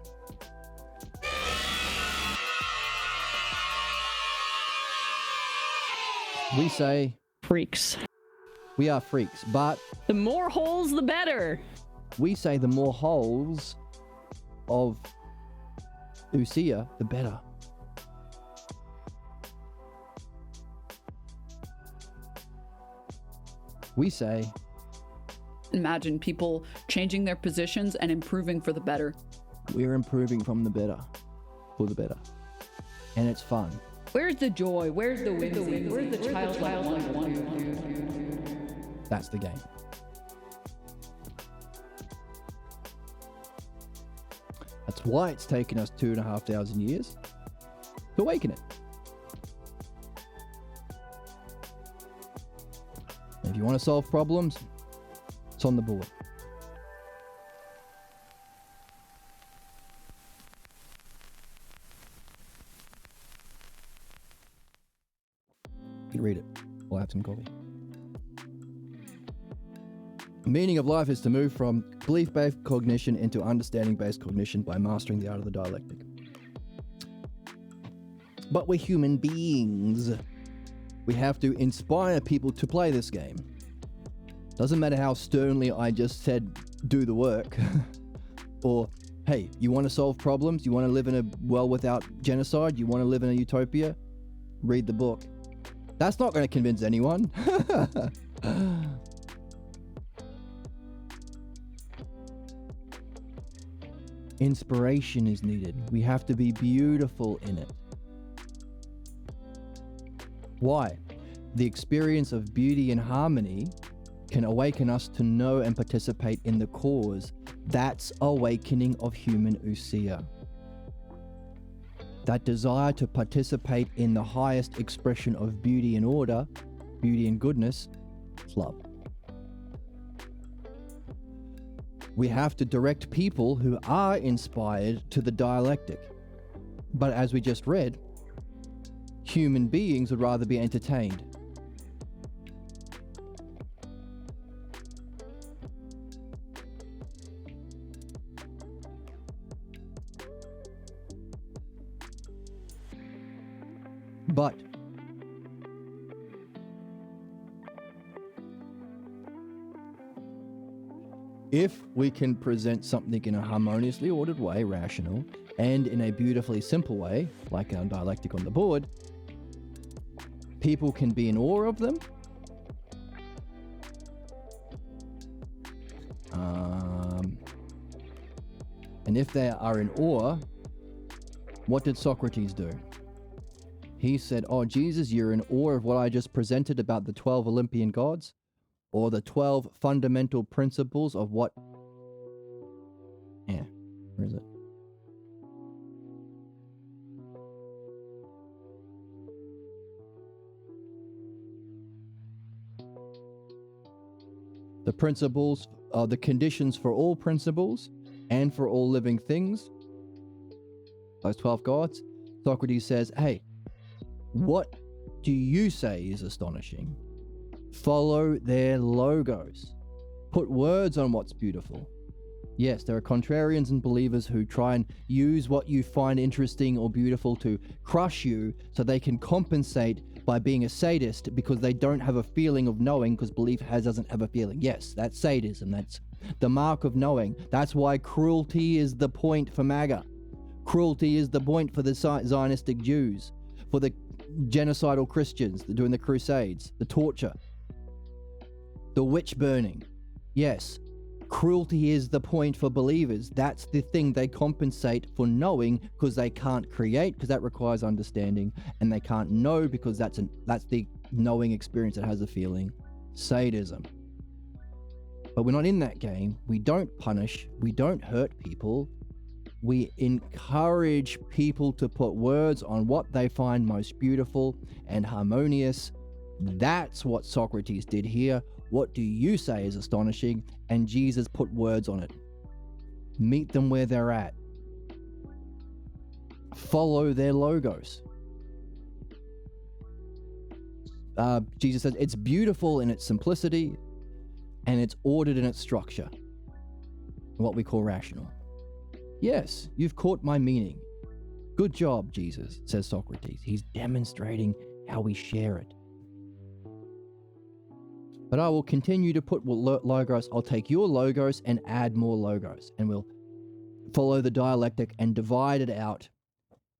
We say Freaks. we are freaks, but The more holes, the better. we say the more holes of Usia, the better. We say Imagine people changing their positions and improving for the better. we're improving from the better, for the better. And it's fun. Where's the joy? Where's the whimsy? Where's the childlike wonder? That's the game. That's why it's taken us 2,500 years to awaken it. If you want to solve problems, it's on the board. You can read it. We'll have some coffee. The meaning of life is to move from belief-based cognition into understanding-based cognition by mastering the art of the dialectic. But we're human beings. We have to inspire people to play this game. Doesn't matter how sternly I just said, do the work. Or, hey, you want to solve problems? You want to live in a world without genocide? You want to live in a utopia? Read the book. That's not going to convince anyone. Inspiration is needed. We have to be beautiful in it. Why? The experience of beauty and harmony can awaken us to know and participate in the cause. That's awakening of human Usia. That desire to participate in the highest expression of beauty and order, beauty and goodness, is love. We have to direct people who are inspired to the dialectic. But as we just read, human beings would rather be entertained. But if we can present something in a harmoniously ordered way, rational, and in a beautifully simple way, like our dialectic on the board, people can be in awe of them. And if they are in awe, what did Socrates do? He said, oh, Jesus, you're in awe of what I just presented about the 12 Olympian gods, or the 12 fundamental principles of what... Yeah, where is it? The principles, the conditions for all principles and for all living things. those 12 gods, Socrates says, hey, what do you say is astonishing? Follow their logos. Put words on what's beautiful. Yes, there are contrarians and believers who try and use what you find interesting or beautiful to crush you so they can compensate by being a sadist because they don't have a feeling of knowing, because belief doesn't have a feeling. Yes, that's sadism. That's the mark of knowing. That's why cruelty is the point for MAGA. Cruelty is the point for the Zionistic Jews, for the genocidal Christians doing the Crusades, the torture, the witch burning. Yes, cruelty is the point for believers. That's the thing they compensate for knowing, because they can't create, because that requires understanding, and they can't know because that's the knowing experience that has a feeling. Sadism. But we're not in that game. We don't punish. We don't hurt people. We encourage people to put words on what they find most beautiful and harmonious. That's what Socrates did here. What do you say is astonishing? And Jesus put words on it. Meet them where they're at. Follow their logos. Jesus says it's beautiful in its simplicity and it's ordered in its structure. What we call rational. Yes, you've caught my meaning. Good job, Jesus, says Socrates. He's demonstrating how we share it. But I will continue to put logos. I'll take your logos and add more logos. And we'll follow the dialectic and divide it out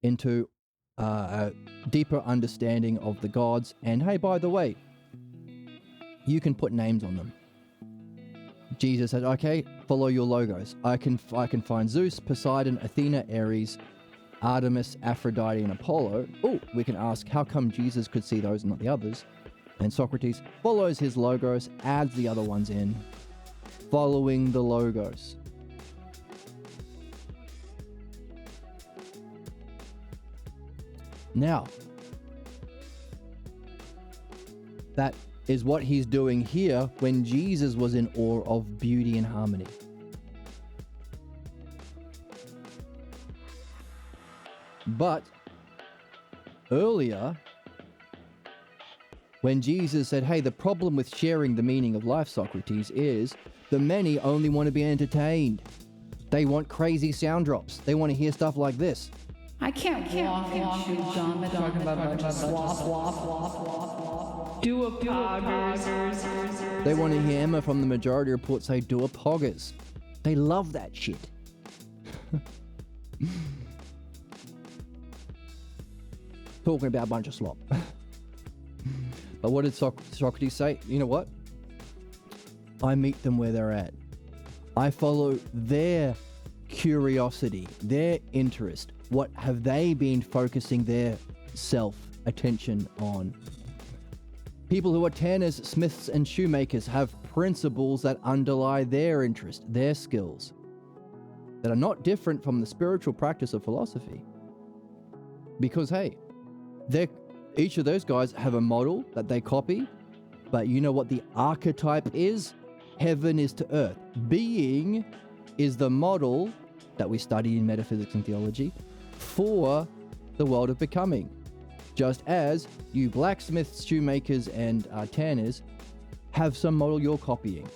into a deeper understanding of the gods. And hey, by the way, you can put names on them. Jesus said, okay, follow your logos. I can find Zeus, Poseidon, Athena, Ares, Artemis, Aphrodite, and Apollo. Oh, we can ask, how come Jesus could see those and not the others? And Socrates follows his logos, adds the other ones in, following the logos. Now, that is what he's doing here when Jesus was in awe of beauty and harmony. But earlier, when Jesus said, hey, the problem with sharing the meaning of life, Socrates, is the many only want to be entertained. They want crazy sound drops. They want to hear stuff like this. I can't walk and chew gum and talk about a bunch of slop. Do a poggers. They want to hear Emma from the Majority Report say, do a poggers. They love that shit. Talking about a bunch of slop. But what did Socrates say? You know what? I meet them where they're at. I follow their curiosity, their interest. What have they been focusing their self-attention on? People who are tanners, smiths, and shoemakers have principles that underlie their interest, their skills, that are not different from the spiritual practice of philosophy. Because, hey, each of those guys have a model that they copy, but you know what the archetype is? Heaven is to earth. Being is the model that we study in metaphysics and theology for the world of becoming. Just as you blacksmiths, shoemakers, and tanners have some model you're copying.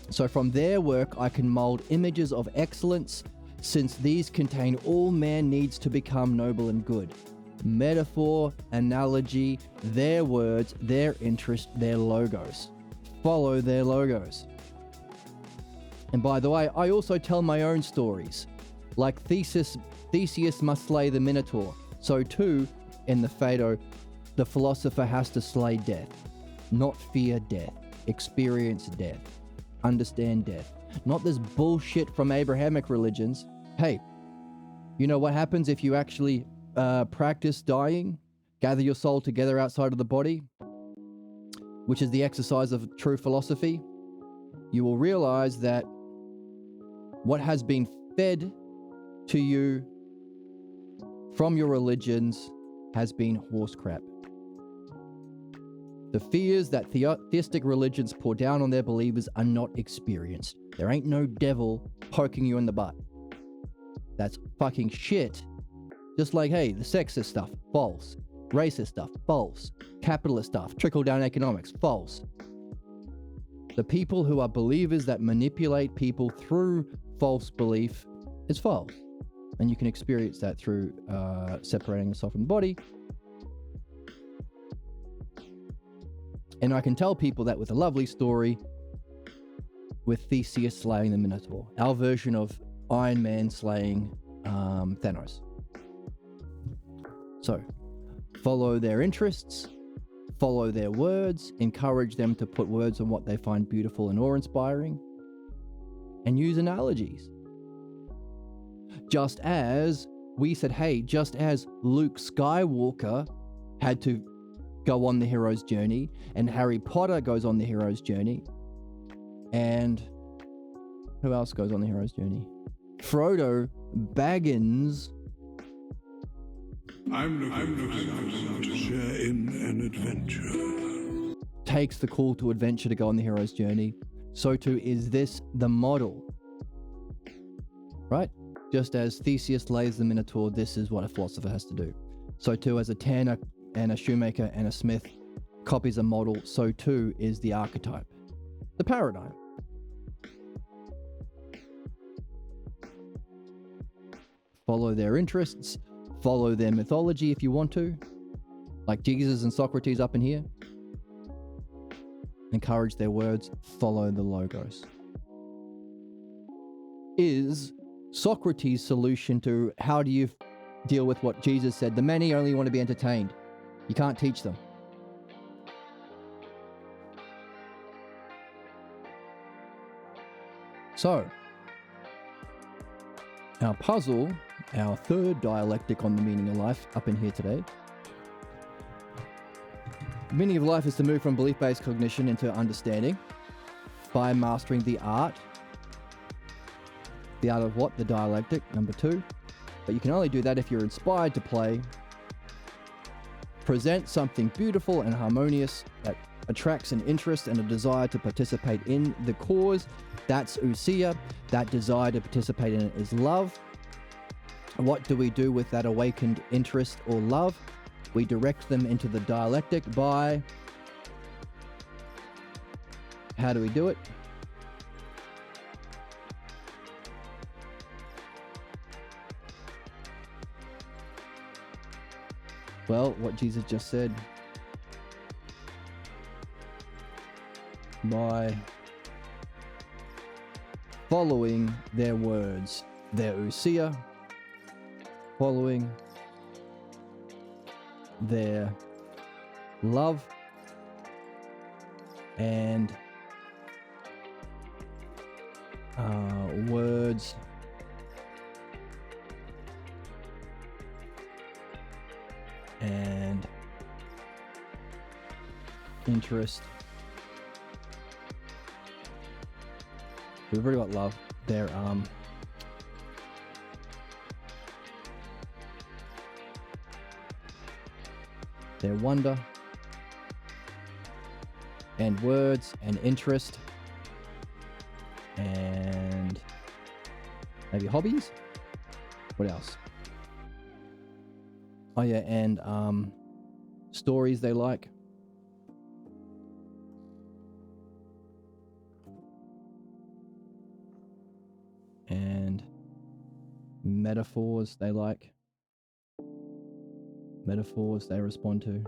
So from their work, I can mold images of excellence, since these contain all man needs to become noble and good. Metaphor, analogy, their words, their interest, their logos. Follow their logos. And by the way, I also tell my own stories. Like Theseus must slay the Minotaur. So too, in the Phaedo, the philosopher has to slay death. Not fear death. Experience death. Understand death. Not this bullshit from Abrahamic religions. Hey, you know what happens if you actually practice dying? Gather your soul together outside of the body, which is the exercise of true philosophy. You will realize that what has been fed to you from your religions has been horse crap. The fears that theistic religions pour down on their believers are not experienced. There ain't no devil poking you in the butt. That's fucking shit Just like, hey, the sexist stuff, false. Racist stuff, false. Capitalist stuff, trickle-down economics, false. The people who are believers that manipulate people through false belief is false. And you can experience that through separating the soul from the body. And I can tell people that with a lovely story with Theseus slaying the Minotaur, our version of Iron Man slaying Thanos. So, follow their interests, follow their words, encourage them to put words on what they find beautiful and awe-inspiring, and use analogies. Just as we said, hey, just as Luke Skywalker had to go on the hero's journey, and Harry Potter goes on the hero's journey, and who else goes on the hero's journey? Frodo Baggins. I'm looking to share in an adventure. Takes the call to adventure to go on the hero's journey. So too is this the model. Right? Just as Theseus lays the Minotaur, this is what a philosopher has to do. So too as a tanner and a shoemaker and a smith copies a model, so too is the archetype. The paradigm. Follow their interests, follow their mythology if you want to, like Jesus and Socrates up in here. Encourage their words, follow the logos. Is Socrates' solution to how do you deal with what Jesus said? The many only want to be entertained. You can't teach them. So, our puzzle, our third dialectic on the meaning of life up in here today. The meaning of life is to move from belief-based cognition into understanding by mastering the art. The art of what? The dialectic, number 2. But you can only do that if you're inspired to play. Present something beautiful and harmonious that attracts an interest and a desire to participate in the cause. That's ousia. That desire to participate in it is love. What do we do with that awakened interest or love? We direct them into the dialectic by... How do we do it? Well, what Jesus just said. By following their words, their ousia, following their love, and words and interest. We've already got love. Their wonder and words and interest and maybe hobbies. What else? Oh yeah, and stories they like. And metaphors they like. Metaphors they respond to.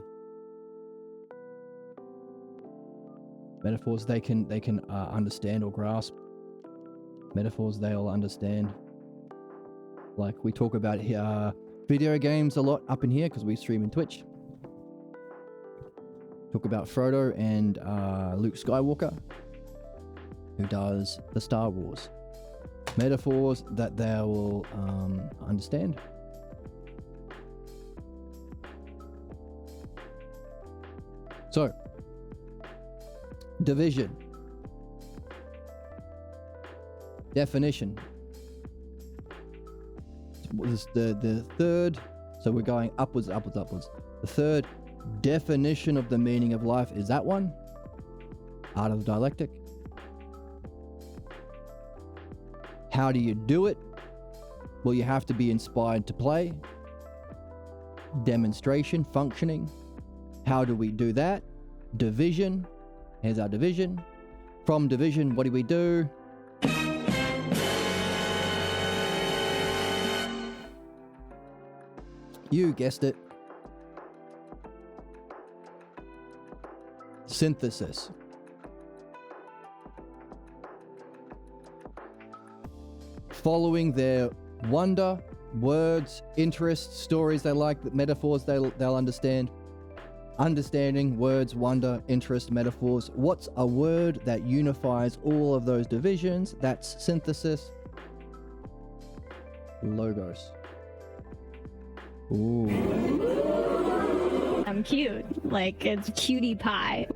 Metaphors they can understand or grasp. Metaphors they'll understand. Like we talk about video games a lot up in here because we stream in Twitch. Talk about Frodo and Luke Skywalker, who does the Star Wars. Metaphors that they will understand. So, division. Definition. The third, so we're going upwards. The third definition of the meaning of life is that one. Art of the dialectic. How do you do it? Well, you have to be inspired to play. demonstration, functioning. How do we do that? Division. Here's our division. From division, what do we do? You guessed it. Synthesis. Following their wonder, words, interests, stories they like, metaphors they'll understand. Understanding, words, wonder, interest, metaphors. What's a word that unifies all of those divisions? That's synthesis. Logos. Ooh. I'm cute. Like, it's cutie pie.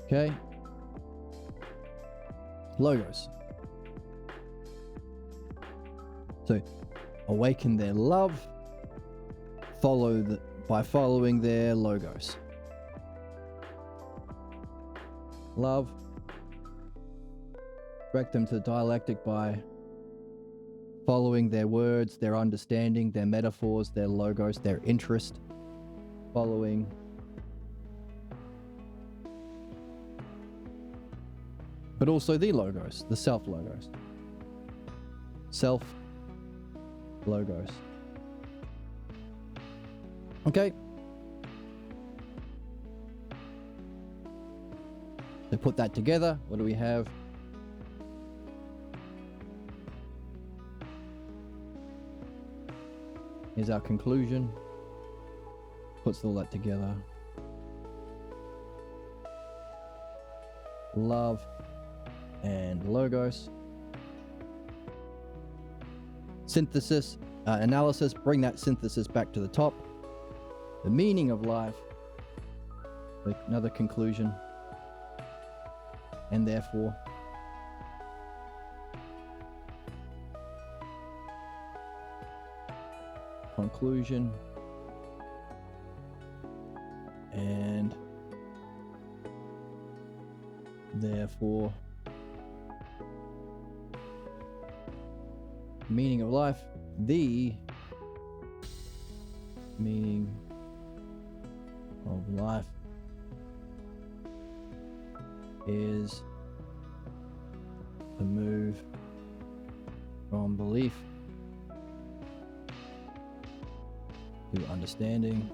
Okay. Logos. So, awaken their love. By following their logos. Love. Direct them to dialectic by following their words, their understanding, their metaphors, their logos, their interest. Following. But also the logos, the self logos. Self logos. Okay. So put that together. What do we have? Here's our conclusion. Puts all that together. Love and logos. Synthesis, analysis, bring that synthesis back to the top. The meaning of life. Another conclusion. And therefore, conclusion. And therefore, meaning of life. The meaning of life is the move from belief to understanding.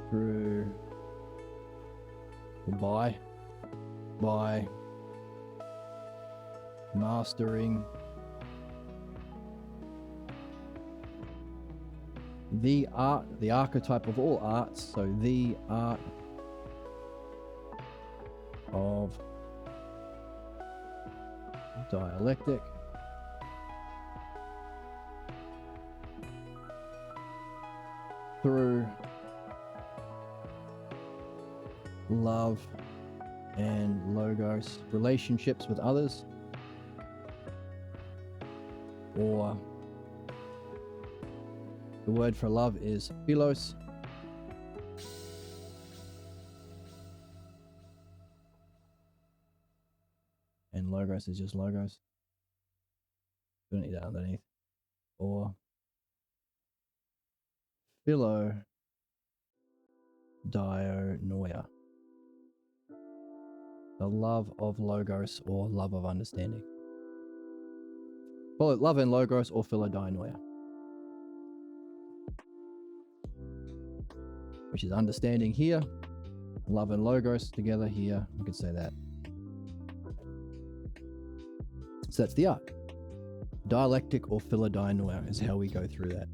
Through by mastering the art, the archetype of all arts, so the art of dialectic. Through love and logos, relationships with others, or the word for love is philos. And logos is just logos. Don't need that underneath. Or philodianoia. The love of logos or love of understanding. Well, love and logos or philodianoia. Which is understanding here. Love and logos together here. We could say that. So that's the art. Dialectic or philodianoia is how we go through that.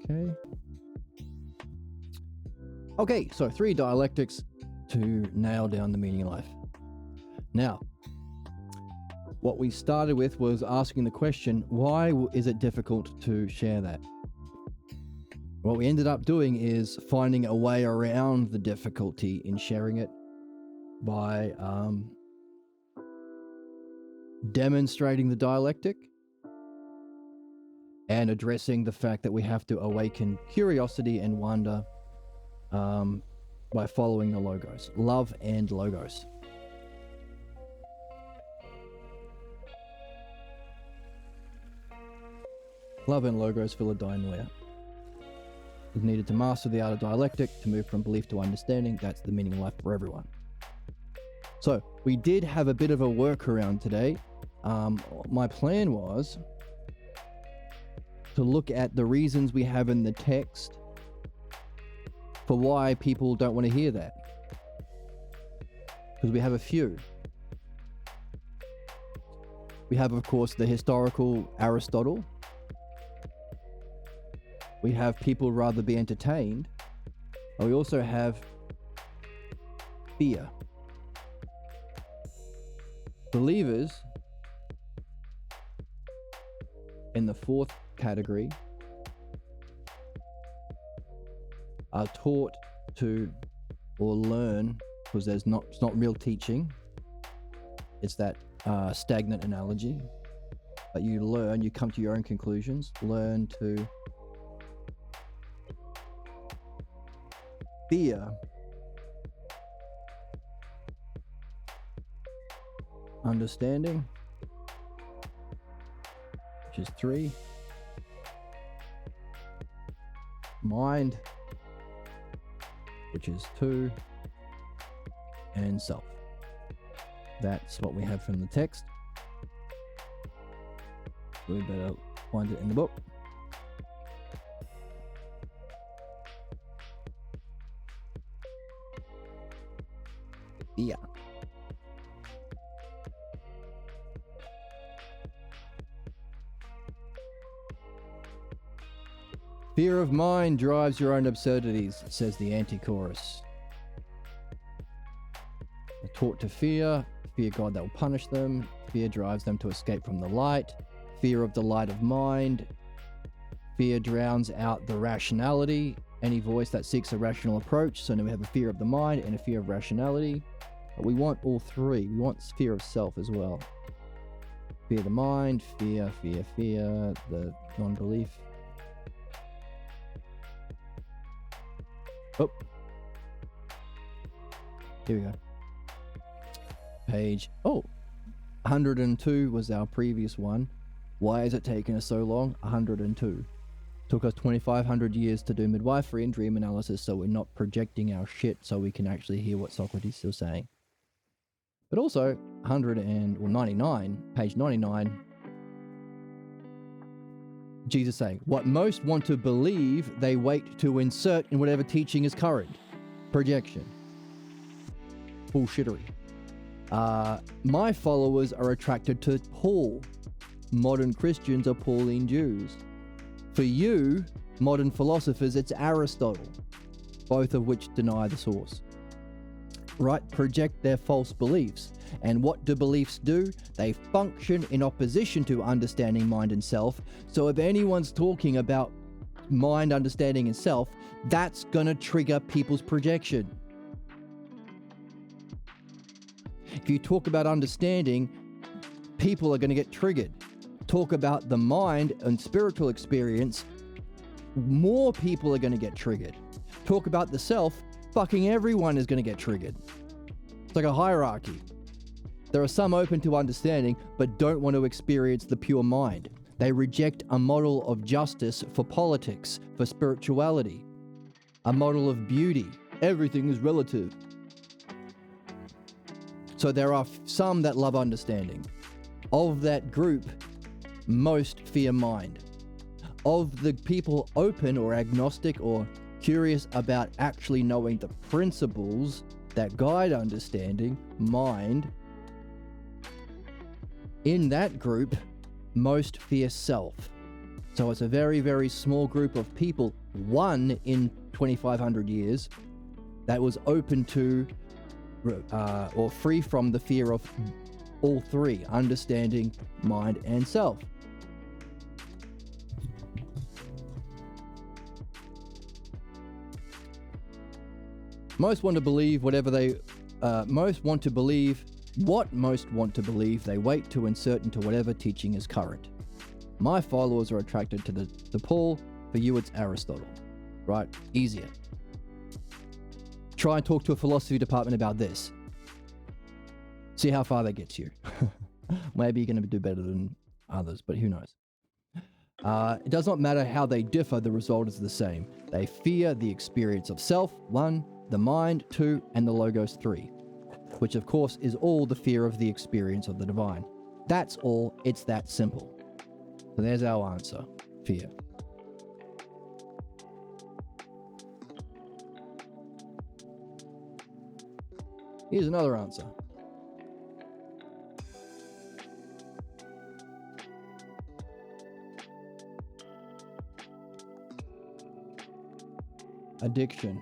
Okay. Okay, so 3 dialectics to nail down the meaning of life. Now, what we started with was asking the question, why is it difficult to share that? What we ended up doing is finding a way around the difficulty in sharing it by demonstrating the dialectic, and addressing the fact that we have to awaken curiosity and wonder by following the logos. Love and logos. Love and logos Philodainoia. Is needed to master the art of dialectic, to move from belief to understanding. That's the meaning of life for everyone. So, we did have a bit of a workaround today. My plan was to look at the reasons we have in the text for why people don't want to hear that. Because we have a few. We have, of course, the historical Aristotle. We have people rather be entertained. And we also have fear. Believers in the fourth category are taught to or learn, because it's not real teaching. It's that stagnant analogy. But you learn, you come to your own conclusions, learn to fear understanding, which is 3. Mind, which is 2. And self. That's what we have from the text. We better find it in the book. Yeah. Fear of mind drives your own absurdities, says the anti-chorus. They're taught to fear God that will punish them. Fear drives them to escape from the light. Fear of the light of mind. Fear drowns out the rationality, any voice that seeks a rational approach. So now we have a fear of the mind and a fear of rationality. But we want all three. We want fear of self as well. Fear the mind, fear, the non-belief. Oh. Here we go. Page 102 was our previous one. Why is it taking us so long? 102. Took us 2,500 years to do midwifery and dream analysis, so we're not projecting our shit, so we can actually hear what Socrates is saying. But also 99, page 99. Jesus saying, what most want to believe, they wait to insert in whatever teaching is current. Projection. Bullshittery. My followers are attracted to Paul. Modern Christians are Pauline Jews. For you, modern philosophers, it's Aristotle, both of which deny the source. Right? Project their false beliefs. And what do beliefs do? They function in opposition to understanding mind and self. So if anyone's talking about mind, understanding, and self, that's going to trigger people's projection. If you talk about understanding, people are going to get triggered. Talk about the mind and spiritual experience, more people are going to get triggered. Talk about the self, fucking everyone is going to get triggered. It's like a hierarchy. There are some open to understanding, but don't want to experience the pure mind. They reject a model of justice for politics, for spirituality, a model of beauty. Everything is relative. So there are some that love understanding. Of that group, most fear mind. Of the people open or agnostic or curious about actually knowing the principles that guide understanding, mind, in that group, most fear self. So it's a very, very small group of people, one in 2,500 years, that was open to or free from the fear of all three, understanding, mind, and self. Most want to believe whatever they most want to believe. What most want to believe, they wait to insert into whatever teaching is current. My followers are attracted to the Paul. For you, it's Aristotle. Right? Easier. Try and talk to a philosophy department about this. See how far that gets you. Maybe you're going to do better than others, but who knows? It does not matter how they differ, the result is the same. They fear the experience of self, 1, the mind, 2, and the logos, 3. Which of course is all the fear of the experience of the divine. That's all, it's that simple. So there's our answer, fear. Here's another answer. Addiction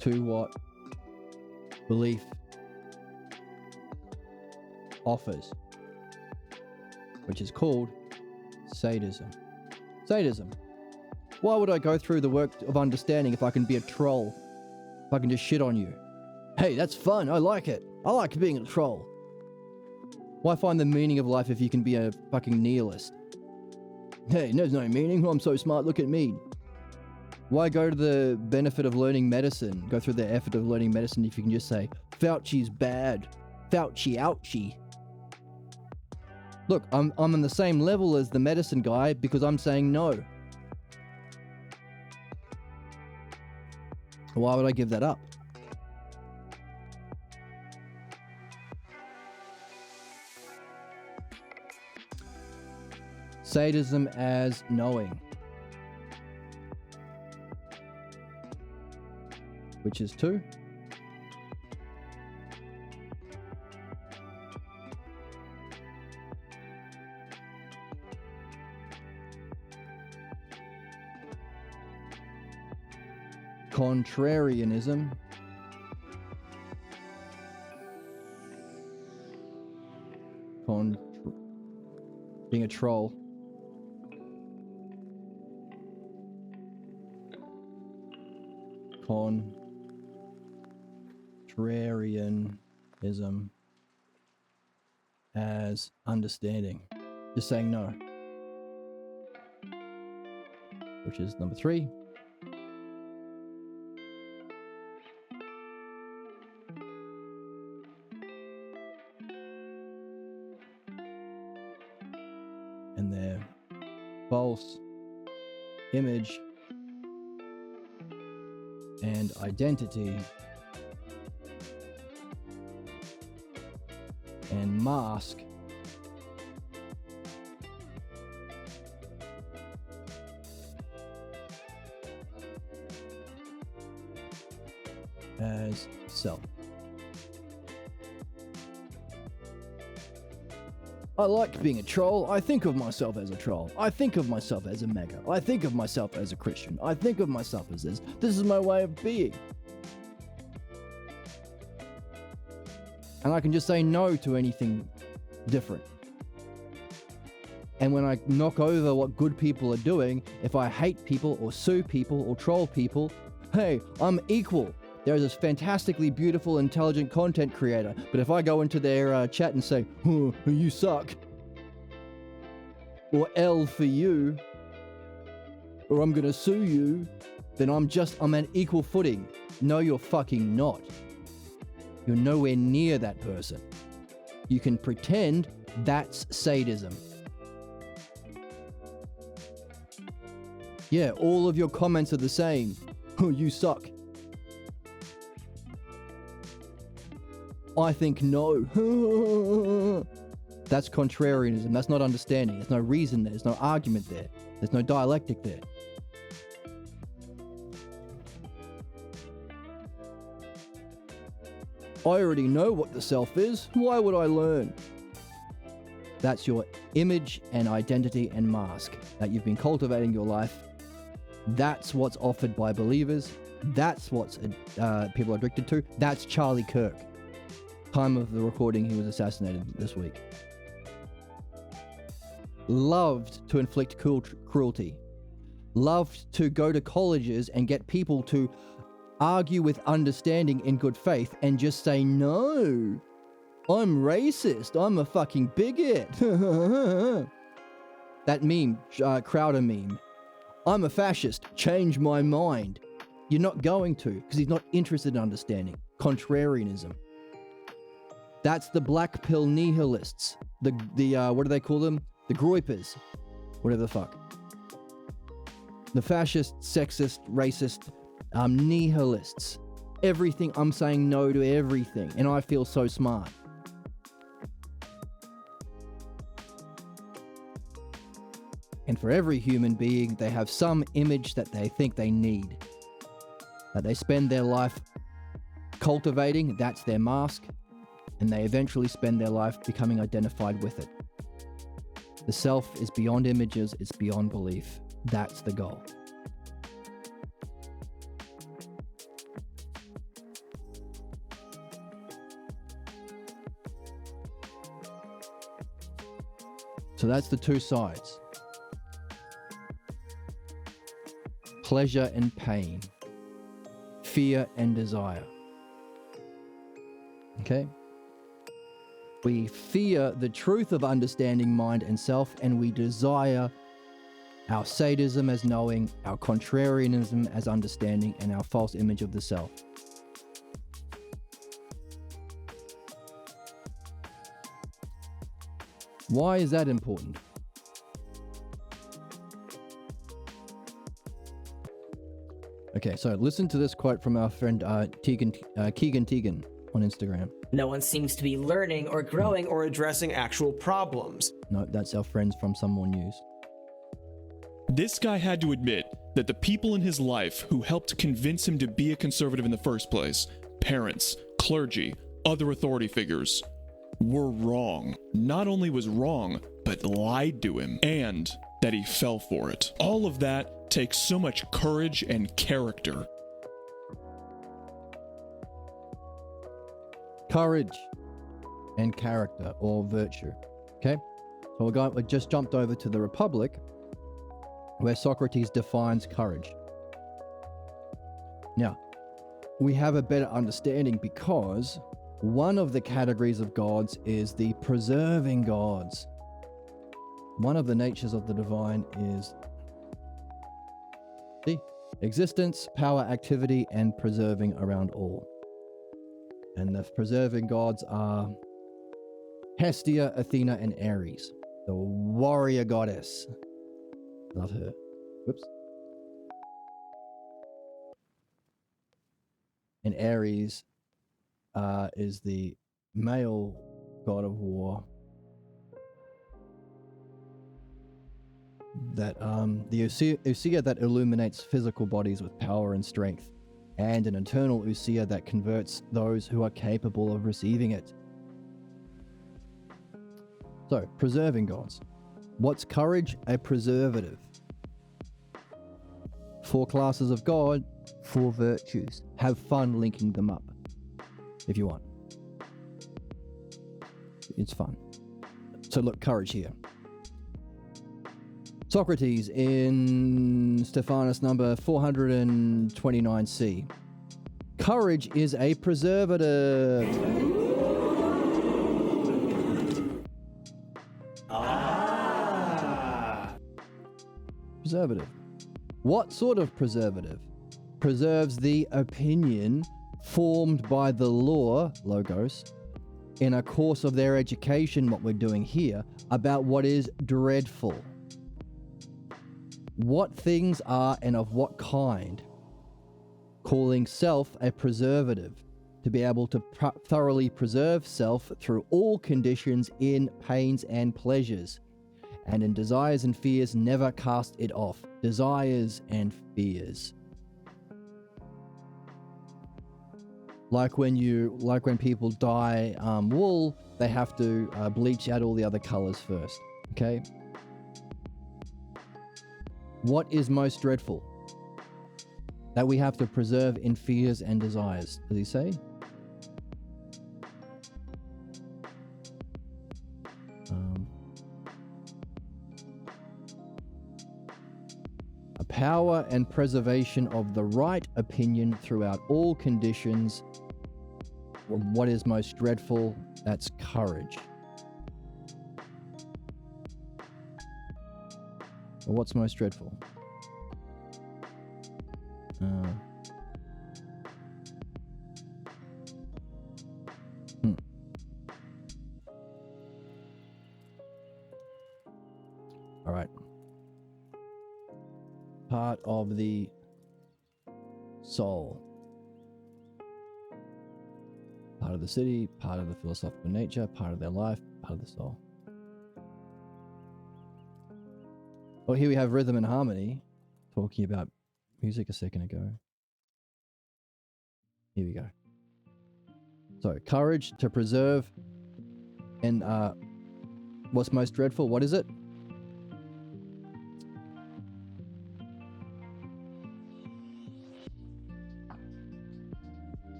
to what belief offers, which is called sadism. Sadism. Why would I go through the work of understanding if I can be a troll? If I can just shit on you? Hey, that's fun. I like it. I like being a troll. Why find the meaning of life if you can be a fucking nihilist? Hey, there's no meaning. I'm so smart. Look at me. Why go to the benefit of learning medicine? Go through the effort of learning medicine if you can just say, Fauci's bad. Fauci, ouchie. Look, I'm on the same level as the medicine guy because I'm saying no. Why would I give that up? Sadism as knowing, which is 2. Contrarianism, being a troll. Contrarianism as understanding. Just saying no. Which is number 3. And their false image and identity and mask as self. I like being a troll. I think of myself as a troll. I think of myself as a mega. I think of myself as a Christian. I think of myself as this. This is my way of being. And I can just say no to anything different. And when I knock over what good people are doing, if I hate people or sue people or troll people, hey, I'm equal. There is this fantastically beautiful, intelligent content creator. But if I go into their chat and say, oh, you suck, or L for you, or I'm gonna sue you, then I'm an equal footing. No, you're fucking not. You're nowhere near that person. You can pretend that's sadism. Yeah, all of your comments are the same. Oh, you suck. I think no. That's contrarianism. That's not understanding. There's no reason there. There's no argument there. There's no dialectic there. I already know what the self is. Why would I learn? That's your image and identity and mask that you've been cultivating your life. That's what's offered by believers. That's what people are addicted to. That's Charlie Kirk. Time of the recording, he was assassinated this week. Loved to inflict cruelty. Loved to go to colleges and get people to argue with understanding in good faith and just say no. I'm racist. I'm a fucking bigot. That meme, Crowder meme. I'm a fascist. Change my mind. You're not going to, because he's not interested in understanding. Contrarianism. That's the black pill nihilists. The what do they call them? The groypers. Whatever the fuck. The fascist, sexist, racist, nihilists. Everything, I'm saying no to everything, and I feel so smart. And for every human being, they have some image that they think they need. That they spend their life cultivating, that's their mask, and they eventually spend their life becoming identified with it. The self is beyond images, it's beyond belief. That's the goal. So that's the two sides. Pleasure and pain. Fear and desire. Okay? We fear the truth of understanding mind and self, and we desire our sadism as knowing, our contrarianism as understanding, and our false image of the self. Why is that important? Okay, so listen to this quote from our friend Keegan Tegan on Instagram. No one seems to be learning or growing or addressing actual problems. No, that's our friends from Some More News. This guy had to admit that the people in his life who helped convince him to be a conservative in the first place, parents, clergy, other authority figures, were wrong. Not only was wrong, but lied to him, and that he fell for it. All of that takes so much courage and character. Courage and character, or virtue. Okay? So we just jumped over to the Republic, where Socrates defines courage. Now, we have a better understanding because one of the categories of gods is the preserving gods. One of the natures of the divine is the existence, power, activity, and preserving around all. And the preserving gods are Hestia, Athena, and Ares, the warrior goddess. Love her. Whoops. And Ares is the male god of war. That the Usia that illuminates physical bodies with power and strength, and an eternal Usia that converts those who are capable of receiving it. So, preserving gods. What's courage? A preservative. 4 classes of God, 4 virtues. Have fun linking them up, if you want. It's fun. So look, courage here. Socrates in Stephanus number 429c. Courage is a preservative. Preservative. What sort of preservative? Preserves the opinion formed by the law, logos, in a course of their education, what we're doing here, about what is dreadful. What things are and of what kind. Calling self a preservative, to be able to thoroughly preserve self through all conditions in pains and pleasures. And in desires and fears, never cast it off. Desires and fears. Like when people dye wool, they have to bleach out all the other colors first. Okay? What is most dreadful? That we have to preserve in fears and desires. Does he say? A power and preservation of the right opinion throughout all conditions what is most dreadful? That's courage. Well, what's most dreadful? All right. Part of the soul. Part of the city, part of the philosophical nature, part of their life, part of the soul. Well, here we have rhythm and harmony, talking about music a second ago. Here we go. So, courage to preserve, and what's most dreadful? What is it?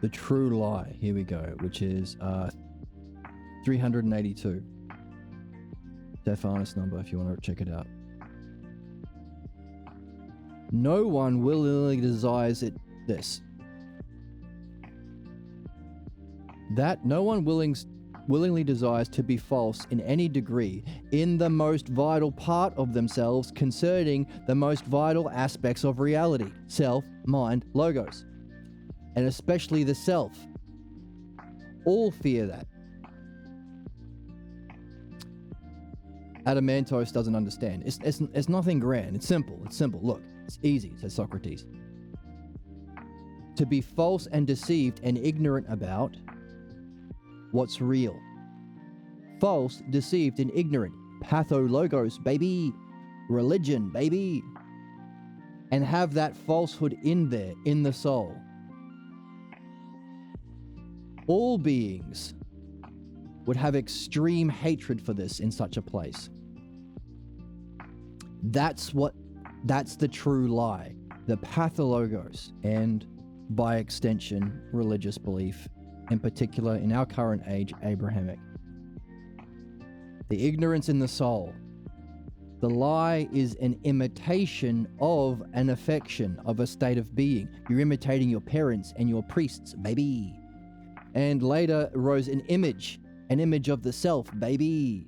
The true lie. Here we go, which is 382. Stephanus number if you want to check it out. No one willingly desires it. This. That no one willingly desires to be false in any degree in the most vital part of themselves concerning the most vital aspects of reality, self, mind, logos, and especially the self. All fear that. Adamantos doesn't understand. It's nothing grand. It's simple. It's simple. Look, it's easy, says Socrates. To be false and deceived and ignorant about what's real. False, deceived, and ignorant. Pathologos, baby. Religion, baby. And have that falsehood in there, in the soul. All beings would have extreme hatred for this in such a place. That's the true lie. The pathologos, and by extension, religious belief, in particular in our current age, Abrahamic. The ignorance in the soul. The lie is an imitation of an affection, of a state of being. You're imitating your parents and your priests, baby. And later arose an image of the self, baby.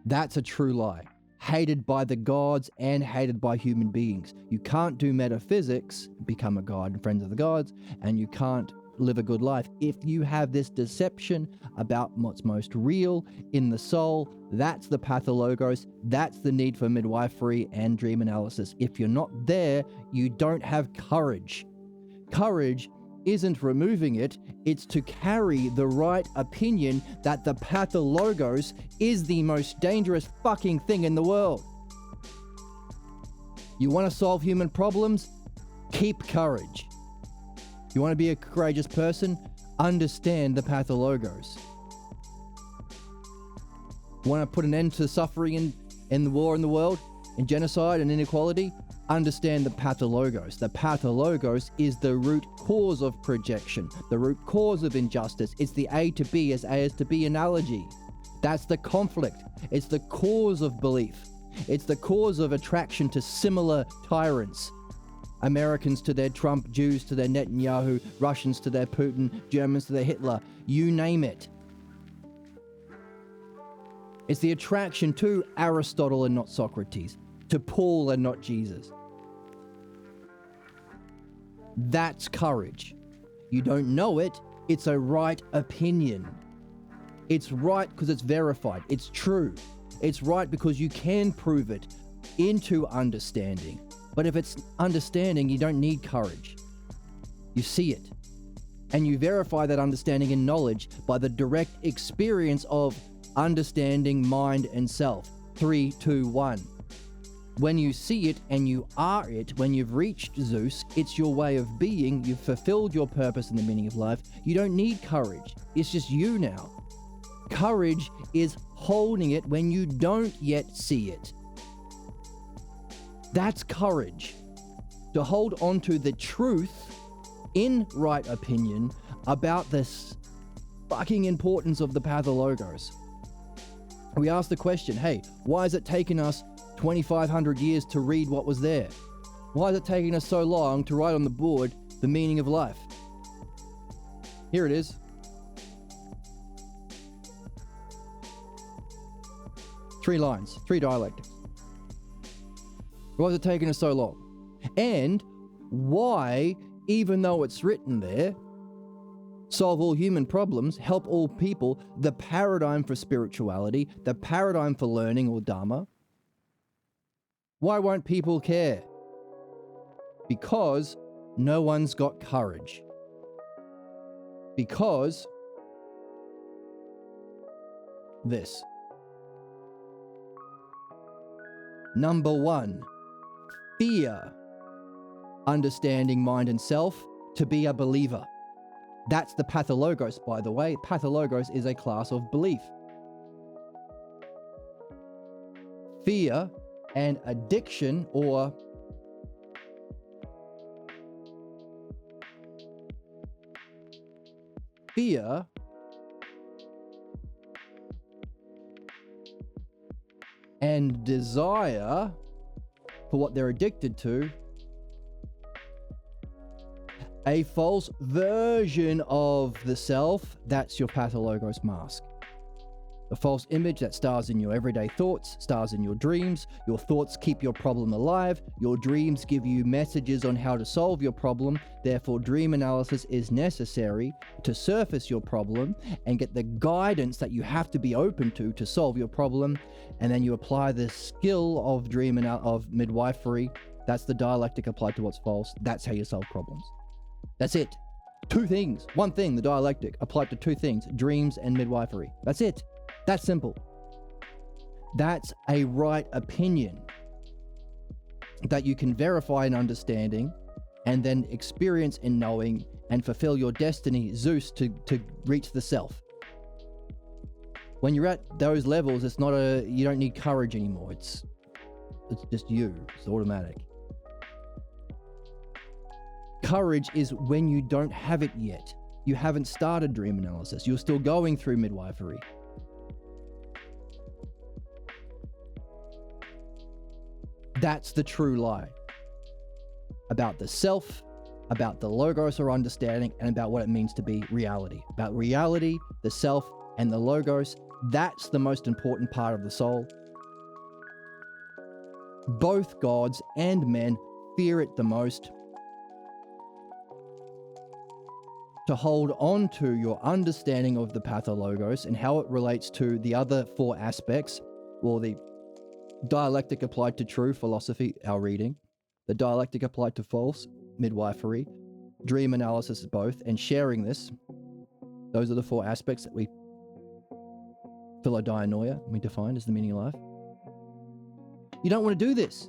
That's a true lie. Hated by the gods and hated by human beings. You can't do metaphysics, become a god and friends of the gods, and you can't live a good life if you have this deception about what's most real in the soul. That's the pathologos. That's the need for midwifery and dream analysis. If you're not there, you don't have courage. Courage isn't removing it, it's to carry the right opinion that the pathologos is the most dangerous fucking thing in the world. You want to solve human problems? Keep courage. You want to be a courageous person? Understand the pathologos. Want to put an end to suffering and the war in the world, and genocide and inequality? Understand the pathologos. The pathologos is the root cause of projection, the root cause of injustice. It's the A to B as A is to B analogy. That's the conflict. It's the cause of belief. It's the cause of attraction to similar tyrants. Americans to their Trump, Jews to their Netanyahu, Russians to their Putin, Germans to their Hitler, you name it. It's the attraction to Aristotle and not Socrates, to Paul and not Jesus. That's courage. You don't know it, it's a right opinion. It's right because it's verified, it's true. It's right because you can prove it into understanding. But if it's understanding, you don't need courage. You see it. And you verify that understanding and knowledge by the direct experience of understanding mind and self. 3, 2, 1. When you see it and you are it, when you've reached Zeus, it's your way of being, you've fulfilled your purpose and the meaning of life, you don't need courage. It's just you now. Courage is holding it when you don't yet see it. That's courage. To hold on to the truth in right opinion about this fucking importance of the pathologos. We ask the question, hey, why has it taken us 2,500 years to read what was there? Why is it taking us so long to write on the board the meaning of life? Here it is. 3 lines, 3 dialectics. Why is it taking us so long? And why, even though it's written there, solve all human problems, help all people, the paradigm for spirituality, the paradigm for learning or Dharma, why won't people care? Because no one's got courage. Because this. Number 1, fear understanding mind and self to be a believer. That's the pathologos, by the way. Pathologos is a class of belief. Fear and addiction, or fear and desire for what they're addicted to, a false version of the self, that's your pathologos mask. A false image that stars in your everyday thoughts, stars in your dreams. Your thoughts keep your problem alive. Your dreams give you messages on how to solve your problem. Therefore, dream analysis is necessary to surface your problem and get the guidance that you have to be open to solve your problem. And then you apply the skill of of midwifery. That's the dialectic applied to what's false. That's how you solve problems. That's it. 2 things. 1 thing, the dialectic, applied to 2 things, dreams and midwifery. That's it. That's simple. That's a right opinion that you can verify in understanding and then experience in knowing and fulfill your destiny, Zeus, to reach the self. When you're at those levels, it's not you don't need courage anymore. It's just you. It's automatic. Courage is when you don't have it yet. You haven't started dream analysis. You're still going through midwifery. That's the true lie about the self, about the logos or understanding, and about what it means to be reality. About reality, the self, and the logos. That's the most important part of the soul. Both gods and men fear it the most. To hold on to your understanding of the pathologos and how it relates to the other 4 aspects, or the dialectic applied to true philosophy, our reading, the dialectic applied to false, midwifery, dream analysis, both, and sharing this. Those are the 4 aspects that we philodianoia, we defined as the meaning of life. You don't want to do this.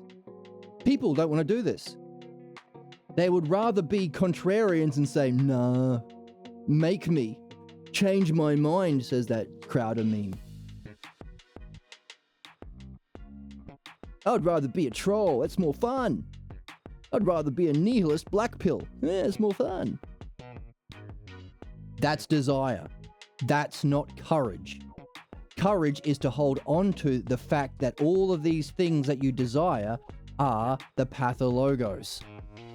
People don't want to do this. They would rather be contrarians and say, nah, make me. Change my mind, says that Crowder meme. I'd rather be a troll, it's more fun. I'd rather be a nihilist black pill, it's more fun. That's desire. That's not courage. Courage is to hold on to the fact that all of these things that you desire are the pathologos.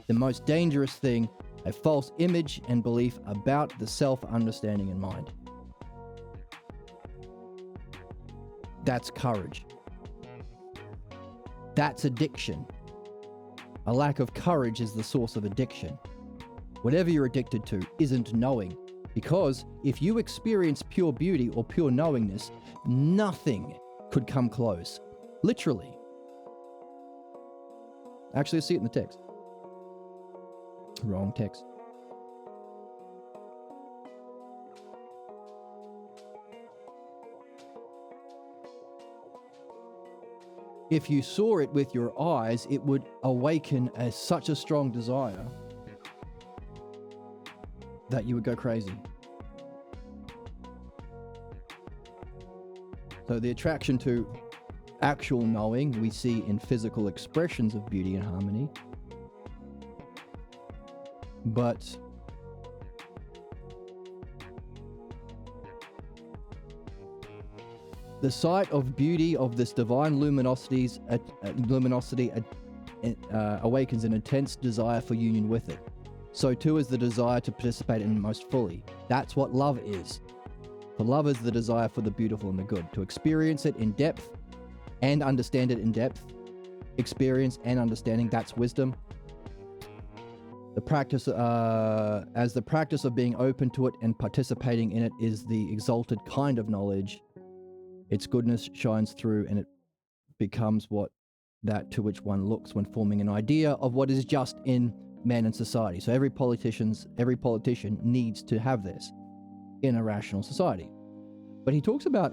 The most dangerous thing, a false image and belief about the self-understanding and mind. That's courage. That's addiction. A lack of courage is the source of addiction. Whatever you're addicted to isn't knowing, because if you experience pure beauty or pure knowingness, nothing could come close. Literally. Actually, I see it in the text. Wrong text. If you saw it with your eyes, it would awaken such a strong desire that you would go crazy. So the attraction to actual knowing we see in physical expressions of beauty and harmony. But the sight of beauty of this divine luminosity awakens an intense desire for union with it. So too is the desire to participate in it most fully. That's what love is. For love is the desire for the beautiful and the good, to experience it in depth and understand it in depth. Experience and understanding, that's wisdom. The practice, as the practice of being open to it and participating in it is the exalted kind of knowledge. Its goodness shines through and it becomes that to which one looks when forming an idea of what is just in man and society. So every politician needs to have this in a rational society. But he talks about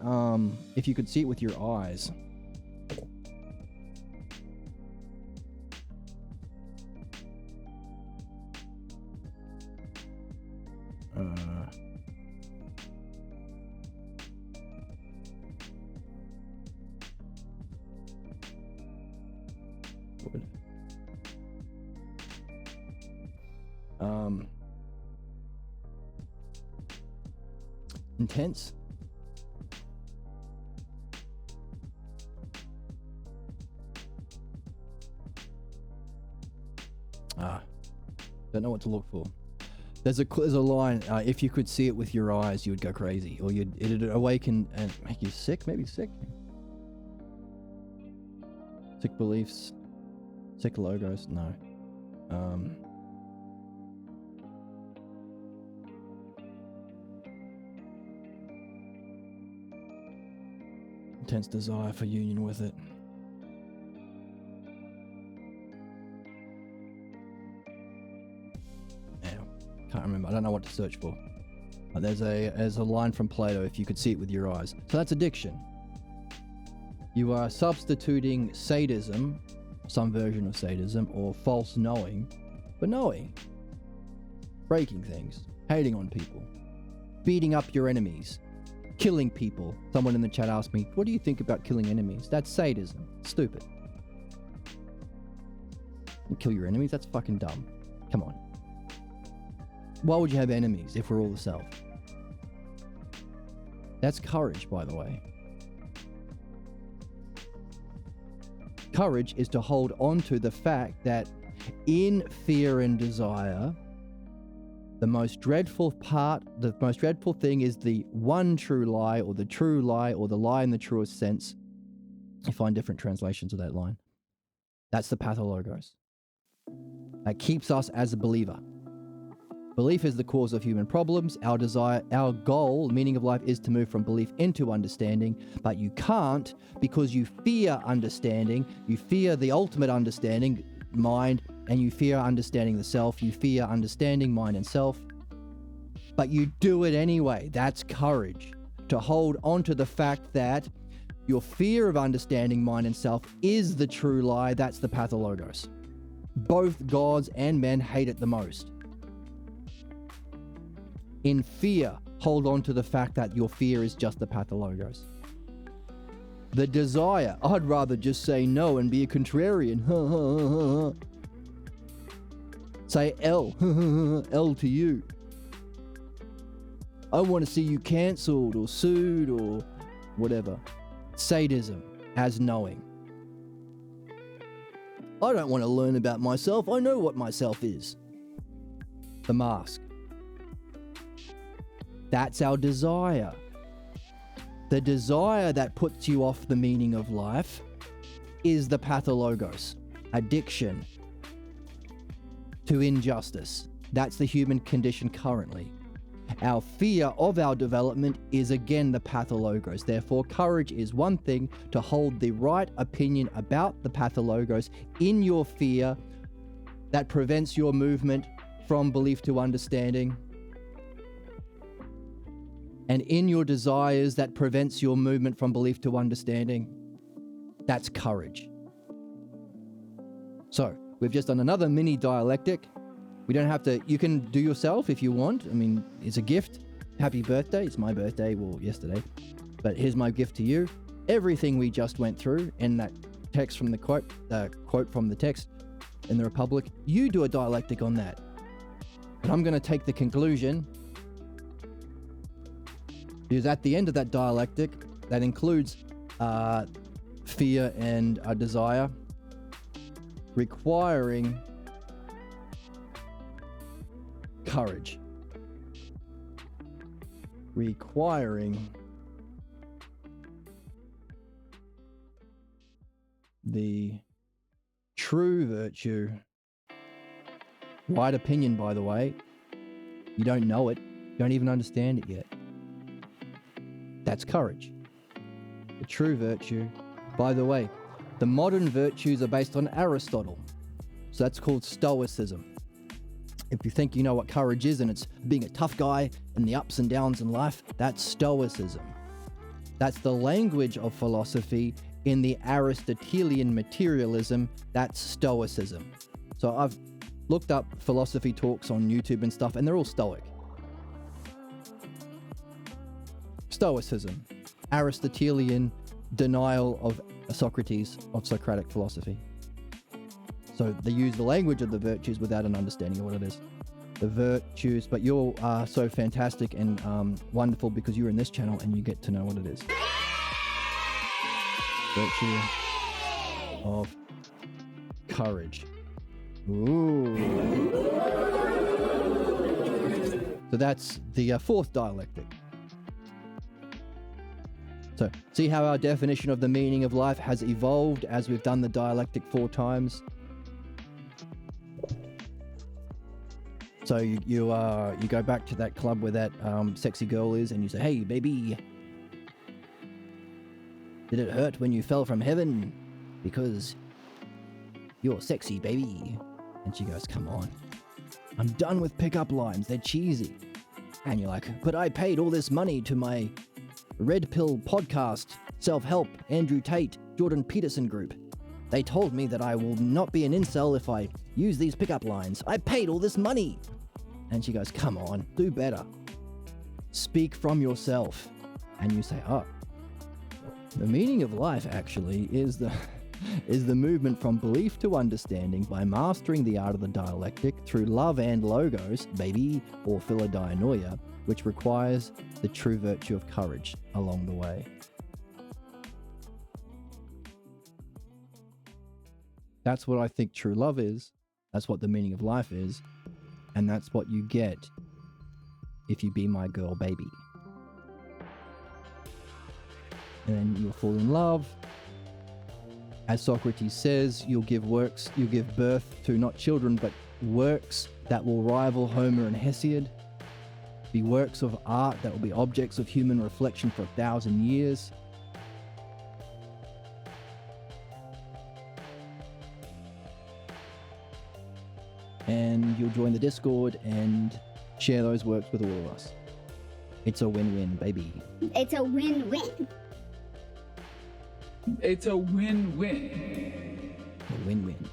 if you could see it with your eyes. Intense. Don't know what to look for. There's a line. If you could see it with your eyes, you would go crazy, or it'd awaken and make you sick. Maybe sick. Sick beliefs. Sick logos. No. Intense desire for union with it. Can't remember. I don't know what to search for. There's a line from Plato, if you could see it with your eyes. So that's addiction. You are substituting sadism, some version of sadism, or false knowing, for knowing. Breaking things, hating on people, beating up your enemies, killing people. Someone in the chat asked me, what do you think about killing enemies? That's sadism. Stupid. You kill your enemies? That's fucking dumb. Come on. Why would you have enemies if we're all the self? That's courage, by the way. Courage is to hold on to the fact that in fear and desire, the most dreadful thing is the one true lie, or the lie in the truest sense. You find different translations of that line. That's the pathologos. That keeps us as a believer. Belief is the cause of human problems. Our desire, our goal, the meaning of life is to move from belief into understanding, but you can't because you fear understanding. You fear the ultimate understanding, mind, and you fear understanding the self. You fear understanding mind and self, but you do it anyway. That's courage. To hold on to the fact that your fear of understanding mind and self is the true lie. That's the pathologos. Both gods and men hate it the most. In fear, hold on to the fact that your fear is just the pathologos. The desire, I'd rather just say no and be a contrarian. Say L. L to you. I want to see you cancelled or sued or whatever. Sadism as knowing. I don't want to learn about myself. I know what myself is. The mask. That's our desire. The desire that puts you off the meaning of life is the pathologos. Addiction to injustice. That's the human condition currently. Our fear of our development is again the pathologos. Therefore, courage is one thing, to hold the right opinion about the pathologos in your fear that prevents your movement from belief to understanding, and in your desires that prevents your movement from belief to understanding. That's courage. So, we've just done another mini dialectic. We don't have to, you can do yourself if you want. I mean, it's a gift. Happy birthday. It's my birthday, well, yesterday. But here's my gift to you. Everything we just went through in that text from the quote from the text in the Republic, you do a dialectic on that. And I'm going to take the conclusion, because at the end of that dialectic, that includes fear and desire. requiring courage. Requiring the true virtue. Right opinion, by the way. You don't know it. You don't even understand it yet. That's courage. The true virtue. By the way, the modern virtues are based on Aristotle. So that's called Stoicism. If you think you know what courage is and it's being a tough guy and the ups and downs in life, that's Stoicism. That's the language of philosophy in the Aristotelian materialism. That's Stoicism. So I've looked up philosophy talks on YouTube and stuff, and they're all Stoic. Stoicism, Aristotelian denial of Socrates, of Socratic philosophy. So they use the language of the virtues without an understanding of what it is. The virtues, but you're so fantastic and wonderful because you're in this channel and you get to know what it is. Virtue of courage. Ooh. So that's the fourth dialectic. So see how our definition of the meaning of life has evolved as we've done the dialectic 4 times. So you go back to that club where that sexy girl is and you say, "Hey, baby, did it hurt when you fell from heaven? Because you're sexy, baby." And she goes, "Come on, I'm done with pickup lines. They're cheesy." And you're like, "But I paid all this money to my Red Pill podcast, self-help, Andrew Tate, Jordan Peterson group. They told me that I will not be an incel if I use these pickup lines. I paid all this money." And she goes, "Come on, do better. Speak from yourself." And you say, "Oh, the meaning of life actually is the movement from belief to understanding by mastering the art of the dialectic through love and logos, baby, or philodainoia, which requires the true virtue of courage along the way." That's what I think true love is. That's what the meaning of life is. And that's what you get if you be my girl, baby. And then you'll fall in love. As Socrates says, you'll give birth to not children, but works that will rival Homer and Hesiod. Be works of art that will be objects of human reflection for 1,000 years. And you'll join the Discord and share those works with all of us. It's a win-win, baby. It's a win-win. It's a win-win. A win-win.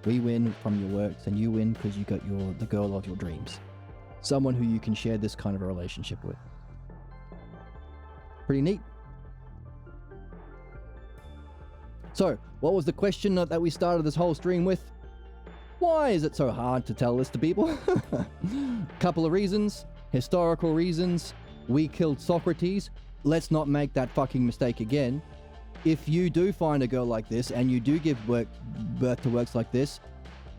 We win from your works, and you win because you got the girl of your dreams. Someone who you can share this kind of a relationship with. Pretty neat. So, what was the question that we started this whole stream with? Why is it so hard to tell this to people? Couple of reasons. Historical reasons. We killed Socrates. Let's not make that fucking mistake again. If you do find a girl like this and you do give birth to works like this,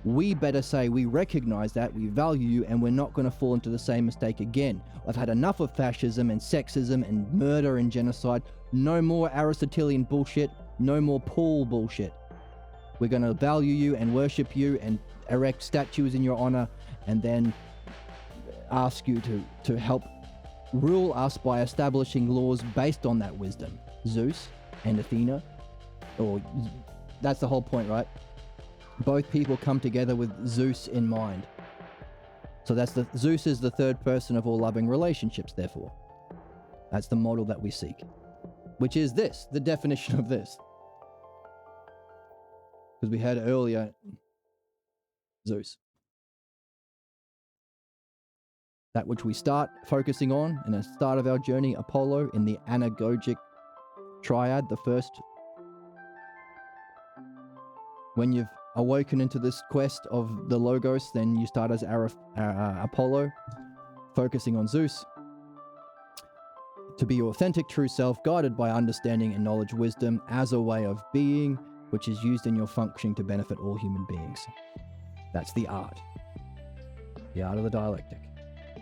we better say we recognize that, we value you, and we're not going to fall into the same mistake again. I've had enough of fascism and sexism and murder and genocide. No more Aristotelian bullshit. No more Paul bullshit. We're going to value you and worship you and erect statues in your honor, and then ask you to help rule us by establishing laws based on that wisdom. Zeus and Athena, or that's the whole point, right? Both people come together with Zeus in mind. So Zeus is the third person of all loving relationships, therefore. That's the model that we seek. Which is this, the definition of this. Because we had earlier Zeus. That which we start focusing on in the start of our journey, Apollo, in the anagogic triad, the first. When you've awoken into this quest of the Logos, then you start as Apollo, focusing on Zeus. To be your authentic true self, guided by understanding and knowledge, wisdom as a way of being, which is used in your functioning to benefit all human beings. That's the art. The art of the dialectic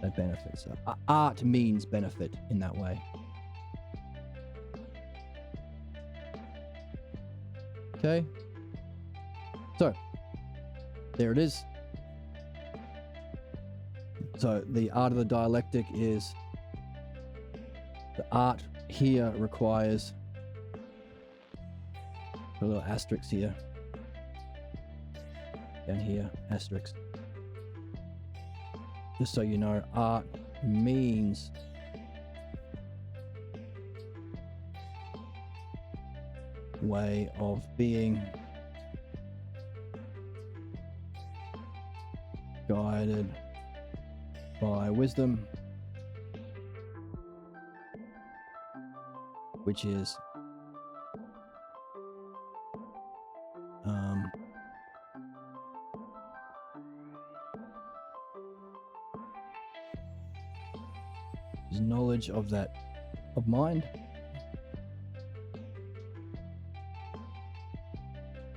that benefits. Art means benefit in that way. Okay. So, there it is. So, the art of the dialectic is the art here requires a little asterisk here. Down here, asterisk. Just so you know, art means way of being, guided by wisdom, which is knowledge of that of mind,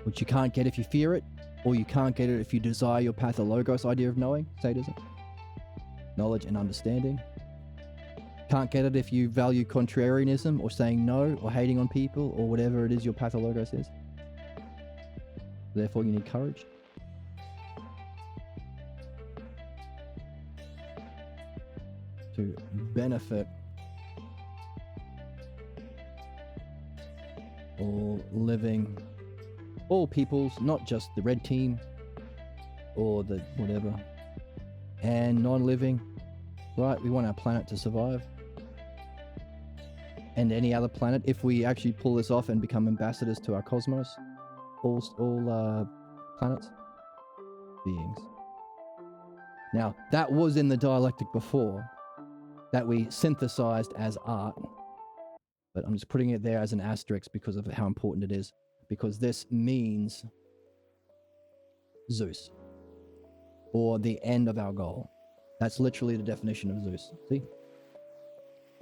which you can't get if you fear it, or you can't get it if you desire your pathologos idea of knowing, sadism, knowledge and understanding. Can't get it if you value contrarianism or saying no or hating on people or whatever it is your pathologos is. Therefore you need courage. To benefit all peoples, not just the red team or the whatever, and non-living, right? We want our planet to survive, and any other planet. If we actually pull this off and become ambassadors to our cosmos, all planets, beings. Now, that was in the dialectic before, that we synthesized as art, but I'm just putting it there as an asterisk because of how important it is, because this means Zeus, or the end of our goal. That's literally the definition of Zeus. See?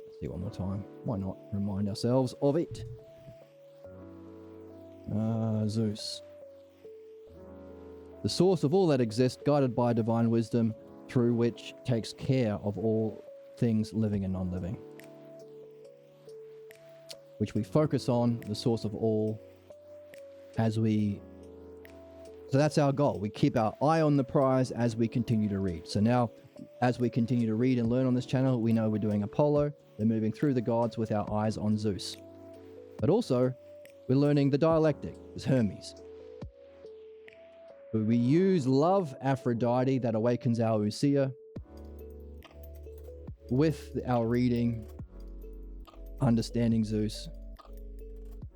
Let's see one more time. Why not remind ourselves of it? Zeus. The source of all that exists, guided by divine wisdom, through which takes care of all things living and non-living, which we focus on, the source of all, so that's our goal. We keep our eye on the prize as we continue to read. So now, as we continue to read and learn on this channel, we know we're doing Apollo, we're moving through the gods with our eyes on Zeus. But also, we're learning the dialectic, as Hermes. We use love, Aphrodite, that awakens our ousia, with our reading, understanding Zeus.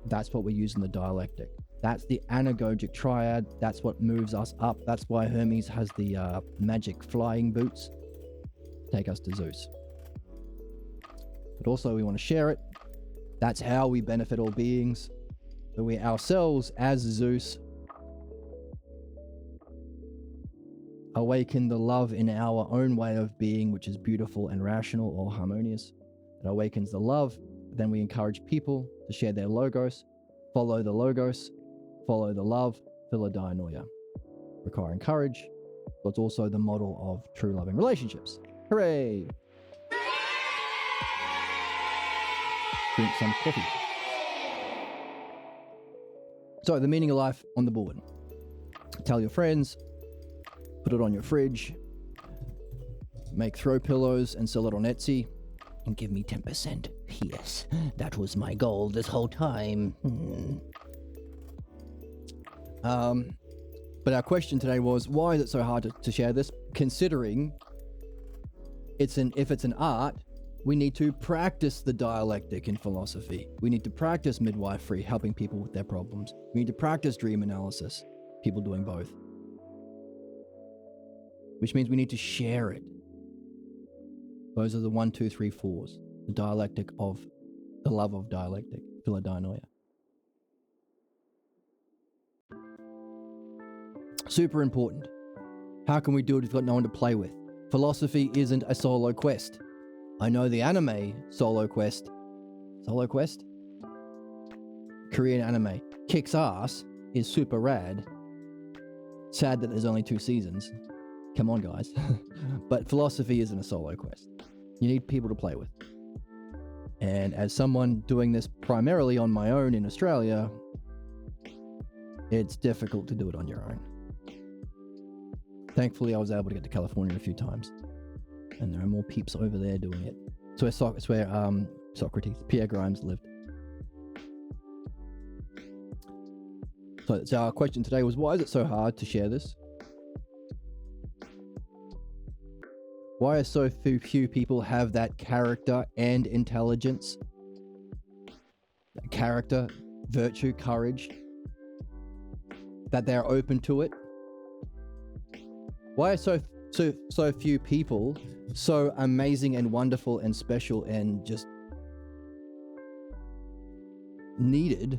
That's what we use in the dialectic. That's the anagogic triad. That's what moves us up. That's why Hermes has the magic flying boots. Take us to Zeus. But also we want to share it. That's how we benefit all beings. So we ourselves, as Zeus, awaken the love in our own way of being, which is beautiful and rational or harmonious. It awakens the love. Then we encourage people to share their logos, follow the logos, follow the love, Philodianoia, requiring courage, but it's also the model of true loving relationships. Hooray! Drink some coffee. So, the meaning of life on the board. Tell your friends, put it on your fridge, make throw pillows and sell it on Etsy, and give me 10%. Yes, that was my goal this whole time. But our question today was, why is it so hard to share this? Considering if it's an art, we need to practice the dialectic in philosophy. We need to practice midwifery, helping people with their problems. We need to practice dream analysis, people doing both. Which means we need to share it. Those are the 1, 2, 3, 4s. The dialectic of the love of dialectic, Philodianoia. Super important. How can we do it if we've got no one to play with? Philosophy isn't a solo quest. I know the anime solo quest, Korean anime, kicks ass, is super rad. Sad that there's only 2 seasons. Come on, guys. But philosophy isn't a solo quest. You need people to play with. And as someone doing this primarily on my own in Australia, it's difficult to do it on your own. Thankfully, I was able to get to California a few times. And there are more peeps over there doing it. So it's where Socrates, Pierre Grimes lived. So our question today was, why is it so hard to share this? Why are so few people have that character and intelligence? That character, virtue, courage, that they're open to it? Why are so few people so amazing and wonderful and special and just needed?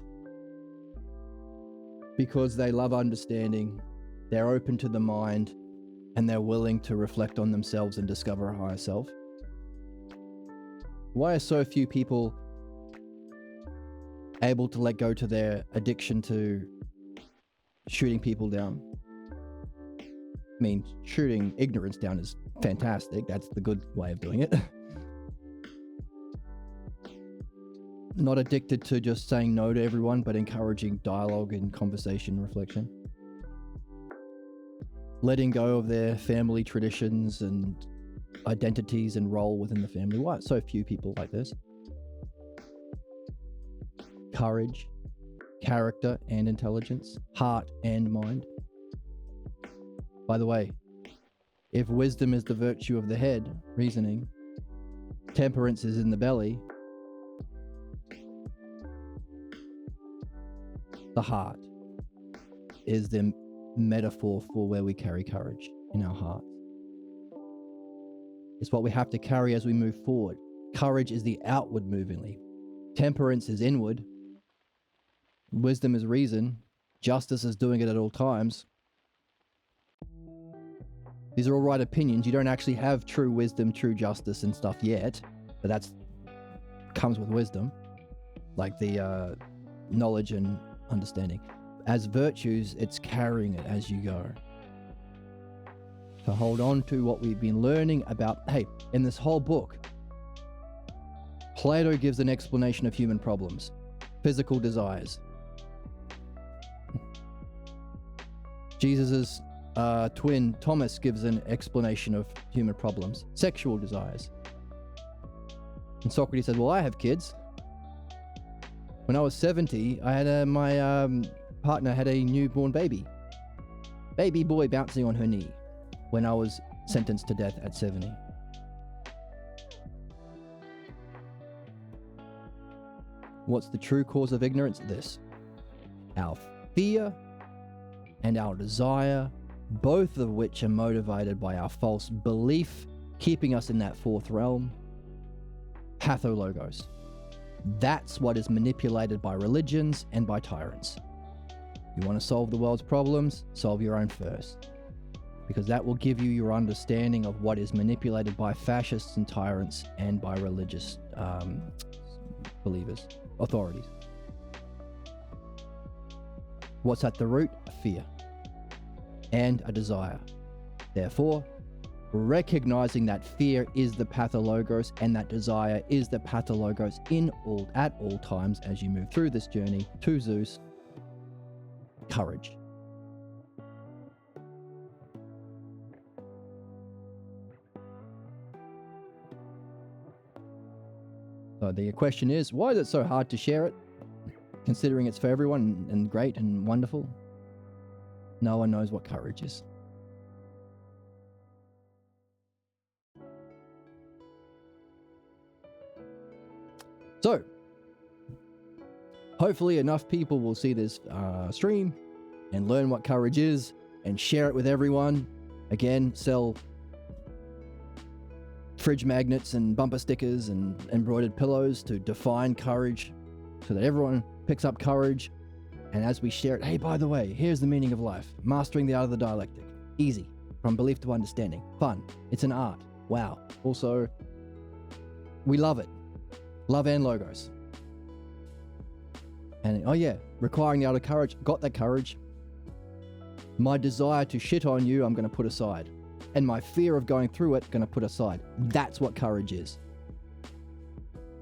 Because they love understanding, they're open to the mind, and they're willing to reflect on themselves and discover a higher self. Why are so few people able to let go to their addiction to shooting people down? I mean, shooting ignorance down is fantastic. That's the good way of doing it. Not addicted to just saying no to everyone, but encouraging dialogue and conversation, reflection. Letting go of their family traditions and identities and role within the family. Why so few people like this? Courage, character and intelligence, heart and mind. By the way, if wisdom is the virtue of the head, reasoning, temperance is in the belly, the heart is the metaphor for where we carry courage in our hearts. It's what we have to carry as we move forward. Courage is the outward movingly. Temperance is inward. Wisdom is reason. Justice is doing it at all times. These are all right opinions. You don't actually have true wisdom, true justice and stuff yet, but that's comes with wisdom, like the knowledge and understanding. As virtues, it's carrying it as you go. So hold on to what we've been learning about. Hey, in this whole book, Plato gives an explanation of human problems, physical desires. Jesus's twin Thomas gives an explanation of human problems, sexual desires. And Socrates said, well, I have kids. When I was 70, I had my partner had a newborn baby boy bouncing on her knee when I was sentenced to death at 70. What's the true cause of ignorance? This: our fear and our desire, both of which are motivated by our false belief, keeping us in that fourth realm, pathologos. That's what is manipulated by religions and by tyrants. You want to solve the world's problems? Solve your own first. Because that will give you your understanding of what is manipulated by fascists and tyrants and by religious believers, authorities. What's at the root? A fear and a desire. Therefore, recognizing that fear is the pathologos and that desire is the pathologos at all times as you move through this journey to Zeus. Courage. So the question is, why is it so hard to share it? Considering it's for everyone and great and wonderful. No one knows what courage is. So, hopefully enough people will see this stream and learn what courage is and share it with everyone. Again, sell fridge magnets and bumper stickers and embroidered pillows to define courage so that everyone picks up courage. And as we share it, hey, by the way, here's the meaning of life. Mastering the art of the dialectic. Easy. From belief to understanding. Fun. It's an art. Wow. Also, we love it. Love and logos. And oh yeah, requiring the outer courage, got that courage. My desire to shit on you, I'm going to put aside. And my fear of going through it, going to put aside. That's what courage is.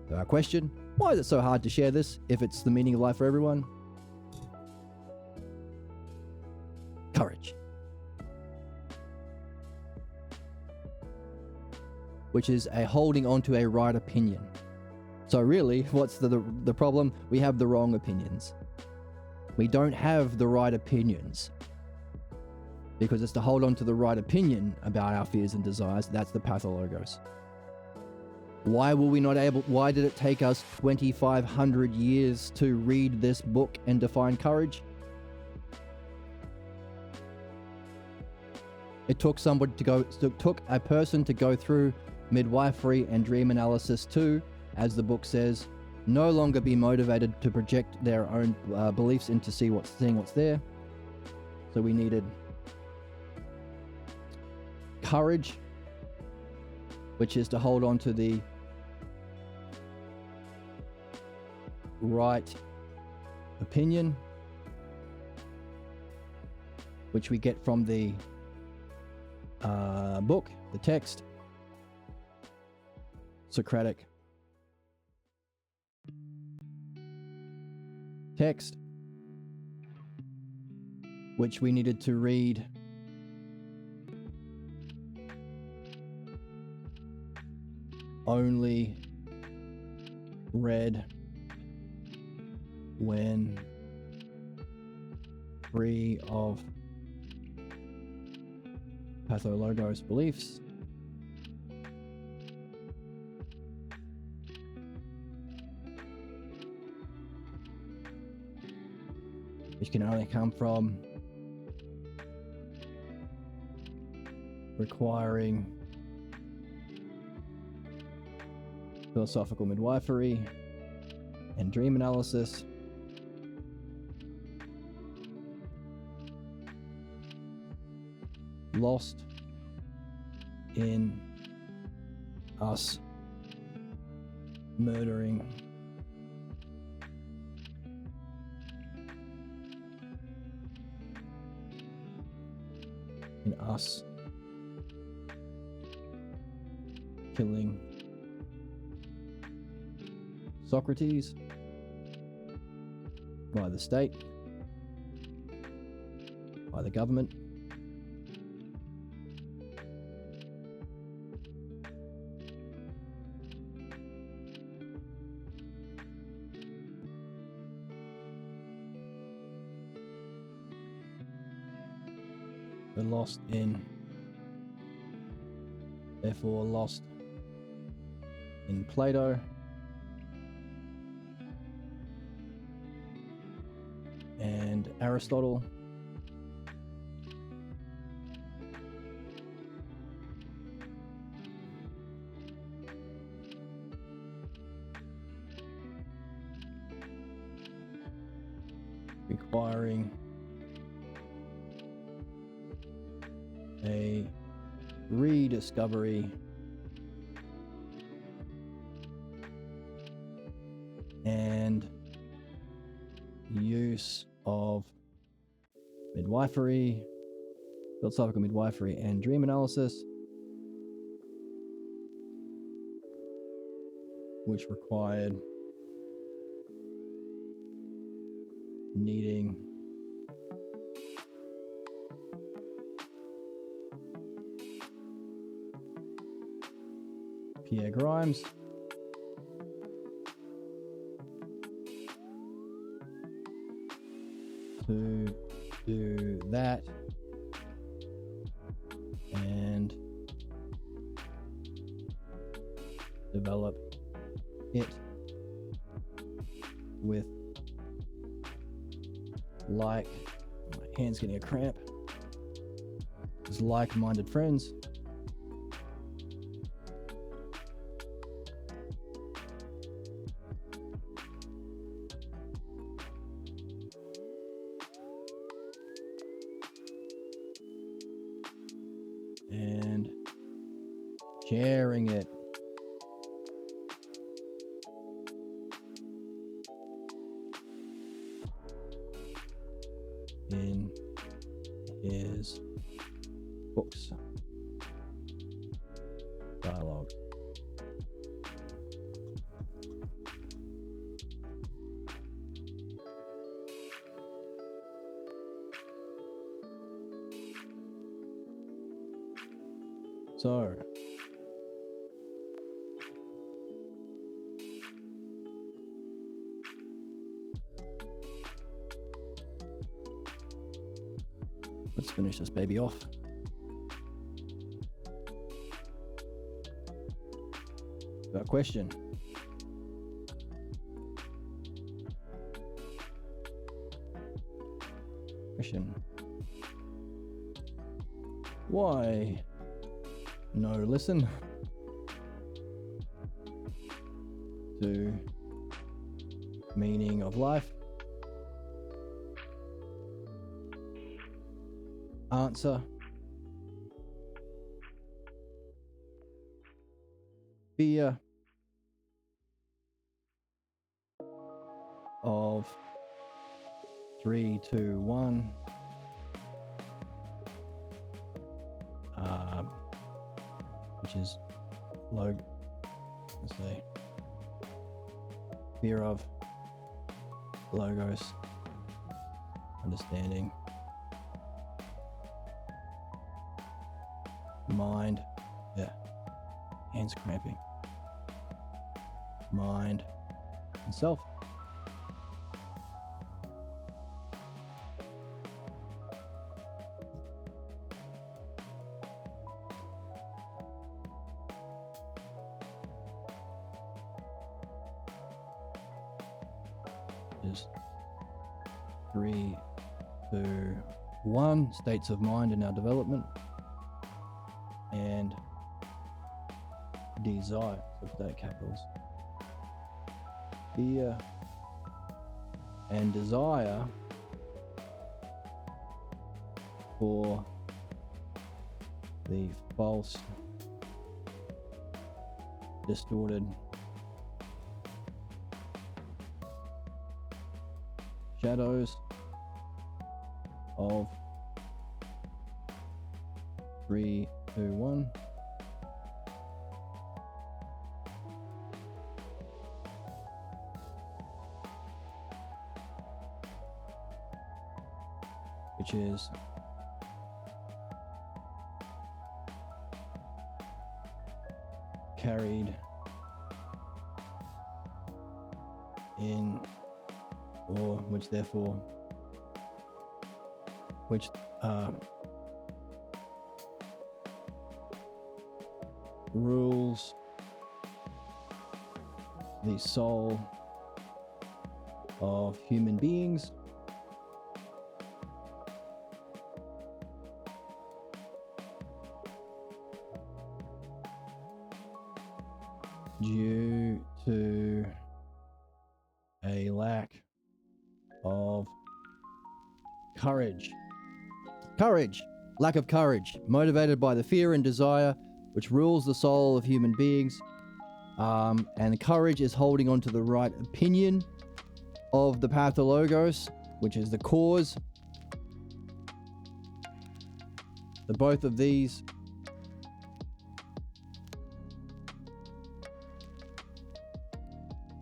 So our question, why is it so hard to share this if it's the meaning of life for everyone? Courage. Which is a holding on to a right opinion. So really, what's the problem? We have the wrong opinions. We don't have the right opinions. Because it's to hold on to the right opinion about our fears and desires. That's the pathologos. Why did it take us 2,500 years to read this book and define courage? It took a person to go through midwifery and dream analysis to, as the book says, no longer be motivated to project their own beliefs into seeing what's there. So we needed courage, which is to hold on to the right opinion, which we get from the book, the text, Socratic text, which we needed to read only read when free of pathologos beliefs, which can only come from requiring philosophical midwifery and dream analysis, lost in us murdering in us killing Socrates by the state, by the government, but lost in, therefore lost in Plato, and Aristotle, requiring a rediscovery and use of midwifery, philosophical midwifery, and dream analysis, which required needing Pierre Grimes to do that and develop it with my hand's getting a cramp, just like-minded friends. And sharing it. Books. Dialogue. So, let's finish this baby off. Got a question. Why? No, listen to meaning of life. Answer. Fear of 3, 2, 1. Which is let's say fear of logos, understanding, mind, hands cramping, mind, and self. Is 3, 2, 1 states of mind in our development, and desire, so put that in capitals, fear and desire for the false, distorted, shadows of 3, 2, 1. Which is carried in, or which therefore, which rules the soul of human beings due to a lack of courage. Lack of courage, motivated by the fear and desire which rules the soul of human beings. And courage is holding on to the right opinion of the pathologos, which is the cause. The both of these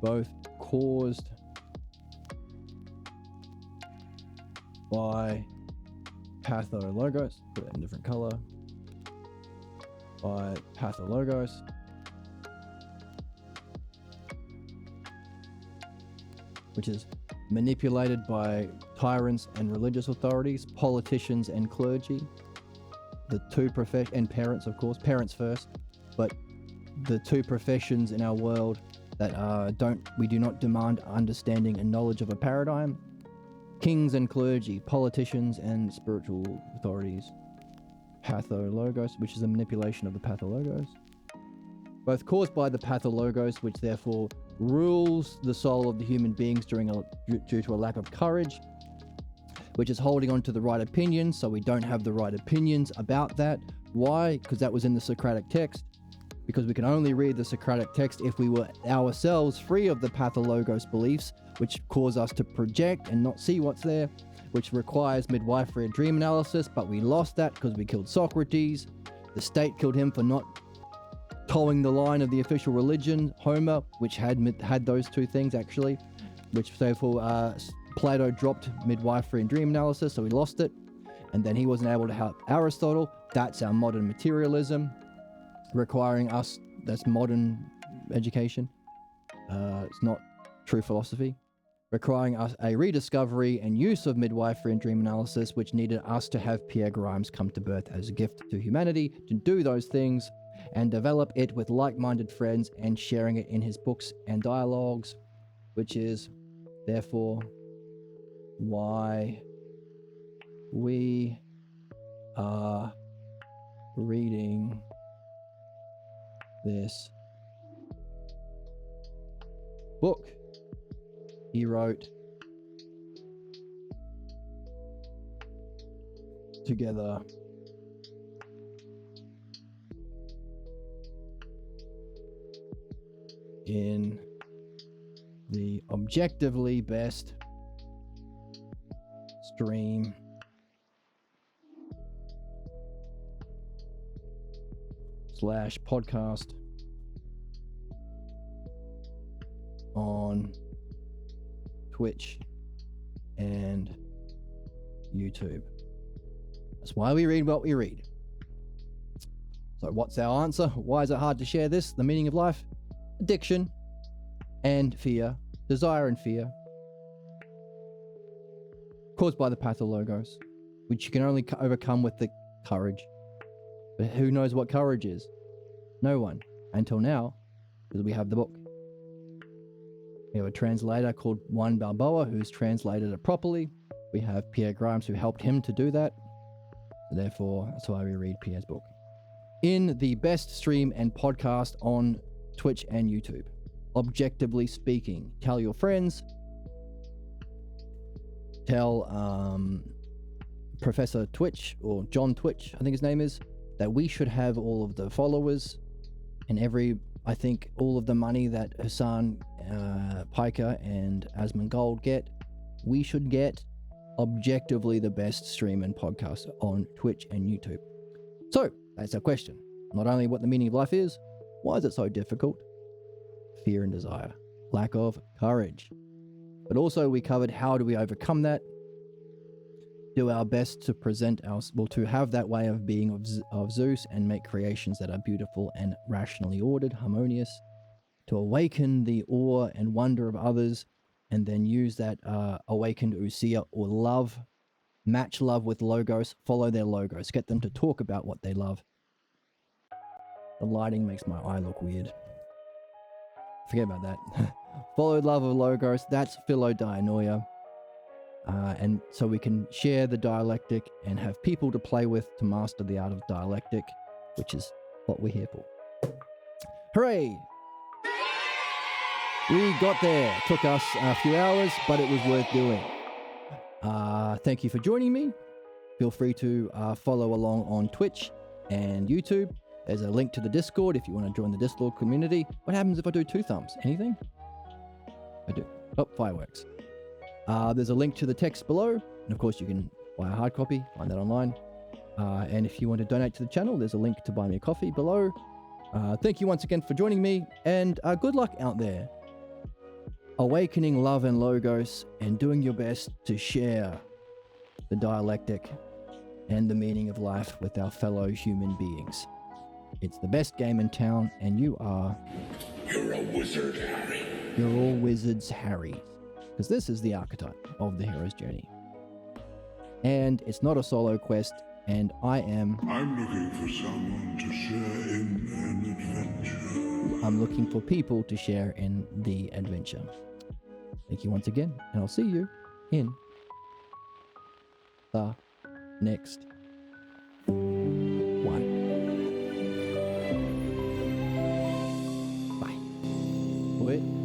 both caused by pathologos, put it in a different color, by pathologos, which is manipulated by tyrants and religious authorities, politicians and clergy, the two and parents, of course, parents first, but the two professions in our world that we do not demand understanding and knowledge of a paradigm: kings and clergy, politicians and spiritual authorities. Pathologos, which is a manipulation of the pathologos, both caused by the pathologos, which therefore rules the soul of the human beings due to a lack of courage, which is holding on to the right opinions, so we don't have the right opinions about that. Why? Because that was in the Socratic text. Because we can only read the Socratic text if we were ourselves free of the pathologos beliefs, which cause us to project and not see what's there. which requires midwifery and dream analysis, but we lost that because we killed Socrates. The state killed him for not towing the line of the official religion, Homer, which had those two things actually, which therefore Plato dropped midwifery and dream analysis, so we lost it. And then he wasn't able to help Aristotle. That's our modern materialism, requiring us, that's modern education. It's not true philosophy. Requiring us a rediscovery and use of midwifery and dream analysis, which needed us to have Pierre Grimes come to birth as a gift to humanity to do those things and develop it with like-minded friends and sharing it in his books and dialogues, which is therefore why we are reading this book he wrote together in the objectively best stream / podcast on Twitch and YouTube. That's why we read what we read. So what's our answer? Why is it hard to share this? The meaning of life? Addiction and fear, desire and fear, caused by the pathologos, which you can only overcome with the courage. But who knows what courage is? No one, until now, because we have the book. We have a translator called Juan Balboa who's translated it properly. We have Pierre Grimes who helped him to do that. Therefore, that's why we read Pierre's book. In the best stream and podcast on Twitch and YouTube. Objectively speaking, tell your friends. Tell Professor Twitch, or John Twitch, I think his name is, that we should have all of the followers and I think all of the money that Hassan Piker and Asmongold get, we should get objectively the best stream and podcast on Twitch and YouTube. So, that's our question. Not only what the meaning of life is, why is it so difficult? Fear and desire. Lack of courage. But also we covered how do we overcome that? Do our best to present to have that way of being of Zeus and make creations that are beautiful and rationally ordered, harmonious, to awaken the awe and wonder of others, and then use that awakened ousia or love, match love with logos, follow their logos, get them to talk about what they love. The lighting makes my eye look weird. Forget about that. Follow love of logos, that's philodianoia. And so we can share the dialectic and have people to play with to master the art of dialectic, which is what we're here for. Hooray! We got there. It took us a few hours, but it was worth doing. Thank you for joining me. Feel free to follow along on Twitch and YouTube. There's a link to the Discord if you want to join the Discord community. What happens if I do 2 thumbs? Anything? I do. Oh, fireworks. There's a link to the text below. And of course, you can buy a hard copy. Find that online. And if you want to donate to the channel, there's a link to buy me a coffee below. Thank you once again for joining me. And good luck out there. Awakening love and logos and doing your best to share the dialectic and the meaning of life with our fellow human beings. It's the best game in town, and you are... You're a wizard, Harry. You're all wizards, Harry. Because this is the archetype of the hero's journey. And it's not a solo quest, and I'm looking for someone to share in an adventure. I'm looking for people to share in the adventure. Thank you once again, and I'll see you in the next one. Bye. Wait.